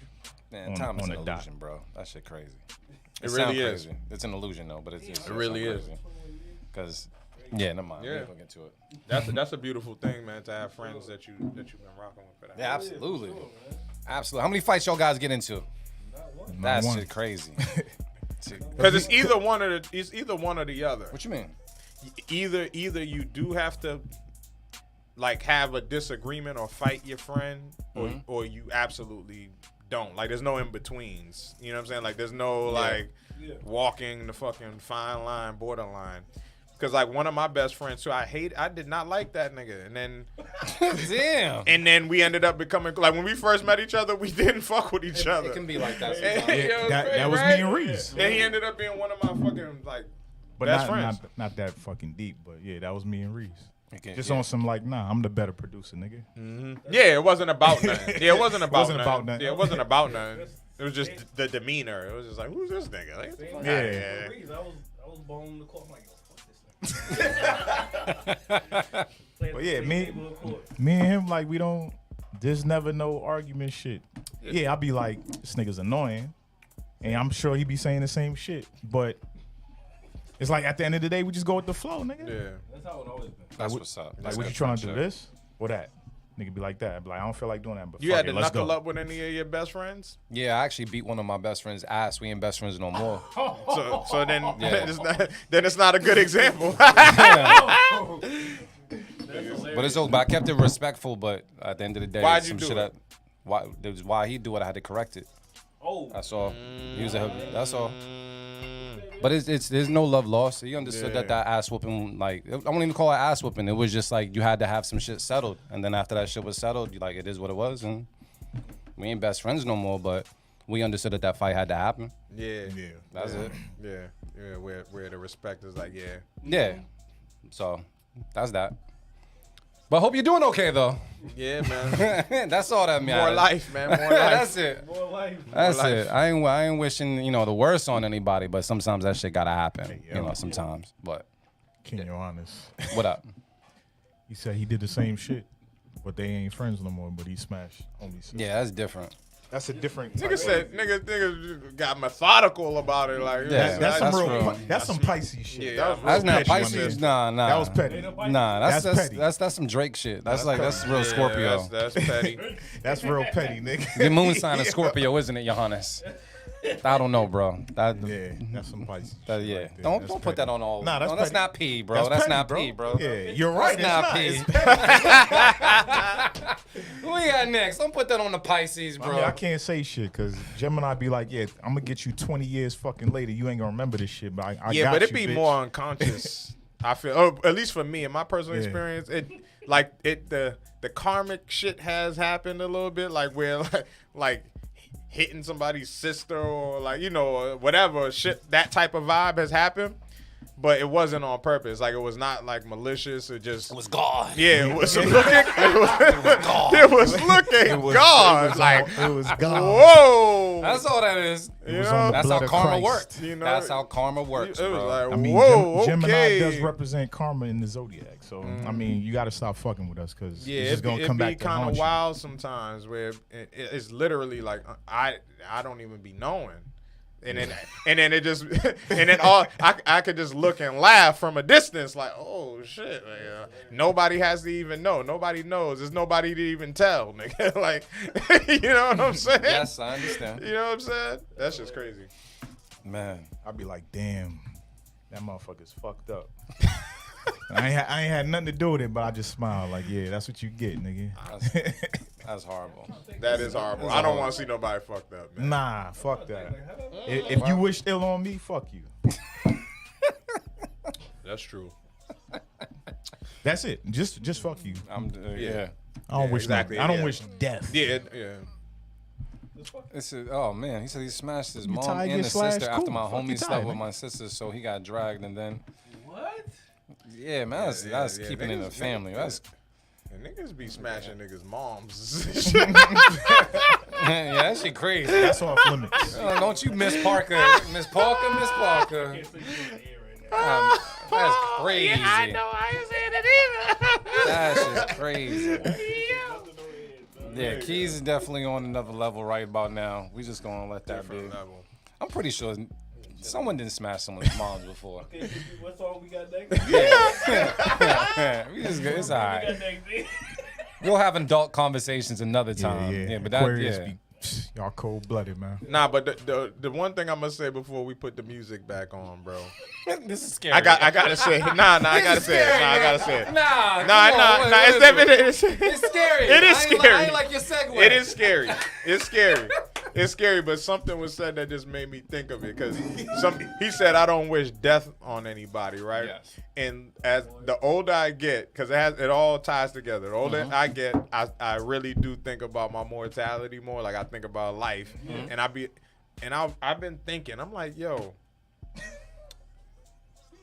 Man, time is on an the illusion, dot. bro. That shit crazy. It sound really is. crazy. It's an illusion though, but it really is. Because never mind. Yeah. We ain't gonna get to it. That's a beautiful thing, man, to have friends that you've been rocking with for that. Yeah, absolutely. Absolutely. How many fights y'all guys get into? That one. shit crazy. Because it's either one or the other. What you mean? Either you do have to like have a disagreement or fight your friend, or you absolutely don't. Like there's no in betweens. You know what I'm saying? Like there's no walking the fucking fine line, borderline. Cause like one of my best friends who I did not like that nigga, and then damn, and then we ended up becoming like when we first met each other, we didn't fuck with each other. It can be like that. That was me and Reese. And he ended up being one of my fucking like But best friends. not that fucking deep, but yeah, that was me and Reese. Okay, Just on some like, nah, I'm the better producer, nigga. Yeah, it wasn't about nothing. Yeah, it wasn't about Wasn't nothing. about nothing. Yeah, it wasn't about nothing. It was just the demeanor. It was just like, who's this nigga? Like, get the fuck Yeah. outta here. I was born in the court. I'm like, yo, fuck this But yeah, me and him, like, there's never no argument shit. Yeah, I'll be like, this nigga's annoying. And I'm sure he be saying the same shit. But it's like at the end of the day, we just go with the flow, nigga. Yeah. That's how it always been. That's what's up. Like, That's what good you trying to do, friendship. this or that? Nigga be like that. I'd be like, I don't feel like doing that, but You fuck had it, to let's knuckle go. up with any of your best friends? Yeah, I actually beat one of my best friends' ass. We ain't best friends no more. So then, Yeah. it's not a good example. But it's okay. But I kept it respectful. But at the end of the day, Why'd you some do shit it? why he do it, I had to correct it. Oh. That's all. That's all. But it's there's no love lost. He understood that ass whooping, like, I won't even call it ass whooping. It was just like you had to have some shit settled, and then after that shit was settled, you like, it is what it was, and we ain't best friends no more. But we understood that fight had to happen. Yeah. That's it. Yeah. Where the respect is like, yeah. Yeah. So that's that. But hope you're doing okay though. Yeah, man. That's all that matters. More life, man. More life. That's it. More life. That's life. it. I ain't wishing, the worst on anybody, but sometimes that shit gotta happen. Sometimes. But Ken, you're honest. what up? He said he did the same shit, but they ain't friends no more, but he smashed only sister. Yeah, that's different. That's a different Nigga said, nigga got methodical about it. Like, Yeah, That's some that's real. real. That's some Pisces shit. Yeah, That's not petty, my Pisces. nigga. Nah. That was petty. Nah, that's petty. that's some Drake shit. That's real Yeah, Scorpio. That's petty. That's real petty, nigga. Your moon sign is Scorpio, isn't it, Johannes? I don't know, bro. Yeah, that's some Pisces. Yeah. shit right there. Don't That's put petty. that on all. Nah, that's no, that's petty. not P, bro. That's petty, not P, bro. Yeah, you're right. That's It's not not. P. It's petty. Who we got next? Don't put that on the Pisces, I bro. mean, I can't say shit because Gemini be like, yeah, I'm gonna get you 20 years fucking later. You ain't gonna remember this shit, but I Yeah, got but it you, be bitch. more unconscious. I feel, or at least for me, in my personal Yeah. experience, the karmic shit has happened a little bit, like where like hitting somebody's sister or like whatever shit, that type of vibe has happened, but it wasn't on purpose. Like it was not like malicious or just. It was God. Yeah, it was looking. It was looking God. Like It was God. whoa. That's all that is. It was on the That's blood how of karma Christ. works. That's how karma works, It was bro. like I mean, whoa. Gemini okay. does represent karma in the zodiac, so I mean, you got to stop fucking with us because Yeah, it's just gonna come back to kind haunt of you. wild sometimes where it's literally like I don't even be knowing. And then it just and then I could just look and laugh from a distance like, oh shit, nobody has to even know. Nobody knows. There's nobody to even tell, nigga. Like, you know what I'm saying? Yes, I understand. You know what I'm saying? That's just crazy. Man, I'd be like, damn, that motherfucker's fucked up. I ain't had nothing to do with it, but I just smiled like, yeah, that's what you get, nigga. That's horrible. That is horrible. I don't want to see nobody fucked up, man. Nah, fuck that. If you wish ill on me, fuck you. That's true. That's it. Just fuck you. Yeah. I don't wish exactly, I don't yeah. wish death. Yeah. Oh man, he said he smashed his mom tiger and his slash sister after cool. my Fuck homie you slept tired, with nigga. my sister, so he got dragged and then. What? Yeah, man, that's keeping it in the family. That's And niggas be smashing niggas' moms. yeah, that shit crazy. That's off limits. Don't you miss Parker? Miss Parker. That's crazy. Yeah, I know. I ain't saying it either. That shit's crazy. Yeah, Keys is definitely on another level right about now. We just gonna let that be. level. I'm pretty sure someone didn't smash someone's moms before. What song we got next? We just good. It's all right. We'll have adult conversations another time. Yeah, but that, Aquarius yeah. y'all cold blooded, man. Nah, but the one thing I'm gonna say before we put the music back on, bro. This is scary. I gotta say it. Nah, I gotta say it. Nah, I gotta say it. Nah. It's scary. It is scary. I ain't like your segue. It is scary. It's scary. It's scary, but something was said that just made me think of it because he said, "I don't wish death on anybody," right? Yes. And as the older I get, because it all ties together. The older I get, I really do think about my mortality more. Like I think about life, and I've been thinking. I'm like, yo,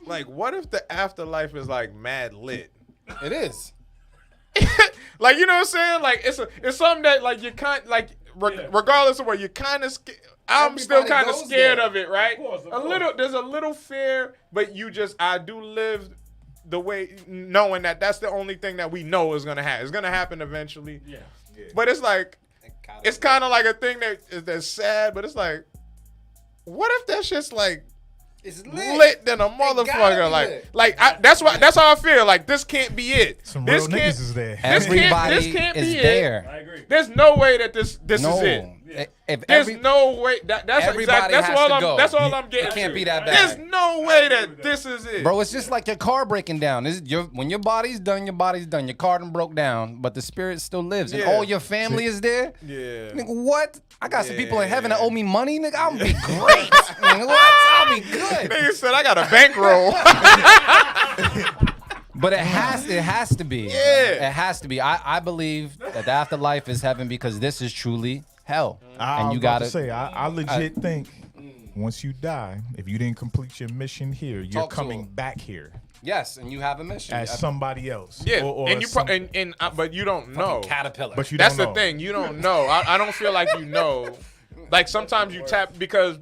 like what if the afterlife is like mad lit? It is. Like, you know what I'm saying? Like it's something that like you can't like. Regardless of what you're kind of I'm still kind of scared of it, right? Of course. There's a little fear, but I do live the way knowing that that's the only thing that we know is gonna happen. It's gonna happen eventually. Yeah. But it's like it's kind of like a thing that's sad, but it's like, what if that shit's like it's lit than a motherfucker? That's how I feel. Like this can't be it. Some this real niggas is there. Everybody this can't is be there. It. I agree. There's no way that this is it. There's no way that's everybody that's has all to I'm go. that's all I'm getting. It can't be that bad. There's no way that this is it. Bro, it's just like your car breaking down. When your body's done, your body's done. Your car done broke down, but the spirit still lives. And Yeah. all your family is there. Yeah. Nigga, what? I got some people in heaven that owe me money, nigga. I'll be great. Nigga, what? I'll be good. Nigga said I got a bankroll. But it has to be. Yeah. It has to be. I believe that the afterlife is heaven because this is truly hell. And you gotta say, I legit think once you die, if you didn't complete your mission here, you're Talk to coming him. back here Yes, and you have a mission. as somebody else. Yeah, or and you something. but you don't know. Caterpillar. But you That's don't the know. thing. You don't know. I don't feel like you know. Like sometimes you tap because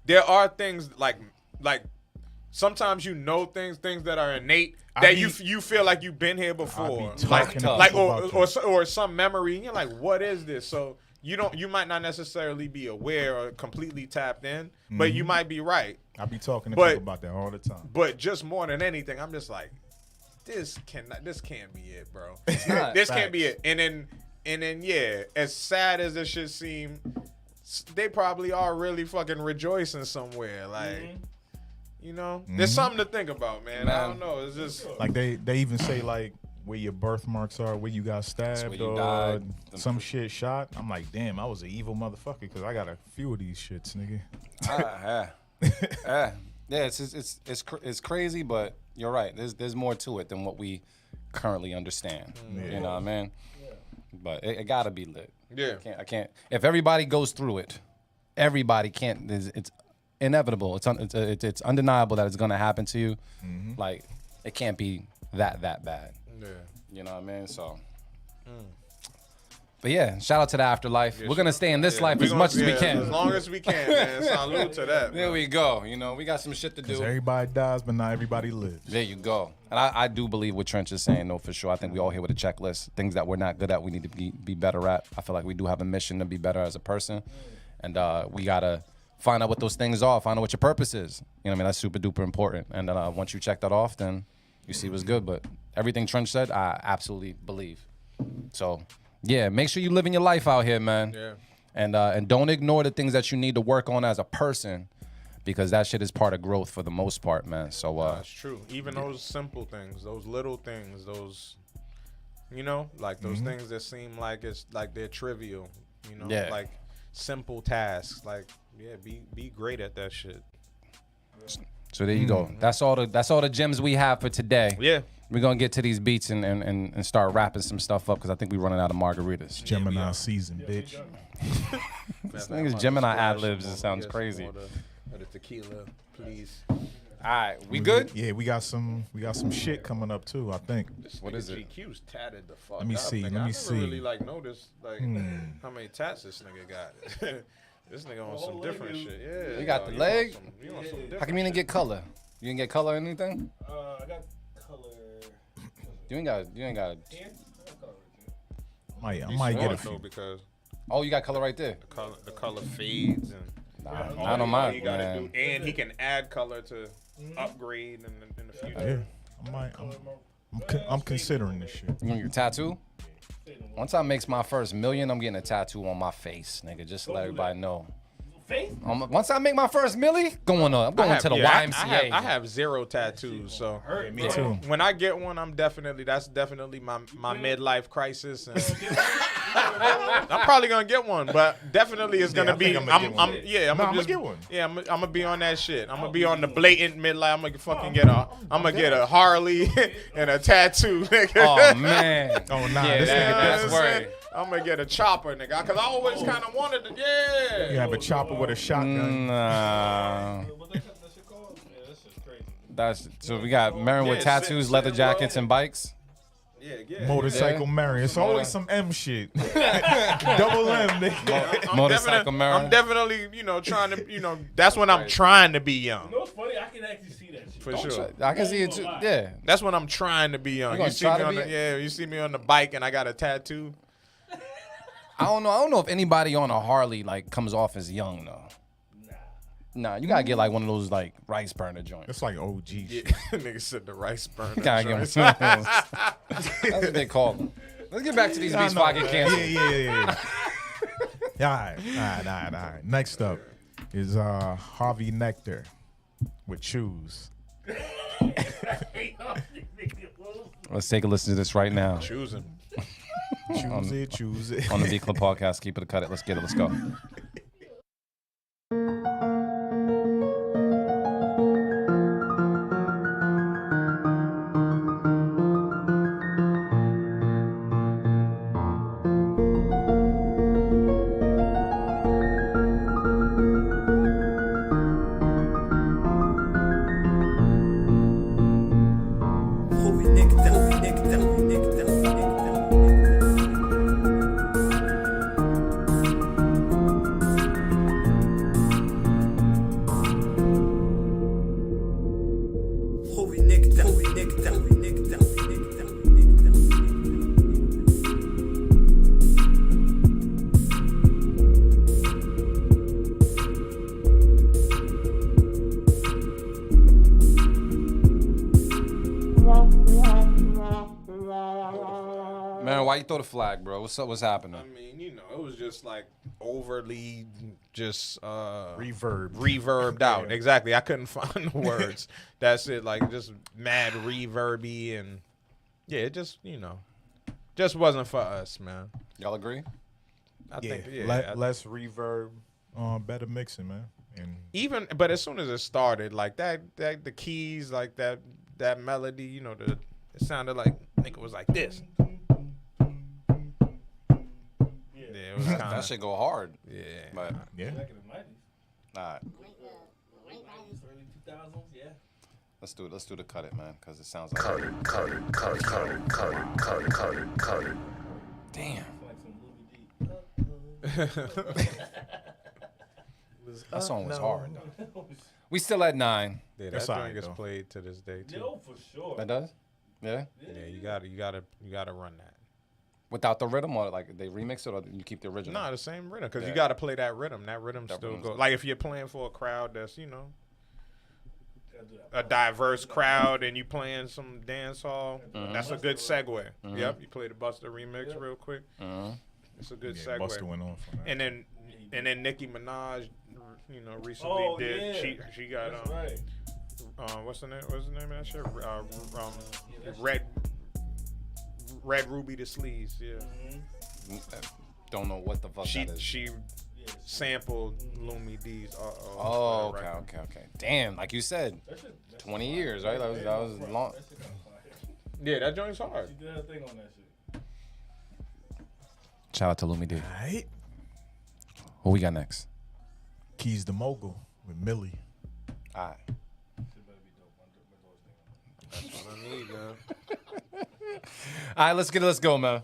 there are things like sometimes you know things that are innate that you feel like you've been here before, or some memory. And you're like, what is this? So you might not necessarily be aware or completely tapped in, but you might be right. I be talking to people about that all the time. But just more than anything, I'm just like, this can't be it, bro. It's not. This can't be it. And then yeah, as sad as this shit seem, they probably are really fucking rejoicing somewhere. Like, you know, there's something to think about, man. I don't know. It's just like they even say like where your birthmarks are, where you got stabbed where you or died. some shit shot. I'm like, damn, I was an evil motherfucker because I got a few of these shits, nigga. Yeah, it's crazy, but you're right. There's more to it than what we currently understand. You know what I mean? But it gotta be lit. Yeah. I can't. If everybody goes through it, everybody can't. It's inevitable. It's undeniable that it's gonna happen to you. Like it can't be that bad. Yeah. You know what I mean? So. But yeah, shout out to the afterlife. We're gonna stay in this life as much as we can. As long as we can, man. Salute to that. There we go. You know, we got some shit to do. Everybody dies, but not everybody lives. There you go. And I do believe what Trench is saying, though, for sure. I think we all here with a checklist. Things that we're not good at, we need to be better at. I feel like we do have a mission to be better as a person. And we gotta find out what those things are, find out what your purpose is. You know what I mean? That's super duper important. And once you check that off, then you see what's good. But everything Trench said, I absolutely believe. So, yeah, make sure you living your life out here, man. Yeah. And don't ignore the things that you need to work on as a person, because that shit is part of growth for the most part, man. So That's true. Even those simple things, those little things, those, you know, like those things that seem like it's like they're trivial, you know, Yeah. like simple tasks. Like, yeah, be great at that shit. so there you go. That's all the gems we have for today. Yeah. We're gonna get to these beats and start wrapping some stuff up because I think we're running out of margaritas. Gemini season, bitch. This thing is Gemini ad-libs. It sounds crazy. Or the tequila, please. All right, we good? Yeah, we got some shit coming up too, I think. What is it? GQ's tatted the fuck Let me up, see, nigga. let me I never see. really like noticed like how many tats this nigga got. This nigga on some different shit. Yeah. You got the you leg? on some different How come you didn't get color? You didn't get color or anything? I got color. You ain't got. I might get a though, few. because Oh, you got color right there. the color fades and Not on mine, he gotta man. do, and he can add color to upgrade in the future. Yeah, I'm considering this shit. You want your tattoo? Once I makes my first million, I'm getting a tattoo on my face, nigga. Just to let everybody know. Once I make my first milli, I'm going to the YMCA. I have 0 tattoos, so Me too. when I get one, that's definitely my midlife crisis. And I'm probably gonna get one, but definitely it's gonna I be. think I'ma get one. I'm I'ma gonna get one. Yeah, I'm gonna be on that shit. I'm gonna be on the blatant midlife. I'm gonna fucking get a Harley and a tattoo, nigga. Oh man. Oh nah, Yeah, this nigga that's does. word. I'm gonna get a chopper, nigga, cause I always kind of wanted to. Yeah. You have a chopper with a shotgun. Nah. That's so we got Marin with Yeah, tattoos, sit leather low. jackets, and bikes. Yeah. Motorcycle Marion. It's always some M shit. Double M, nigga. Motorcycle Marin. I'm definitely, trying to, that's when I'm trying to be young. You know what's funny? I can actually see that shit. For sure. I can see it too. Yeah. That's when I'm trying to be young. You gonna You see try me to on be- you see me on the bike and I got a tattoo. I don't know if anybody on a Harley like comes off as young though. Nah, you gotta get like one of those like rice burner joints. It's like OG shit. Nigga said the rice burner. You gotta get one of those. That's what they call them. Let's get back to these beats before I get canceled. Yeah. All right. Next up is Harvey Nectar with Choose. Let's take a listen to this right now Choosing. Choose it. on the B Club podcast. Keep it, cut it. Let's get it. Let's go. Man, why you throw the flag, bro? What's up? What's happening? I mean, it was just like overly just Reverbed out. Exactly. I couldn't find the words. That's it. Like just mad reverby and yeah, it just just wasn't for us, man. Y'all agree? I Yeah, think less reverb, better mixing, man. And but as soon as it started, like that the keys, like that melody, it sounded like nigga was like this. Yeah, it was kind That of shit go hard. yeah. But yeah, all right, Early 2000s, yeah. let's do it. Let's do the cut it, man, because it sounds like Cut it. damn. Like some Louis D. That song was hard. Though. We still at 9. Yeah, that That's joint alright, gets though. played to this day too. No, for sure. That does? Yeah. Yeah, you gotta run that. Without the rhythm, or like they remix it, or you keep the original? Nah, the same rhythm because Yeah. you got to play that rhythm. That rhythm That still rhythm's goes. good. Like if you're playing for a crowd that's a diverse crowd and you playing some dance hall, that's a good segue. Yep, you play the Busta remix real quick. It's a good segue. Busta went on for that. And then Nicki Minaj, recently did. She got what's the name? What's the name of that shit? Red Ruby the Sleeves. Yeah. Don't know what the fuck that is. She sampled Lumi D's. Oh, okay. Damn, like you said, 20 years, right? That was long. Yeah, that joint's hard. She did her thing on that shit. Shout out to Lumi D. Alright. What we got next? Keys the Mogul with Millie. All right. That's what I need, man. All right, let's go, man.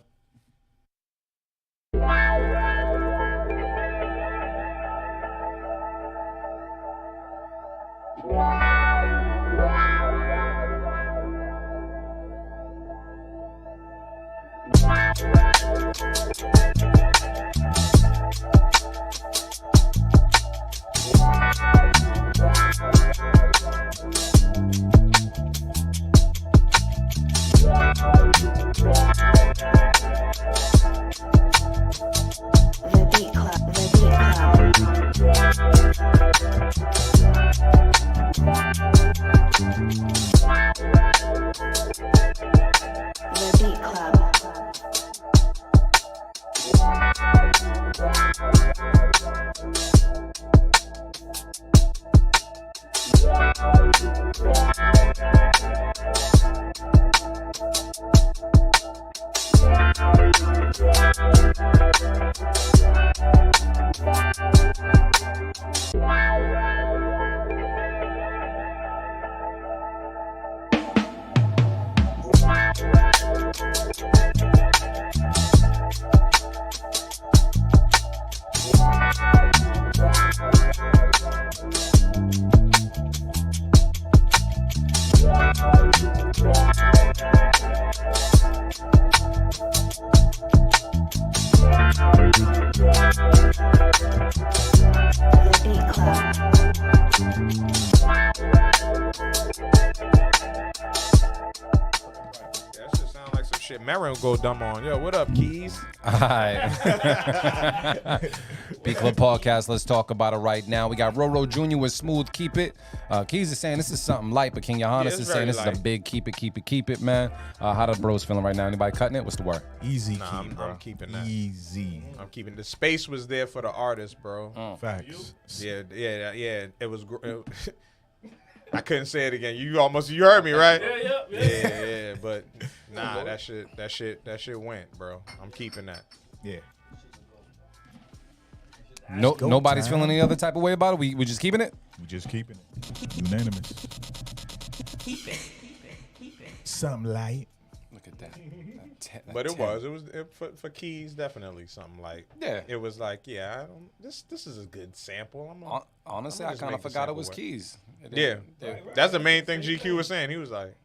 The Beat Club. The Beat Club. The Beat Club. Yeah, that shit sound like some shit Marin go dumb on. Yo, what up, Keys? All right. Beat Club Podcast, let's talk about it right now. We got Roro Jr. with Smooth Keep It. Keys is saying this is something light, but King Johannes it's is very saying this is light. a big keep it, man. How the bros feeling right now? Anybody cutting it? What's the word? Easy Nah, key, I'm bro. keeping that. Easy. I'm keeping the space was there for the artist, bro. Facts. Yeah. It was. I couldn't say it again. You heard me, right? Yeah. But nah, that shit went, bro. I'm keeping that. Yeah. No, go nobody's time. feeling any other type of way about it. We just keeping it. We just keeping it. Unanimous. Keep it. Something light. Look at that. But it was for Keys definitely something like. Yeah. It was like this is a good sample. Honestly, I'm I just kind of make the forgot it sample was work. Keys. Yeah, that's the main thing GQ was saying. He was like,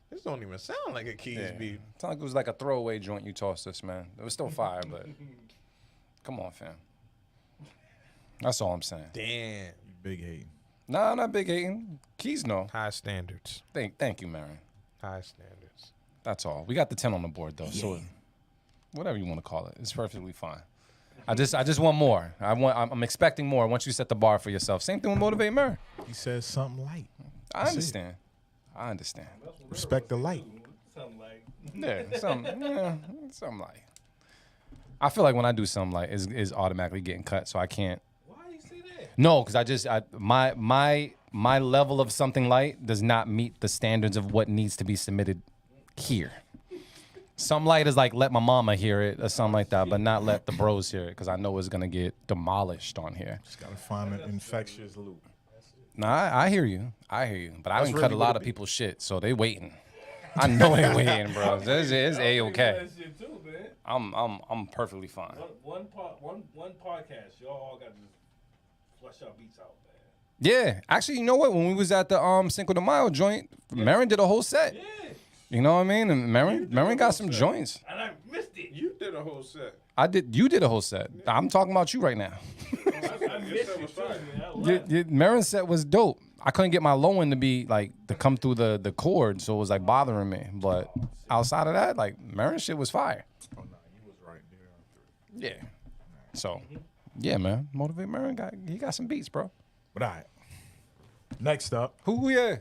"This don't even sound like a Keys beat." It's not like it was like a throwaway joint you tossed us, man. It was still fire, but come on, fam. That's all I'm saying. Damn, Big hate. Nah, I'm not big hating. Keys, no. high standards. Thank you, Marin. High standards. That's all. We got the 10 on the board though, so whatever you want to call it, it's perfectly fine. I just want more. I'm expecting more once you set the bar for yourself. Same thing with Motivate Marin. He says something light. I understand. I understand. Respect the light. Something like. Yeah, something like. I feel like when I do something like is automatically getting cut, so I can't. Why you say that? No, because my level of something light does not meet the standards of what needs to be submitted here. Some light is like let my mama hear it or something like that, but not let the bros hear it because I know it's gonna get demolished on here. Just gotta find an infectious loop. Nah, I hear you, but I That's didn't really cut a what lot it of be. people's shit, so they waiting. I know they waiting, bro. It's a-okay. That shit too, man. I'm perfectly fine. One podcast, y'all all got to flush our beats out, man. Yeah, actually, you know what? When we was at the Cinco de Mayo joint, Marin did a whole set. You know what I mean? And Marin got some joints. And I missed it. You did a whole set. You did a whole set. I'm talking about you right now. I missed it too, man. Marin's set was dope. I couldn't get my low end to be like to come through the chord, so it was like bothering me. But outside of that, like Marin's shit was fire. Oh no, he was right there. Yeah. So, yeah, man. Motivate Marin he got some beats, bro. But all right. Next up, Who yeah?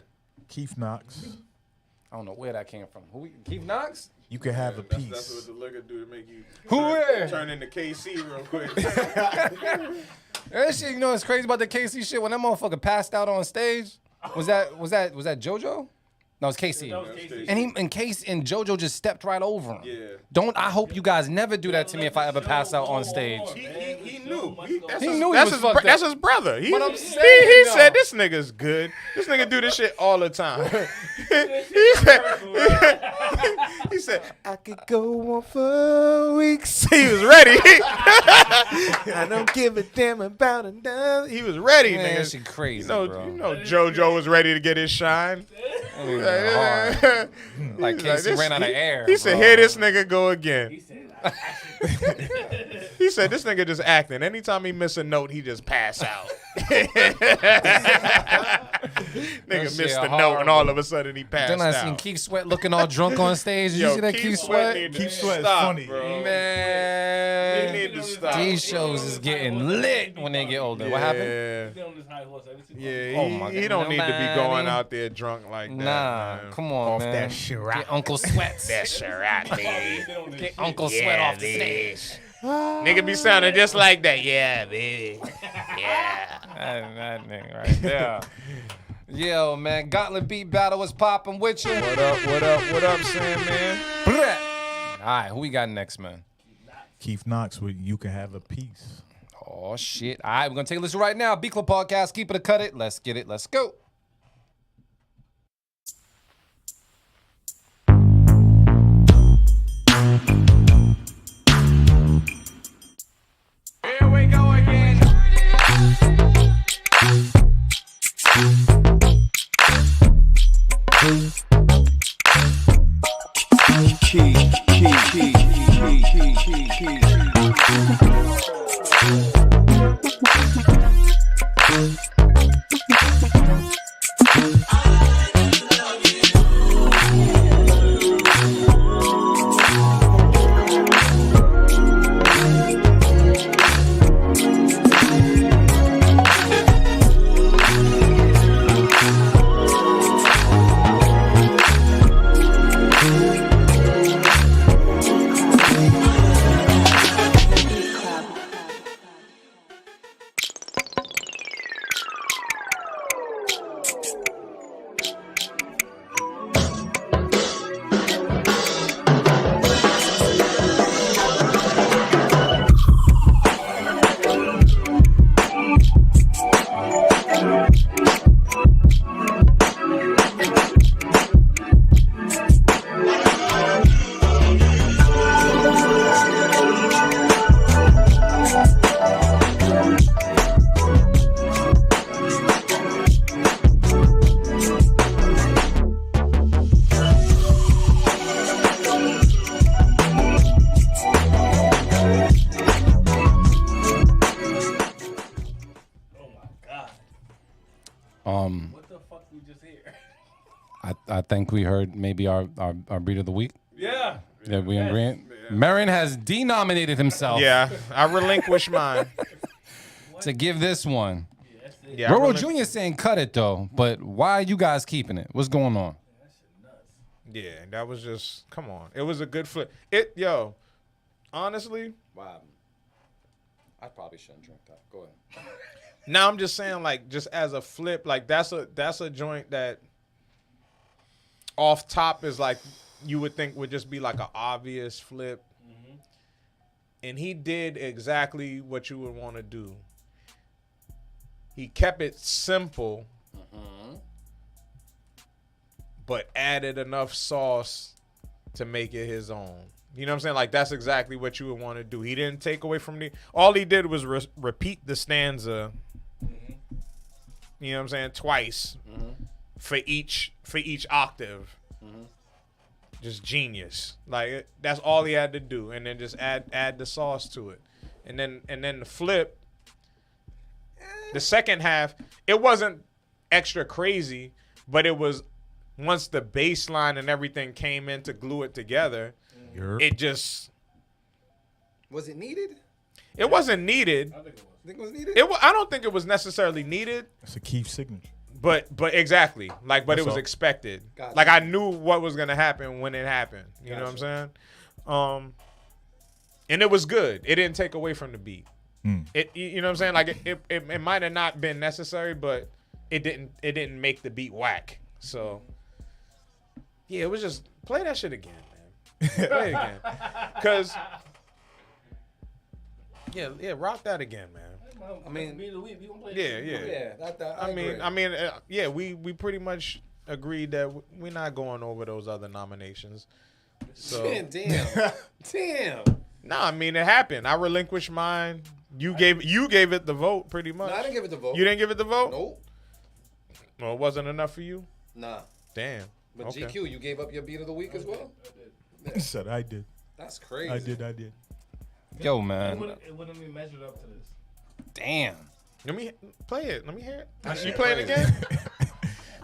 Keith Knox. I don't know where that came from. Keith Knox? You can have a That's piece. what the liquor do to make you yeah? turn into KC real quick. That shit, you know what's crazy about the KC shit? When that motherfucker passed out on stage, was that JoJo? No, it's KC. And JoJo just stepped right over him. Yeah. I hope you guys never do that to me if I ever pass out on stage. He knew. That's his brother. He saying, said this nigga's good. This nigga do this shit all the time. he said I could go on for weeks. He was ready. I don't give a damn about it. He was ready, Man, nigga. that shit crazy, bro. You know JoJo was ready to get his shine. Like Casey ran out of air. He said, "Here this nigga go again." He said, "This nigga just acting. Anytime he miss a note, he just pass out." Nigga missed the note, and all of a sudden he passed out. Then I seen Keith Sweat looking all drunk on stage. You see that Keith Sweat? Keith Sweat is Stop, funny. bro. Man, He need to stop. these shows is getting lit when they get older. What happened? Yeah, he don't need to be going out there drunk like that. Nah, man. come on, man. That Chirac. Get Uncle Sweats. That Chirac, baby. Get Uncle Sweat off the stage. Nigga be sounding just like that. Yeah, baby. Yeah. That nigga right there. Yo, man, Gauntlet Beat Battle was popping with you. What up, Sam, man? All right, who we got next, man? Keith Knox with You Can Have a Piece. Oh, shit. All right, we're going to take a listen right now. B Club Podcast, keep it or cut it. Let's get it. Let's go. Here we go again. What the fuck we just hear? I think we heard maybe our beat of the week. Yeah. Yeah, we agree. Marin has denominated himself. Yeah, I relinquished mine. To give this one. Yeah, Roro Jr. saying cut it though, but why are you guys keeping it? What's going on? Yeah, that was just, come on. It was a good flip. Honestly. Wow. I probably shouldn't drink that. Go ahead. Now I'm just saying, like, just as a flip, like that's a joint that off top is like you would think would just be like an obvious flip. Mm-hmm. And he did exactly what you would want to do. He kept it simple, but added enough sauce to make it his own. You know what I'm saying? Like, that's exactly what you would want to do. He didn't take away from all he did was repeat the stanza, you know what I'm saying, twice for each octave. just genius. Like that's all he had to do, and then just add the sauce to it, and then the flip. The second half, it wasn't extra crazy, but it was once the bass line and everything came in to glue it together. It just Was it needed? it wasn't needed. Think it was needed? I don't think it was necessarily needed. It's a Keith signature. But exactly, like, but That's it was all. expected. Gotcha. Like I knew what was gonna happen when it happened. You know what I'm saying? And it was good. It didn't take away from the beat. You know what I'm saying? Like it might have not been necessary, but it didn't make the beat whack. So yeah, it was just play that shit again, man. Play it again, cause yeah, rock that again, man. I mean, we gonna play Yeah. We pretty much agreed that we're not going over those other nominations. So Damn. nah, I mean it happened. I relinquished mine. You gave it the vote pretty much. No, I didn't give it the vote. You didn't give it the vote? Nope. Well, it wasn't enough for you? Nah. Damn. But Okay. GQ, you gave up your beat of the week as well? He said I did. That's crazy. I did. Yo, man. It wouldn't be measured up to this. Damn. Let me play it. Let me hear it. That You shit playing crazy. again?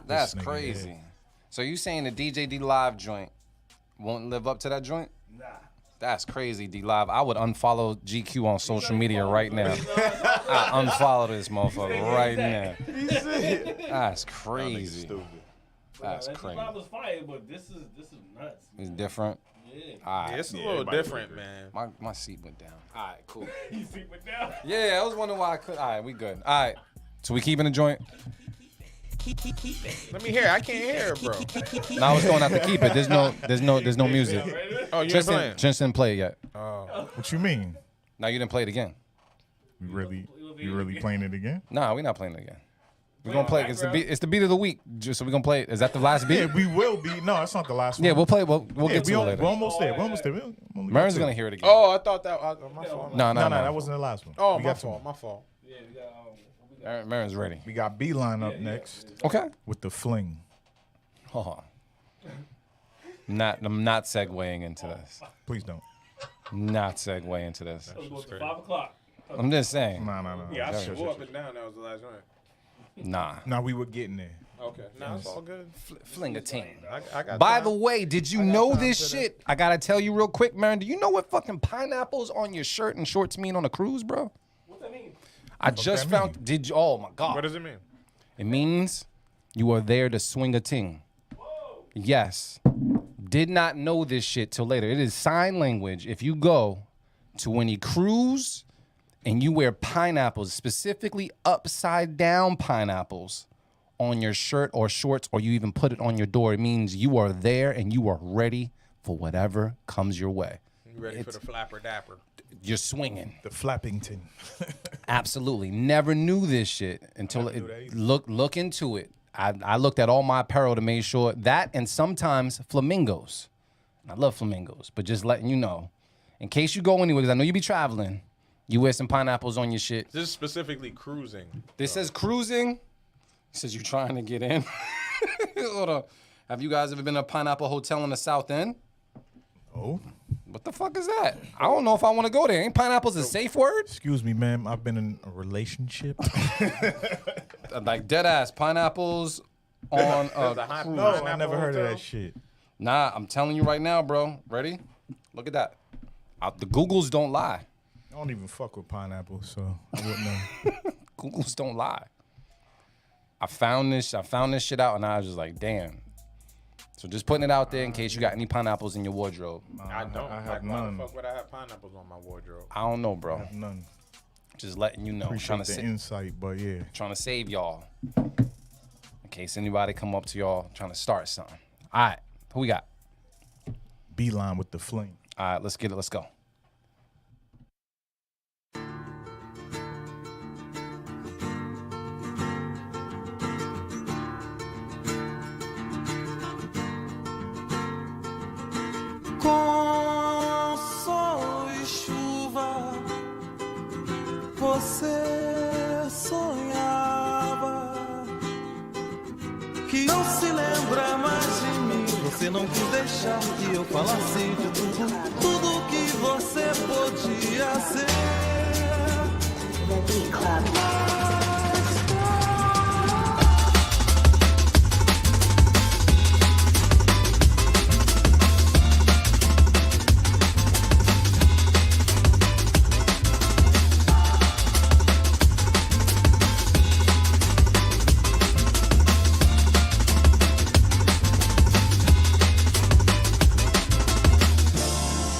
That's This nigga, crazy. So you saying the DJ D Live joint won't live up to that joint? Nah. That's crazy, D Live. I would unfollow GQ on social media right now. I unfollow this motherfucker right now. That's crazy. Stupid. That's That crazy. vibe was fire, but this is nuts. It's different. Yeah. All right. It's a Yeah, little everybody different, agree. man. My seat went down. All right, cool. You see what down? Yeah, I was wondering why I could. All right, we good. All right. So we keeping the joint? Let me hear it. I can't hear it, bro. Now it's going out to keep it. There's no music. Oh, you ain't Tristan playing? didn't play it yet. What you mean? Now you didn't play it again. You really playing it again? Nah, we're not playing it again. We're gonna play it. It's the beat of the week. So we're gonna play it. Is that the last beat? Yeah, we will be. No, that's not the last one. Yeah, we'll play. We'll Yeah, get to it we're later. almost there. We're almost there. Marin's gonna hear it again. Oh, I thought that my fault. No, No, that wasn't the last one. Oh, We my got two. fault. My fault. Yeah, we got Marin's ready. We got Beeline up next Okay. with the fling. Hold on. I'm not segueing into this. Please don't. Not segue into this. Let's go to 5 o'clock. I'm just saying. No. Yeah, I Sure, swore up and down. That was the last one. Nah. Nah, we were getting there. Okay. No, it's all good. Fling a team. I got By time. the way, did you know this shit? I gotta tell you real quick, Marin. Do you know what fucking pineapples on your shirt and shorts mean on a cruise, bro? What's that mean? I just that found. mean? Did you? Oh my god. What does it mean? It means you are there to swing a ting. Yes. Did not know this shit till later. It is sign language. If you go to any cruise and you wear pineapples, specifically upside down pineapples on your shirt or shorts, or you even put it on your door, it means you are there and you are ready for whatever comes your way. You ready for the flapper dapper? You're swinging. The Flappington. Absolutely. Never knew this shit until Never knew that either. look into it. I looked at all my apparel to make sure that, and sometimes flamingos. I love flamingos, but just letting you know, in case you go anywhere, because I know you be traveling, you wear some pineapples on your shit. This is specifically cruising. This says cruising. It says you're trying to get in. Hold on. Have you guys ever been to a Pineapple Hotel in the South End? Oh, What the fuck is that? I don't know if I want to go there. Ain't pineapples a safe word? excuse me, ma'am. I've been in a relationship. Like dead ass pineapples on a a hot cruise. No, I Pineapple never heard of Hotel? that shit. Nah, I'm telling you right now, bro. Ready? Look at that. The Googles don't lie. I don't even fuck with pineapple, so I wouldn't know. Googles don't lie. I found this shit out, and I was just like, damn. So just putting it out there in case you got any pineapples in your wardrobe. I don't. I have Like, why none. the fuck would I have pineapples on my wardrobe? I don't know, bro. None. Just letting you know. Appreciate the insight, but yeah. Trying to save y'all. In case anybody come up to y'all trying to start something. All right, who we got? Beeline with the fling. All right, let's get it. Let's go. Com sol e chuva, você sonhava que não se lembra mais de mim. você não quis deixar que eu falasse de tudo que você podia ser. The Beat Club.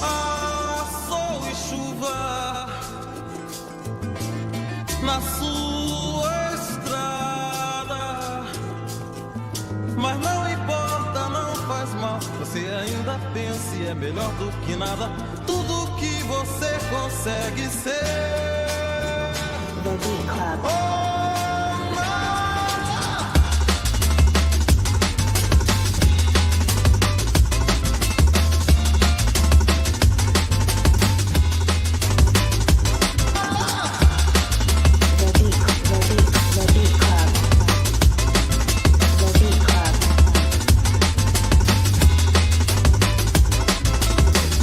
Ah, sol e chuva na sua estrada, mas não importa, não faz mal. Você ainda pensa e é melhor do que nada. Tudo que você consegue ser. The Beat Club. Oh, não. The Beat Club. The Beat Club. The Beat Club.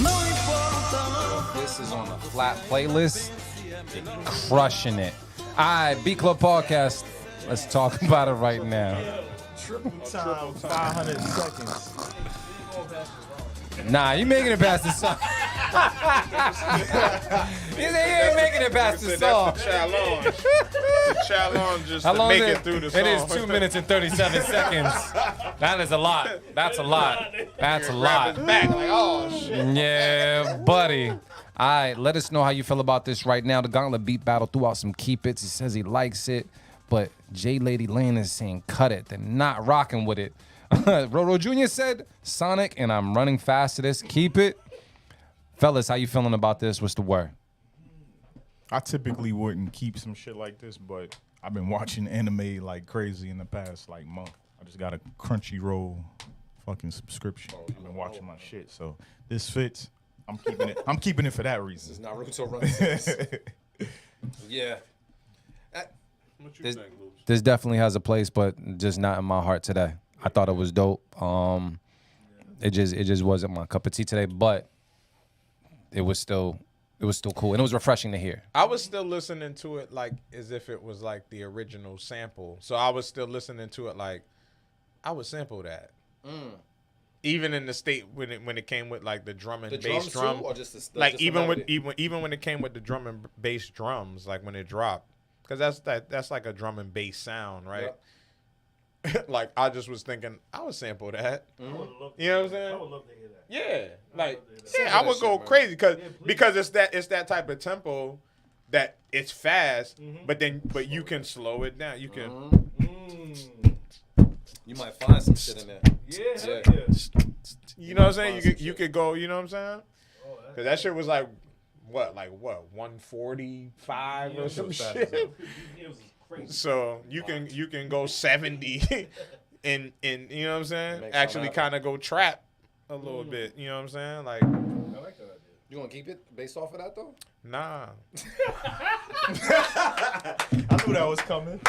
Não importa, não. This is on the flat playlist. Crushing it. All right, Beat Club Podcast. Let's talk about it right now. Triple time, 500 seconds. Nah, you making it past the song. He said he ain't making it past the song. That's the challenge. The challenge just How to long make is it through the song. It is 2 minutes and 37 seconds. That is a lot. That's a lot. That's a lot. Grab his back like, oh shit. Yeah, buddy. All right, let us know how you feel about this right now. The Gauntlet Beat Battle threw out some keep its. He says he likes it, but J Lady Lane is saying cut it. They're not rocking with it. Roro Jr. said Sonic, and I'm running fast to this. Keep it. Fellas, how you feeling about this? What's the word? I typically wouldn't keep some shit like this, but I've been watching anime like crazy in the past like month. I just got a Crunchyroll fucking subscription. I've been watching my shit, so this fits. I'm keeping it. I'm keeping it for that reason. Naruto Run 6. Yeah. What you This, think, Loops? this definitely has a place, but just not in my heart today. I thought it was dope. It just wasn't my cup of tea today, but it was still cool, and it was refreshing to hear. I was still listening to it like as if it was like the original sample. So I was still listening to it like I would sample that. Even in the state when it came with like the drum and bass drum, or just the, like just even with melody? even when it came with the drum and bass drums, like when it dropped, because that's like a drum and bass sound, right? Like I just was thinking I would sample that. You know what I'm saying? I would love to hear that. Yeah, like I would go crazy because it's that type of tempo that it's fast, but you can slow it down. You can. You might find some shit in there. Yeah. You know what I'm saying? You could go. You know what I'm saying? Because that shit was like what 145 or some shit. So you can go 70 and you know what I'm saying? Actually kind of go trap a little bit. You know what I'm saying? Like I like that idea. You want to keep it based off of that though? nah. I knew that was coming.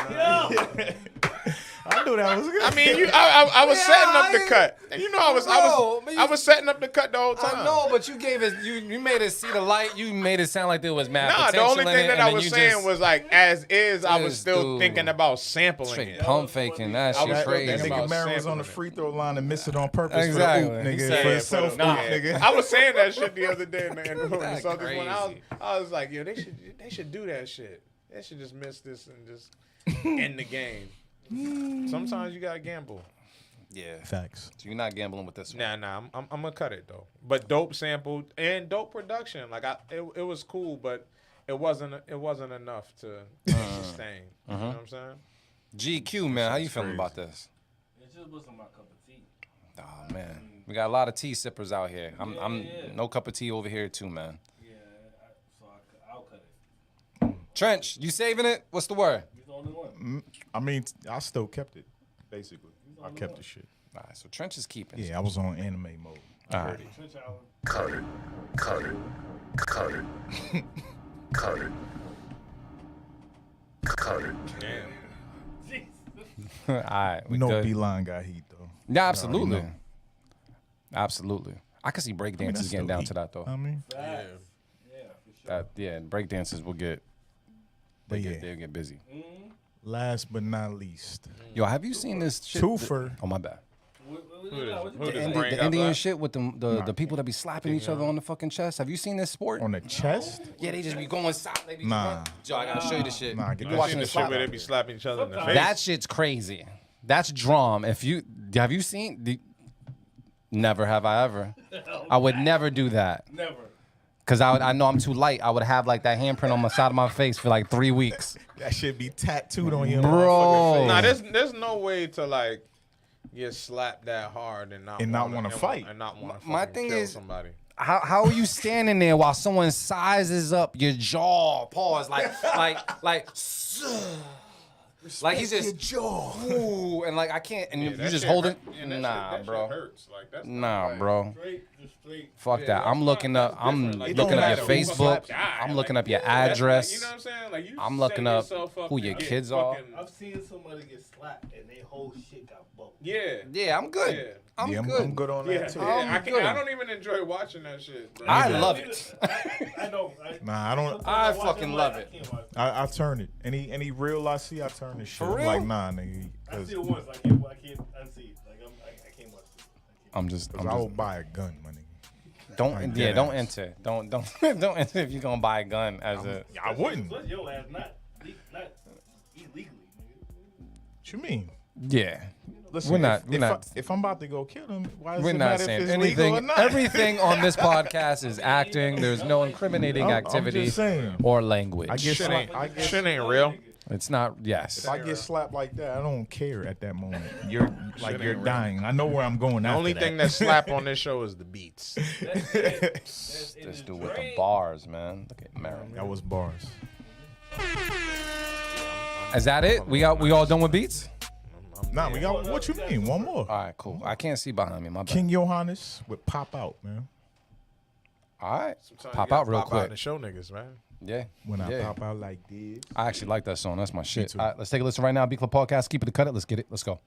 I knew that was good. I mean, I was setting up the cut. And you know, I was setting up the cut the whole time. I know, but you gave it. You made it see the light. You made it sound like there was mad Nah, the potential only in thing it, that and I then was you saying just was like, as is, I was This still dude. thinking about sampling straight it. pump faking that I shit was crazy. thinking Nigga about Marin was on the sampling free throw line and missed it on purpose Exactly. for the He oop, nigga. said For it the self oop, Nah, nigga. I was saying that shit the other day, man. When we That's saw this one, crazy. I was like, yo, they should do that shit. They should just miss this and just end the game. Sometimes you gotta gamble. Yeah. Facts. So you're not gambling with this one. Nah, I'm gonna cut it though. But dope sample and dope production. Like it was cool, but it wasn't enough to sustain. You know what I'm saying? GQ, man, how you feeling about this? It just wasn't my cup of tea. Oh man, we got a lot of tea sippers out here. I'm no cup of tea over here too, man. Yeah, I'll cut it. Trench, you saving it? What's the word? He's the only one. I mean, I still kept it, basically. I kept the shit. All right, so Trench is keeping. Yeah, I was on anime mode. All right. Trench Allen. Cut it. Cut it. Cut it. Cut it. Cut it. Damn. All right, we No good. Beeline got heat, though. Yeah, absolutely. know. Absolutely. I can see break dancers getting down to that though. I mean, Break dancers will get but they'll get busy. last but not least, Yo, have you seen this shit? Twofer. Oh my bad. Who The, does Indi- bring the up Indian that? shit with the people that be slapping each other on the fucking chest. Have you seen this sport? on the chest. Yeah, they just be going side. They be Nah. Yo, I gotta show you this shit. Nah, get You that I watching seen the this shit slap? where they be slapping each other in the face. That shit's crazy. That's drum. Have you seen? Never have I ever. I would never do that. Never. Cause I know I'm too light. I would have like that handprint on the side of my face for like 3 weeks. That should be tattooed on your Bro. Nah, there's no way to like get slapped that hard and not wanna fight. and not want to My thing kill is- somebody. How are you standing there while someone sizes up your jaw? Pause. Like he's just jaw. ooh, and like I can't, and you That just shit hold it. hurt. Yeah, that Nah, shit, that bro. Shit hurts. Like, that's Nah, not bro. Straight. Fuck that. I'm looking up. I'm different. Like, looking it up don't your matter who Facebook. slapped you. I'm looking up your That's address. Like, you know what I'm saying? Like, you I'm looking set up yourself who to your get kids are. fucking- I've seen somebody get slapped and their whole shit got bumped. Yeah. Yeah, I'm good. Yeah. I'm Yeah, good. I'm good on Yeah, that too. I good. don't even enjoy watching that shit, bro. I love it. I know. Nah, I don't. I fucking love it. I turn it. Any reel I see, I turn this shit. For I'm real? like, nah, nigga. I see it once. I can't unsee it. Like I can't watch it. I'm just. I will buy a gun, my nigga. Don't. Like Yeah. dead Don't ass. enter. Don't don't enter if you're gonna buy a gun as a. I wouldn't. Plus your ass not illegally. What you mean? Yeah. Listen, We're not. If I'm about to go kill them, why does We're it not matter saying if it's legal or anything. not? Everything on this podcast is acting. There's no incriminating I'm activity just saying. or language. I get Shit ain't, slapped. shit ain't real. It's not. Yes. If I get slapped like that, I don't care at that moment. You're like you're ain't real. dying. I know where I'm going. The only thing that slap on this show is the beats. This dude with the bars, man. Look at Mary. that was bars. Is that it? We all done with beats? Nah, we got. What you mean? One more. All right, cool. I can't see behind me. My bad. King Johannes with Pop Out, man. All right. Sometimes Pop you gotta out real pop quick. Out and show niggas, man. Yeah. When I yeah. pop out like this. I actually like that song. That's my shit. too. All right, let's take a listen right now. B Club Podcast. Keep it to cut it. Let's get it. Let's go.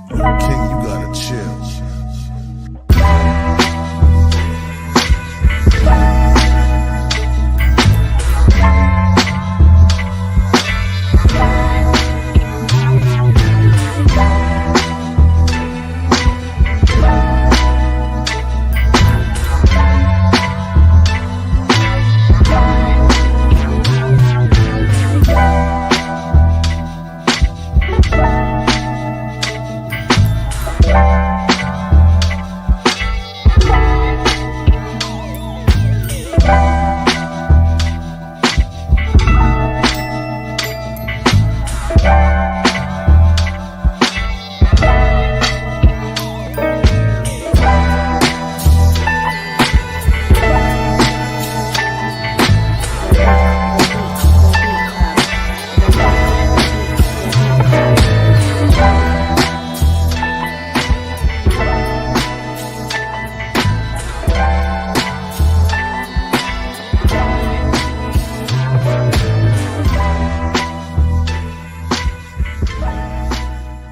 King, you gotta chill.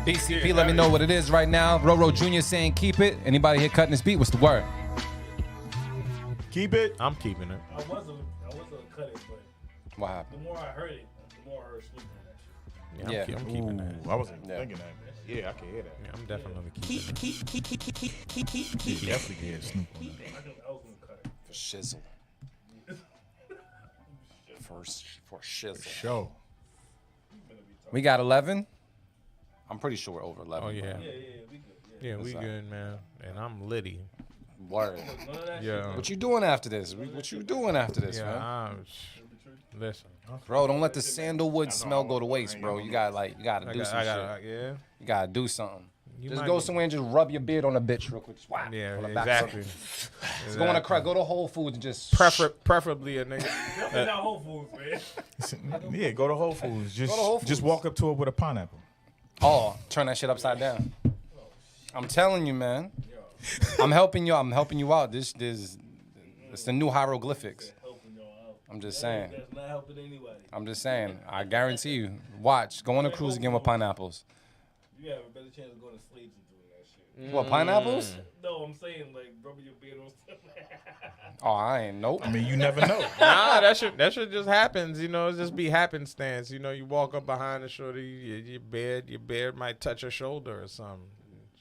BCP, let me know what it is right now. Roro Jr. saying keep it. Anybody here cutting this beat? What's the word? Keep it. I'm keeping it. I was gonna cut it, but What happened? the more I heard it, the more I heard Snoop on that shit. Yeah, I'm keeping that. I wasn't Yeah. thinking that. Yeah, I can hear that. Yeah, I'm definitely keeping it. You definitely hear Snoop on that. I was gonna cut it. For shizzle. For shizzle. Show. We got 11. I'm pretty sure we're over 11. Oh, yeah. We good. Yeah, we What's up? good, man. And I'm litty. Word. None of that Yeah. What you doing after this? What you doing after this, Yeah, man? listen. Bro, don't let the sandalwood smell go to waste, bro. You gotta do some shit. Yeah. You gotta do something. You Just might go get- somewhere and just rub your beard on a bitch real quick. Just whack. Yeah, on the back. exactly. Just go on a crack. Go to Whole Foods and just Preferably a nigga. Definitely not Whole Foods, man. Yeah, go to Whole Foods. Just, Go to Whole just Foods. walk up to it with a pineapple. Oh, turn that shit upside down. I'm telling you, man. I'm helping you. I'm helping you out. It's the new hieroglyphics. I'm just saying. That's not helping anybody. I'm just saying. I guarantee you. Watch. Go on a cruise again with pineapples. You have a better chance of going to sleep than doing that shit. What, pineapples? No, I'm saying like rubbing your beard on stuff. Oh, I ain't. Nope. I mean, you never know. Nah, that shit just happens. You know, it just be happenstance. You know, you walk up behind the shorty, your beard might touch her shoulder or something.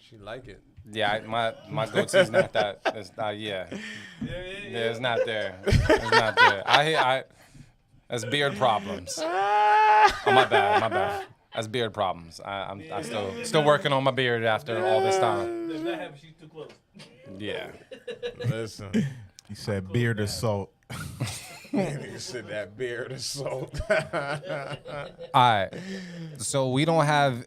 She like it. Yeah, my goatee's not that. It's not. Yeah, it's not there. It's not there. I that's beard problems. Oh, my bad. That's beard problems. I'm still working on my beard after all this time. If that happens, she's too close. Yeah. Listen, He said beard assault. he said that beard assault. All right. So we don't have.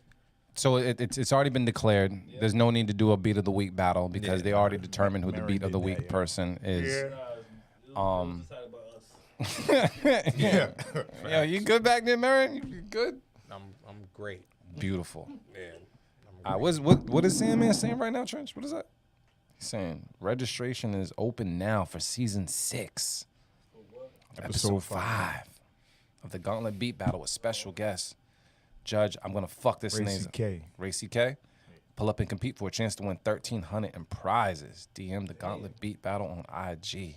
So it's already been declared. There's no need to do a beat of the week battle because they already determined who the beat of the week person is. Yeah. Yo, you good back there, Marion? You good? I'm great. Beautiful. Yeah. What is Sandman saying right now, Trench? What is that? He's saying registration is open now for season 6, episode 5 of the Gauntlet Beat Battle with special guest Judge. I'm gonna fuck this Ray name. CK. Ray CK. Pull up and compete for a chance to win $1,300 in prizes. DM the Gauntlet Beat Battle on IG.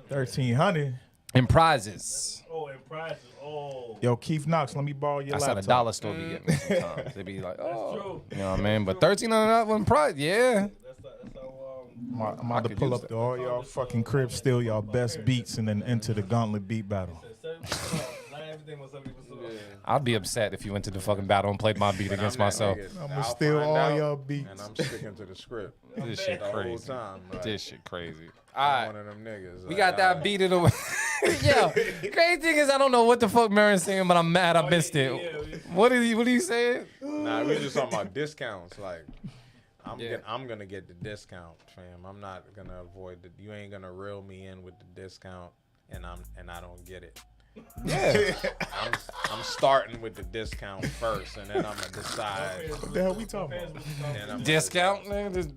1,300. In prizes. Oh, and prizes. Oh. Yo, Keith Knox, let me borrow your That's how laptop. the dollar store be getting me sometimes. They be like, oh, true. you know what I mean? But $1,300 in prize, yeah. That's how I'm about to pull up to all y'all fucking cribs, steal y'all best beats, and then enter the Gauntlet Beat Battle. 70% off. Not everything was 70% off. I'd be upset if you went to the fucking battle and played my beat against myself. I'm gonna steal all y'all beats. And I'm sticking to the script. This shit the whole crazy. time. Like, This shit crazy. I'm All right. one of them niggas. We got that beat of the week. Yo, crazy thing is I don't know what the fuck Marin's saying, but I'm mad I missed it. What are you saying? Nah, we just talking about discounts. Like, Yeah. I'm gonna get the discount, fam. I'm not gonna avoid the. You ain't gonna reel me in with the discount, and I don't get it. Yeah. I'm starting with the discount first, and then I'm gonna decide. What the hell we talking about? Then I'm Discount? Nigga,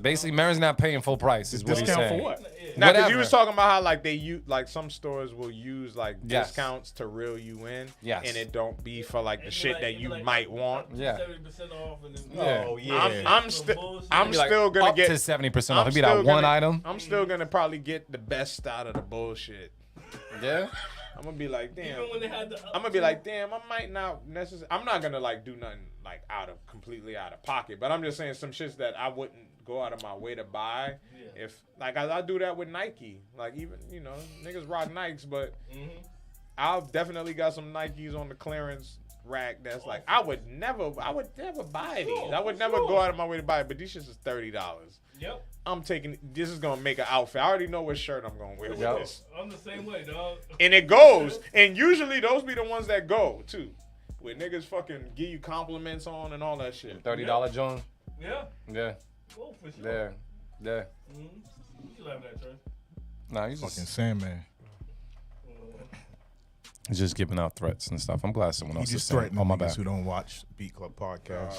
basically, Marin's not paying full price, is what he's Discount saying. for what? Now, because Whatever. you was talking about how like they use like some stores will use like Yes. discounts to reel you in, Yes. and it don't be for like the shit that you might want. Yeah. 70% off. And then, Yeah. Oh, yeah. I'm It'd be like still gonna up get to 70% off. I'm It'd be that still one gonna- item. I'm still gonna probably get the best out of the bullshit. Yeah. I'm gonna be like, damn. Even when they had the I'm gonna be like, damn. I might not necessarily. I'm not gonna like do nothing like completely out of pocket. But I'm just saying some shits that I wouldn't go out of my way to buy. Yeah. If like I do that with Nike. Like even niggas rock Nikes, but I've definitely got some Nikes on the clearance rack that's like I would never buy these. I would never go out of my way to buy it. But these shits is $30. Yep. I'm taking. This is gonna make an outfit. I already know what shirt I'm gonna wear with Yep. this. I'm the same way, dog. And it goes. And usually those be the ones that go too. Where niggas fucking give you compliments on and all that shit. $30 John. Yeah. Yeah. Oh, for sure. There. There. You should have that, Trey. Nah, you Fucking just Sandman. he's just giving out threats and stuff. I'm glad someone He else is just saying. threatening Oh my niggas bad. who don't watch Beat Club podcast.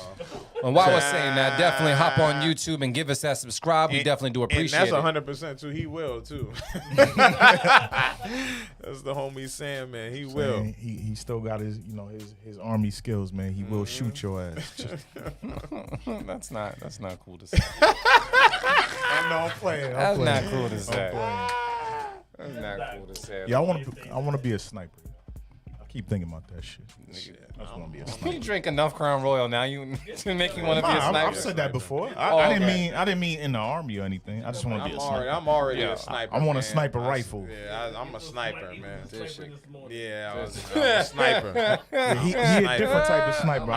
And while we're saying that, definitely hop on YouTube and give us that subscribe. We And- definitely do And appreciate that's it. 100% too. He will too. That's the homie Sam, man. He will. Saying he still got his his army skills, man. He will shoot your ass. That's not cool to say. I know I'm playing. That's not cool to say. playing. That's not cool to say. Yeah, I want to be a sniper. I keep thinking about that shit. I just want to be a sniper. You drink enough Crown Royal now. You to make you want to be a sniper. I've said that before. Oh, I okay. didn't mean in the army or anything. I just want to be a sniper. I'm already Yeah, a sniper. I want a man. sniper rifle. Yeah, I'm a sniper, man. This shit. Yeah, I'm a sniper. Yeah, he a different type of sniper.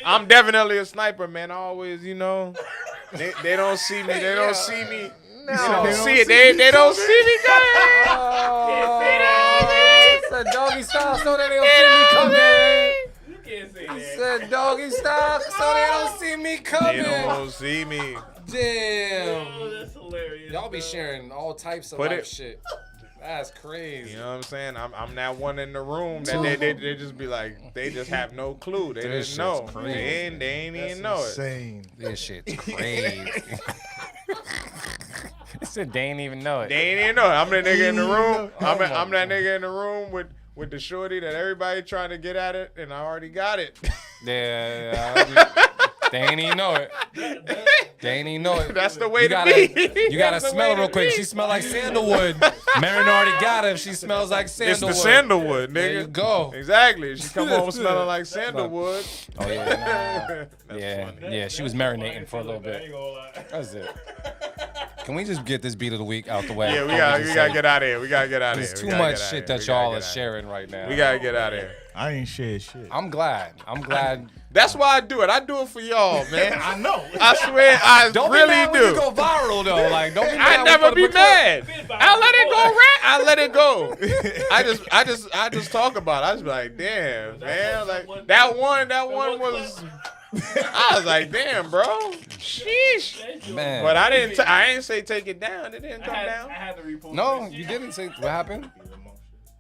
I'm definitely a sniper, man. I always, they don't see me. They don't see me. They don't see it. They don't see me It's a doggy style, so they don't see me coming. You can't say that. It's a doggy style, so they don't see me They coming. don't see me. Damn. Oh, that's hilarious. Y'all be sharing all types of Put life it- shit. That's crazy. You know what I'm saying? I'm that one in the room that they just be like, they just have no clue. They This didn't know. shit's crazy. They ain't even know it. Insane. This shit's crazy. He said they ain't even know it. They ain't even know it. I'm the nigga in the room. I'm that nigga in the room with the shorty that everybody trying to get at it, and I already got it. Yeah, they ain't even know it. They ain't even know it. That's the way you to gotta, be. You gotta That's the smell way it real to quick. be. She smell like sandalwood. Marin already got her. She smells like It's sandalwood. the sandalwood, nigga. There you go. Exactly. She come home smelling like sandalwood. Oh yeah, That's yeah, funny. yeah. She was marinating for a little bit. That's it. Can we just get this beat of the week out the way? Yeah, we gotta get out of here. We gotta get out of here. There's We too gotta much get outta shit here. that We gotta y'all get are outta here. sharing right now. We gotta get out of here. I ain't shared shit. I'm glad. That's why I do it. I do it for y'all, man. I know. I swear, I Don't be really mad when do. you go viral though. Like, don't be mad. I when never you be put a clip. mad. I let it go. I let it go. I just talk about it. I just be like, damn, man. Like that one was. I was like, damn, bro. Sheesh. Man. But I didn't say take it down. It didn't come down. I had to repost. No, you didn't say what happened.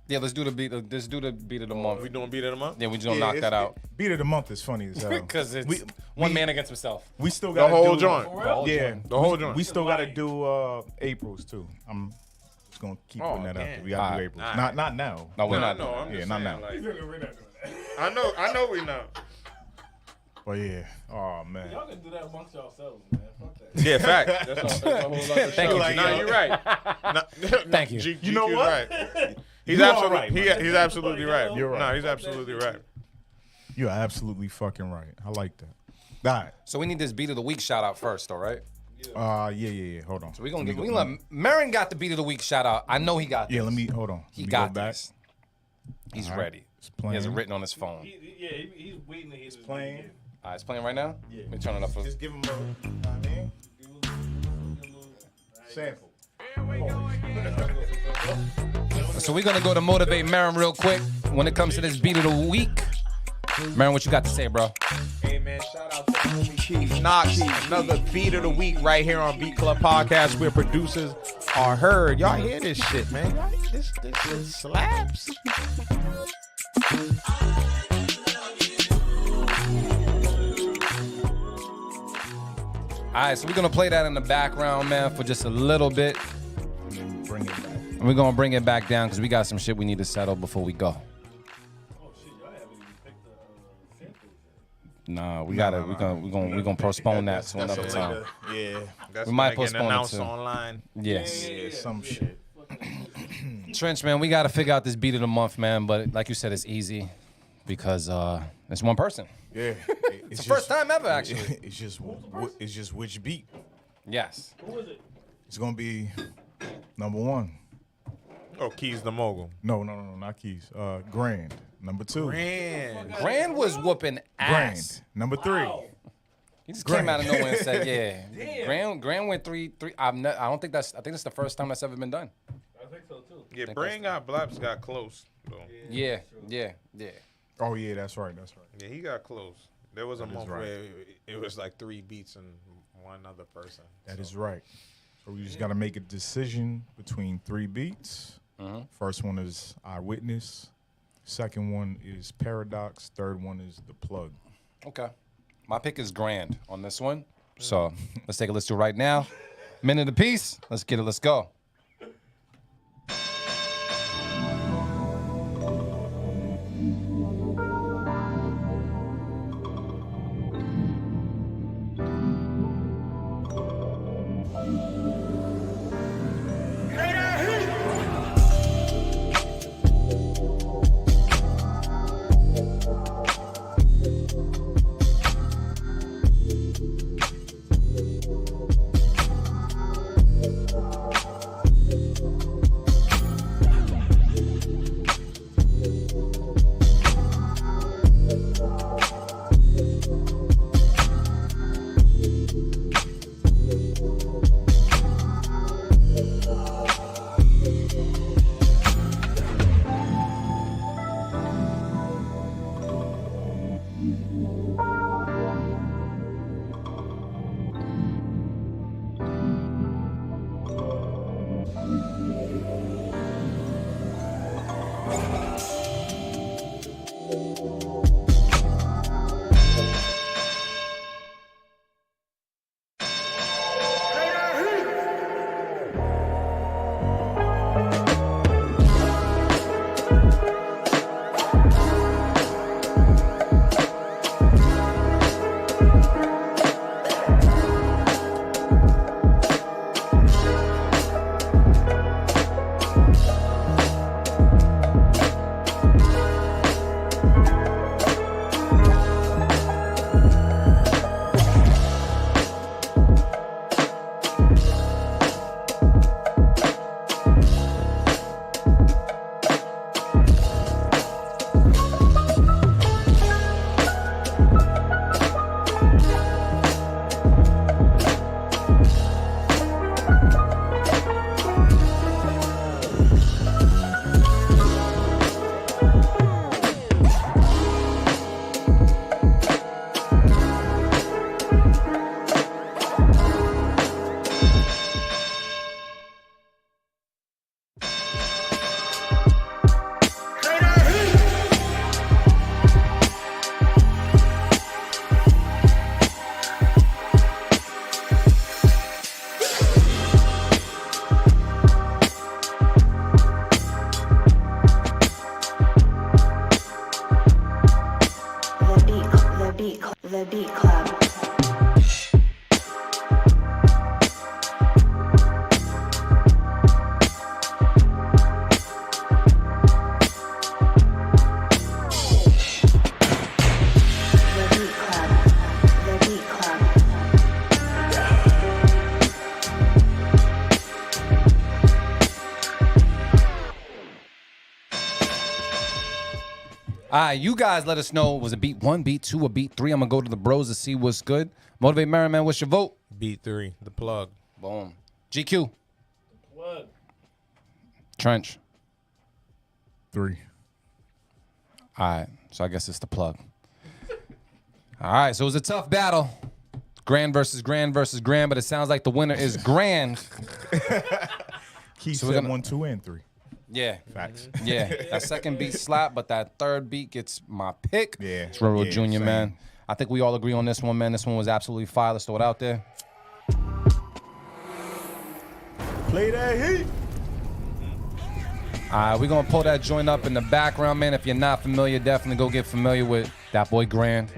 Yeah, let's do the beat. Let's do the beat of the month. We doing beat of the month? Yeah, we just gonna knock that out Beat of the month is funny as hell. because it's one man against himself. We still The got whole joint. Yeah, The whole joint. we still got to do April's too. I'm just gonna keep putting that out there. We got to do April's. Alright. Not now. No, we're I not. know. I'm Yeah, just not saying, now. like, I know we know. But yeah. Oh man. Y'all can do that amongst yourselves, man. Fuck that. Yeah, fact. That's a whole other Thank show. you, No, G. you're right. No, Thank you. GQ You know is what? Right. He's You are absolutely right, he's absolutely right. You're right. No, he's absolutely right. You're absolutely fucking right. I like that. All right. So we need this beat of the week shout out first, all right? Yeah. Hold on. So we let Marin got the beat of the week shout out. I know he got this. Yeah, let me hold on. He Let me got go back. this. He's All right. ready. It's He has it playing. written on his phone. He's waiting to hear this playing. beat. All right, it's playing right now. Yeah. Let me turn it up. For, Just give him a sample. so we're gonna go to motivate Marin real quick when it comes to this beat of the week. Marin, what you got to say, bro? Hey man, shout out to homie Keith Knox. Another beat of the week right here on Beat Club Podcast where producers are heard. Y'all hear this shit, man. Y'all hear this shit slaps. All right, so we're gonna play that in the background, man, for just a little bit. Bring it back. And we're gonna bring it back down because we got some shit we need to settle before we go. Nah, we gotta. We're gonna postpone that to another time. Yeah. That's We might when I get postpone it announced too. online. Yes. Yeah, some shit. Trench, man, we gotta figure out this beat of the month, man. But like you said, it's easy because it's one person. Yeah. It's the first time ever, actually. It's just which beat. Yes. Who is it? It's gonna be number one. Oh, Keys the Mogul. No, not Keys. Grand. Number two. Grand was whooping ass. Grand. Number three. He just came out of nowhere and said, "Yeah." Grand went three. I don't think that's. I think that's the first time that's ever been done. I think so too. Yeah, Brain got Blaps got close. Though. Yeah. Oh yeah, that's right. Yeah, he got close. There was a month right. where it was like 3 beats and one other person. That is right. So we just gotta make a decision between 3 beats. First one is Eyewitness. Second one is Paradox. Third one is The Plug. Okay. My pick is Grand on this one. So let's take a listen to it right now. Minute apiece. Let's get it. Let's go. All right, you guys let us know. Was it beat 1, beat 2, or beat 3? I'm going to go to the bros to see what's good. Motivate Merriman, what's your vote? Beat 3, the plug. Boom. GQ. What? Trench. 3. All right, so I guess it's the plug. All right, so it was a tough battle. Grand versus Grand versus Grand, but it sounds like the winner is Grand. Keith So we're said gonna- 1, 2, and 3. Yeah. Facts. Yeah, that second beat slap, but that third beat gets my pick. Yeah, It's Roro yeah, Jr., same. man. I think we all agree on this one, man. This one was absolutely fire. Let's throw it out there. Play that heat. All right, we're going to pull that joint up in the background, man. If you're not familiar, definitely go get familiar with that boy Grand.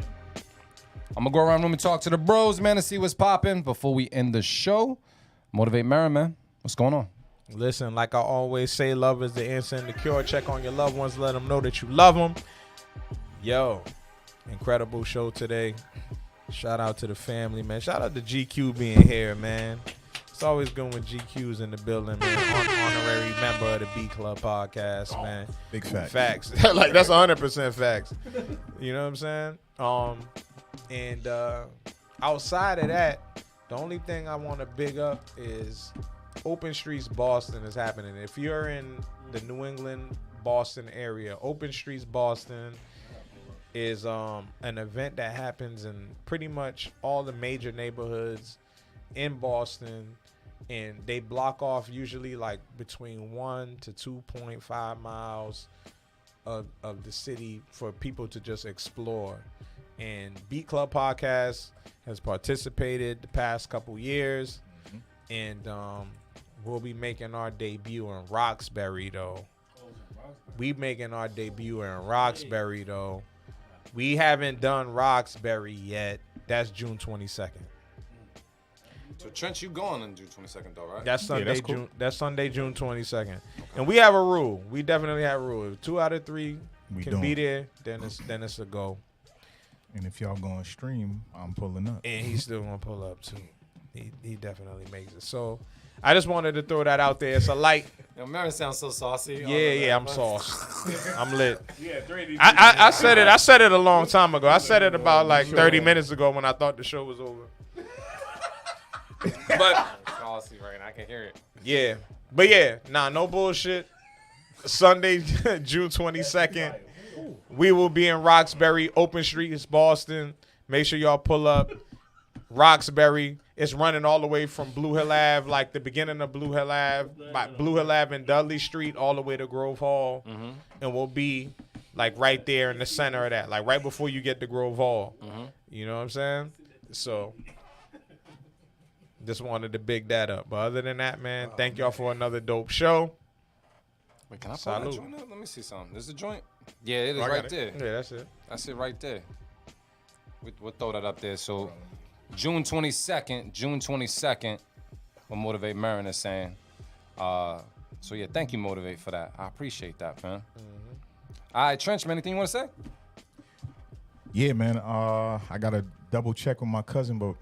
I'm going to go around the room and talk to the bros, man, and see what's popping before we end the show. Motivate Merriman, man. What's going on? Listen, like I always say, love is the answer and the cure. Check on your loved ones. Let them know that you love them. Yo, incredible show today. Shout out to the family, man. Shout out to GQ being here, man. It's always good when GQ's in the building, man. Honorary member of the B Club podcast, man. Big facts. Facts. Like, that's 100% facts. You know what I'm saying? And outside of that, the only thing I want to big up is Open Streets Boston is happening. If you're in the New England, Boston area, Open Streets Boston is an event that happens in pretty much all the major neighborhoods in Boston, and they block off usually like between 1 to 2.5 miles of the city for people to just explore. And Beat Club Podcast has participated the past couple years, and we'll be making our debut in Roxbury, though. We making our debut in Roxbury, though. We haven't done Roxbury yet. That's June 22nd. So, Trench, you going on June 22nd, though, right? That's Sunday, that's cool. June. That's Sunday, June 22nd. And we have a rule. We definitely have a rule. If 2 out of 3 We can be doing. there, then it's a go. And if y'all going to stream, I'm pulling up. And he's still gonna pull up too. He definitely makes it. So I just wanted to throw that out there. It's a light. Yo, Merriman sounds so saucy. Yeah, I'm sauce. I'm lit. Yeah, 3 I said it a long time ago. I said it about like 30 minutes ago when I thought the show was over. But Saucy right now. I can hear it. yeah. But yeah, no bullshit. Sunday, June 22nd. We will be in Roxbury, Open Streets, Boston. Make sure y'all pull up. Roxbury. It's running all the way from Blue Hill Ave, like the beginning of Blue Hill Ave, by Blue Hill Ave and Dudley Street, all the way to Grove Hall. And we'll be like right there in the center of that, like right before you get to Grove Hall. You know what I'm saying? So just wanted to big that up. But other than that, man, thank y'all for another dope show. Wait, can I pull that Salute. joint up? Let me see something. This is the joint? Yeah, it is I got right it. there. Yeah, that's it. That's it right there. We'll throw that up there. So, June 22nd, what Motivate Merriman is saying. So, yeah, thank you, Motivate, for that. I appreciate that, man. All right, Trench, man, anything you want to say? Yeah, man. I gotta double check with my cousin, but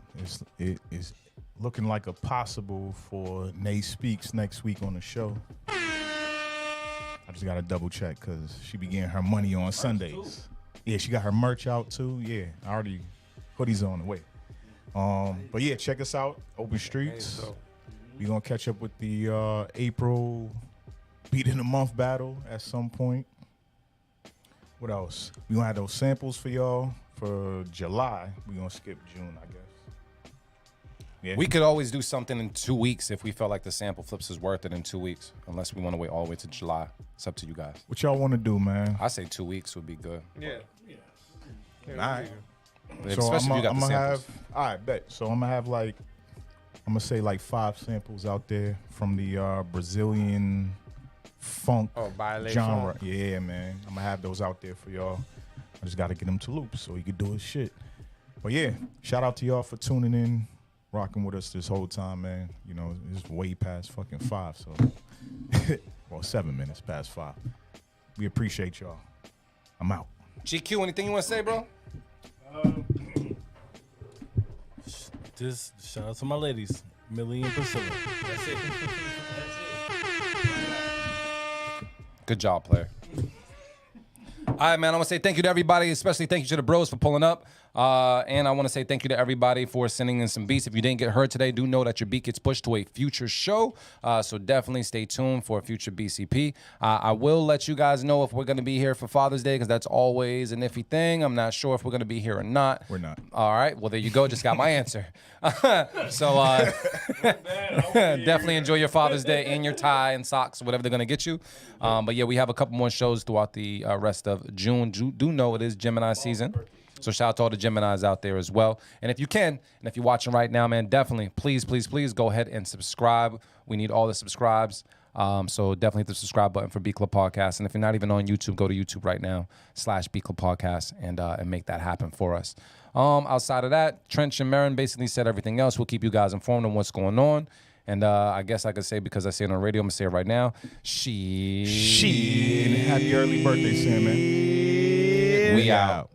it is looking like a possible for Nay Speaks next week on the show. I just gotta double check because she be getting her money on Sundays. Yeah, she got her merch out too. Yeah, I already hoodies on the way. But yeah, check us out, Open Streets. We gonna catch up with the April Beat in the Month battle at some point. What else? We gonna have those samples for y'all for July. We gonna skip June, I guess. Yeah. We could always do something in 2 weeks if we felt like the sample flips is worth it in 2 weeks, unless we want to wait all the way to July. It's up to you guys. What y'all want to do, man? I say 2 weeks would be good. Yeah. All right. If- So especially if you got the gonna samples. have. All right, bet. So I'm gonna have like, I'm gonna say like 5 samples out there from the Brazilian funk Baile genre. funk. Yeah, man. I'm gonna have those out there for y'all. I just gotta get him to loop so he could do his shit. But yeah, shout out to y'all for tuning in, rocking with us this whole time, man. You know, it's way past fucking 5, so well, 7 minutes past 5. We appreciate y'all. I'm out. GQ, anything you want to say, bro? Just shout out to my ladies, Millie and Priscilla. That's it. Good job, player. All right, man. I want to say thank you to everybody, especially thank you to the bros for pulling up. And I want to say thank you to everybody for sending in some beats. If you didn't get heard today, do know that your beat gets pushed to a future show. So definitely stay tuned for a future BCP. I will let you guys know if we're going to be here for Father's Day, because that's always an iffy thing. I'm not sure if we're going to be here or not. We're not. All right. Well, there you go. Just got my answer. So definitely enjoy your Father's Day in your tie and socks, whatever they're going to get you. But yeah, we have a couple more shows throughout the rest of June. Do know it is Gemini season. So shout out to all the Geminis out there as well. And if you can, and if you're watching right now, man, definitely, please go ahead and subscribe. We need all the subscribes. So definitely hit the subscribe button for B Club Podcast. And if you're not even on YouTube, go to YouTube right now /B Club Podcast and make that happen for us. Outside of that, Trench and Marin basically said everything else. We'll keep you guys informed on what's going on. And I guess I could say, because I say it on the radio, I'm going to say it right now. And happy early birthday, Sam, man. We out.